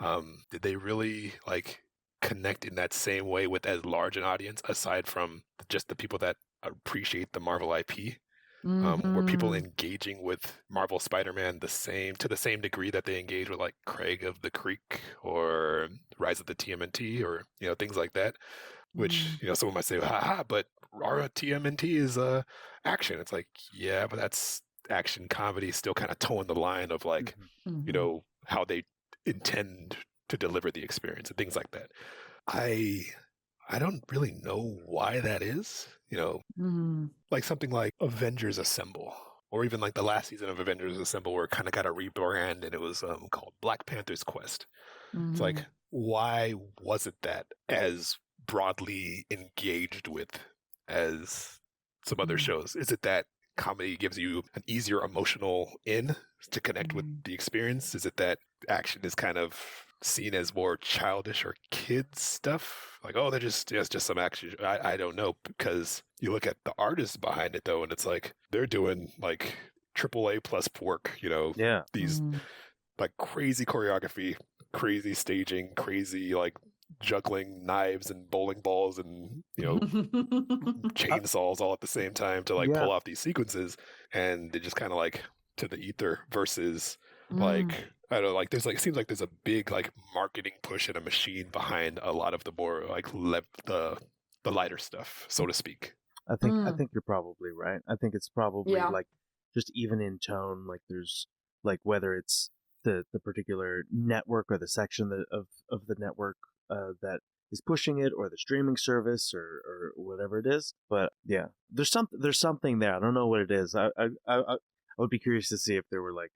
Did they really like connect in that same way with as large an audience, aside from just the people that appreciate the Marvel IP? Were people engaging with Marvel Spider-Man to the same degree that they engage with like Craig of the Creek or Rise of the TMNT or things like that? Which someone might say, haha, but our TMNT is action. It's like, yeah, but that's action comedy, still kind of towing the line of like how they intend to deliver the experience and things like that. I don't really know why that is, like something like Avengers Assemble, or even like the last season of Avengers Assemble where it kind of got a rebrand and it was called Black Panther's Quest. It's like, why wasn't that as broadly engaged with as some other shows? Is it that comedy gives you an easier emotional in to connect with the experience? Is it that action is kind of seen as more childish or kids stuff? Like, oh, it's just some action. I don't know, because you look at the artists behind it though, and it's like they're doing like AAA plus work. These like crazy choreography, crazy staging, crazy like juggling knives and bowling balls and chainsaws all at the same time to like pull off these sequences, and they just kind of like to the ether versus like I don't know, like there's like it seems like there's a big like marketing push and a machine behind a lot of the more like the lighter stuff, so to speak. I think you're probably right. I think it's probably like just even in tone, like there's like whether it's the particular network or the section of the network that is pushing it, or the streaming service, or whatever it is. But yeah, there's something there. I don't know what it is. I would be curious to see if there were like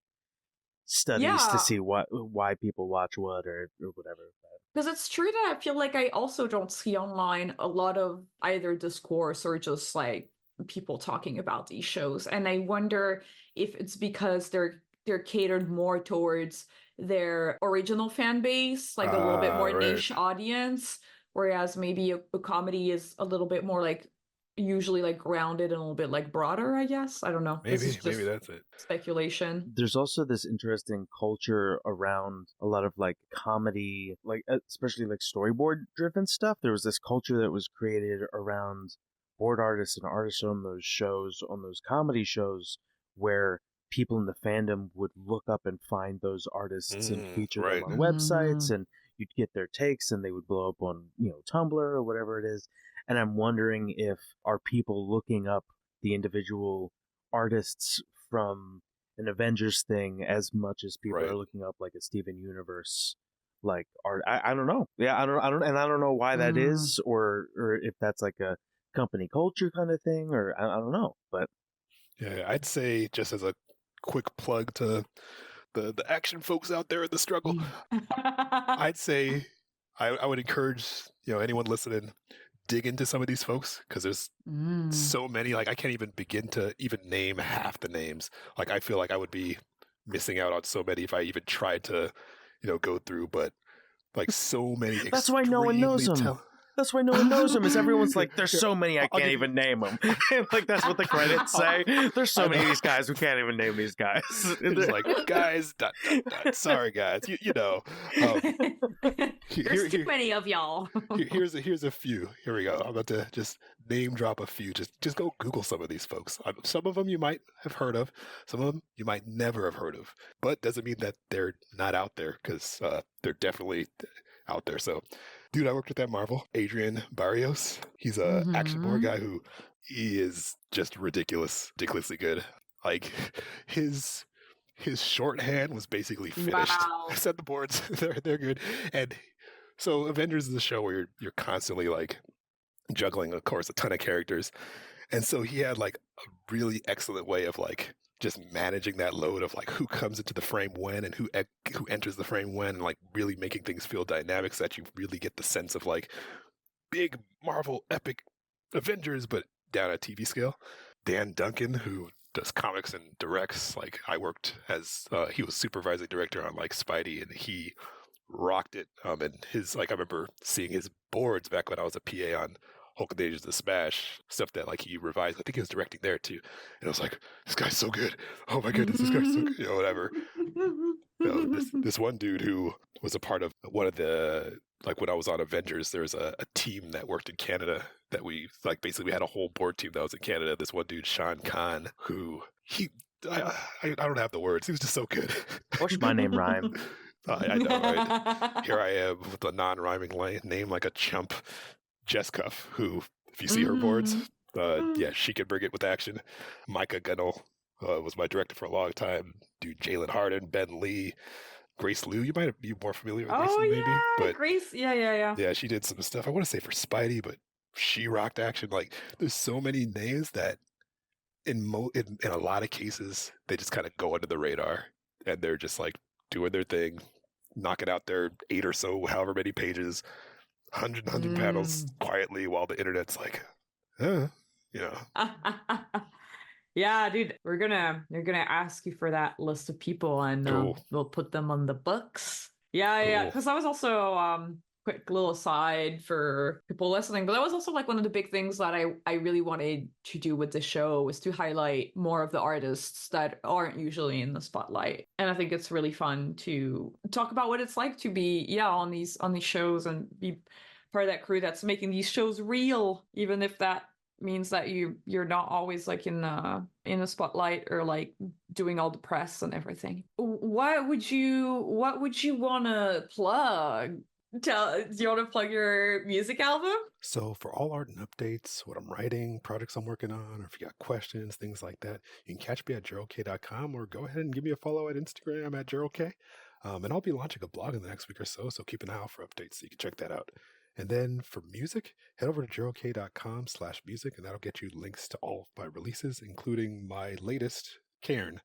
studies to see why people watch what or whatever. Because it's true that I feel like I also don't see online a lot of either discourse or just like people talking about these shows, and I wonder if it's because they're catered more towards their original fan base, like a little bit more niche audience, whereas maybe a comedy is a little bit more like usually like grounded and a little bit like broader, I guess. I don't know. Maybe that's it. Speculation. There's also this interesting culture around a lot of like comedy, like especially like storyboard driven stuff. There was this culture that was created around board artists and artists on those shows, on those comedy shows, where people in the fandom would look up and find those artists and feature them on websites, and you'd get their takes and they would blow up on Tumblr or whatever it is. And I'm wondering if are people looking up the individual artists from an Avengers thing as much as people are looking up like a Steven Universe like art. I don't know. Yeah, I don't know why that is, or if that's like a company culture kind of thing, or I don't know. But yeah, I'd say, just as a quick plug to the action folks out there in the struggle, I'd say I would encourage anyone listening, dig into some of these folks, because there's so many. Like I can't even begin to even name half the names. Like I feel like I would be missing out on so many if I even tried to go through. But like so many. That's why no one knows them. That's why no one knows them, is everyone's like, there's so many I can't even name them. Like, that's what the credits say. There's so many of these guys who can't even name these guys. It's like, guys, ... sorry, guys. There's too many of y'all. Here's a few. Here we go. I'm about to just name drop a few. Just go Google some of these folks. Some of them you might have heard of. Some of them you might never have heard of. But doesn't mean that they're not out there, because they're definitely out there. So, dude, I worked with at Marvel, Adrian Barrios. He's a action board guy he is just ridiculously good. Like his his shorthand was basically finished. Wow. I said the boards, they're good. And so Avengers is a show where you're constantly like juggling, of course, a ton of characters. And so he had like a really excellent way of like just managing that load of like who comes into the frame when and who enters the frame when, and like really making things feel dynamic so that you really get the sense of like big Marvel epic Avengers, but down at TV scale. Dan Duncan, who does comics and directs, like I worked as he was supervising director on like Spidey, and he rocked it. And his like I remember seeing his boards back when I was a PA on Hulk and the Ages of the Smash, stuff that like he revised. I think he was directing there too. And I was like, this guy's so good. Oh my goodness, this guy's so good. You know, whatever. This one dude who was a part of one of the, like when I was on Avengers, there was a team that worked in Canada that we like basically we had a whole board team that was in Canada. This one dude, Sean Khan, who I don't have the words. He was just so good. Watch my name rhyme. I know, right? Here I am with a non-rhyming name like a chump. Jess Cuff, who, if you see her boards, yeah, she can bring it with action. Micah Gunnell was my director for a long time. Dude, Jalen Harden, Ben Lee, Grace Liu. You might be more familiar with Grace Liu, maybe. But Grace. Yeah. Yeah, she did some stuff. I want to say for Spidey, but she rocked action. Like, there's so many names that in a lot of cases, they just kind of go under the radar. And they're just like doing their thing, knocking out their 8 or so, however many pages, 100 panels quietly while the internet's like, you know. Yeah, dude, you're gonna ask you for that list of people, and Cool. we'll put them on the books. Yeah, because that was also quick little aside for people listening, but that was also like one of the big things that I really wanted to do with the show, was to highlight more of the artists that aren't usually in the spotlight. And I think it's really fun to talk about what it's like to be on these shows and be part of that crew that's making these shows real, even if that means that you're not always like in the spotlight or like doing all the press and everything. What would you want to plug? Do you want to plug your music album? So for all art and updates, what I'm writing, projects I'm working on, or if you got questions, things like that, you can catch me at geraldkaye.com, or go ahead and give me a follow at Instagram at geraldkaye. And I'll be launching a blog in the next week or so keep an eye out for updates so you can check that out. And then for music, head over to geraldkaye.com/music, and that'll get you links to all of my releases, including my latest, Cairn,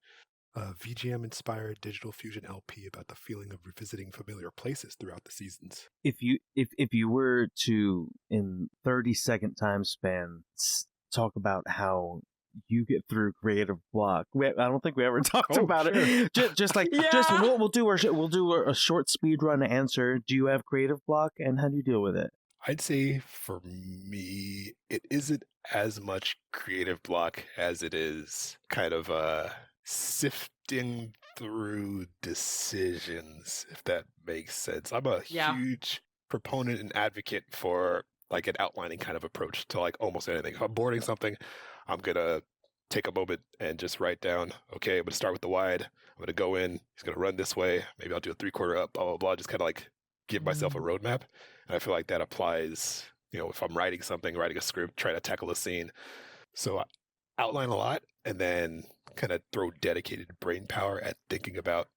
a VGM-inspired digital fusion LP about the feeling of revisiting familiar places throughout the seasons. If you were to, in 30-second time span, talk about how you get through creative block, I don't think we ever talked about it. Just we'll do a short speed run answer. Do you have creative block, and how do you deal with it? I'd say for me, it isn't as much creative block as it is kind of sifting through decisions, if that makes sense. I'm a huge proponent and advocate for like an outlining kind of approach to like almost anything. If I'm boarding something, I'm going to take a moment and just write down, okay, I'm going to start with the wide. I'm going to go in. He's going to run this way. Maybe I'll do a 3/4 up, blah, blah, blah. Just kind of like give myself a roadmap. And I feel like that applies, if I'm writing something, writing a script, trying to tackle a scene. So I outline a lot and then kind of throw dedicated brain power at thinking about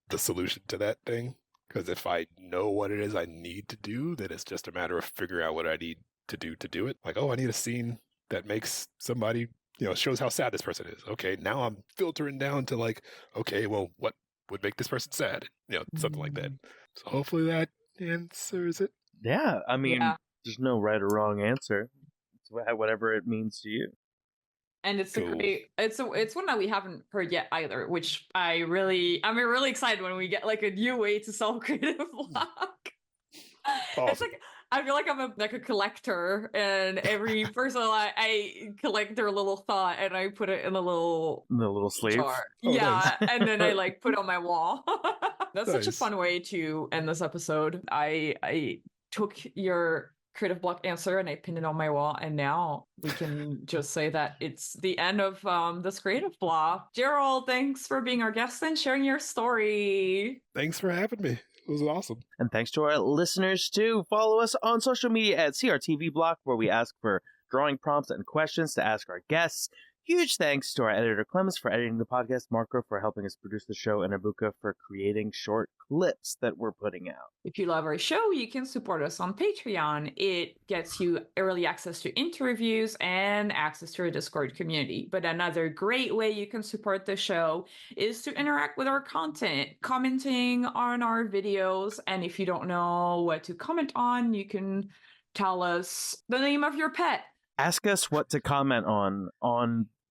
the solution to that thing. Because if I know what it is I need to do, then it's just a matter of figuring out what I need to do it. Like, I need a scene that makes somebody, shows how sad this person is. Okay, now I'm filtering down to like, okay, well, what would make this person sad? Something like that. So hopefully that answers it. Yeah, I mean, there's no right or wrong answer. It's whatever it means to you. And it's cool. It's one that we haven't heard yet either, which I'm really excited when we get like a new way to solve creative block. Awesome. It's like I feel like I'm a collector, and every person I collect their little thought and I put it in the little sleeve. Jar. Nice. And then I like put it on my wall. That's such a fun way to end this episode. I took your creative block answer and I pinned it on my wall, and now we can just say that it's the end of this creative block. Gerald, thanks for being our guest and sharing your story. Thanks for having me. It was awesome. And thanks to our listeners too. Follow us on social media at CRTV Block, where we ask for drawing prompts and questions to ask our guests. Huge thanks to our editor Clemens for editing the podcast, Marco for helping us produce the show, and Abuka for creating short clips that we're putting out. If you love our show, you can support us on Patreon. It gets you early access to interviews and access to our Discord community. But another great way you can support the show is to interact with our content, commenting on our videos. And if you don't know what to comment on, you can tell us the name of your pet. Ask us what to comment on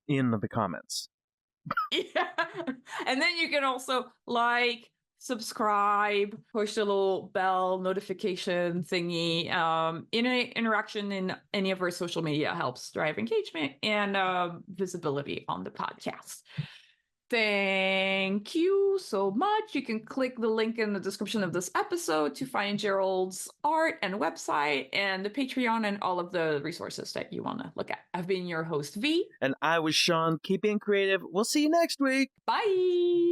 in the comments. Yeah. And then you can also like, subscribe, push the little bell notification thingy. Interaction in any of our social media helps drive engagement and visibility on the podcast. Thank you so much. You can click the link in the description of this episode to find Gerald's art and website and the Patreon and all of the resources that you want to look at. I've been your host, V. And I was Sean. Keep being creative. We'll see you next week. Bye.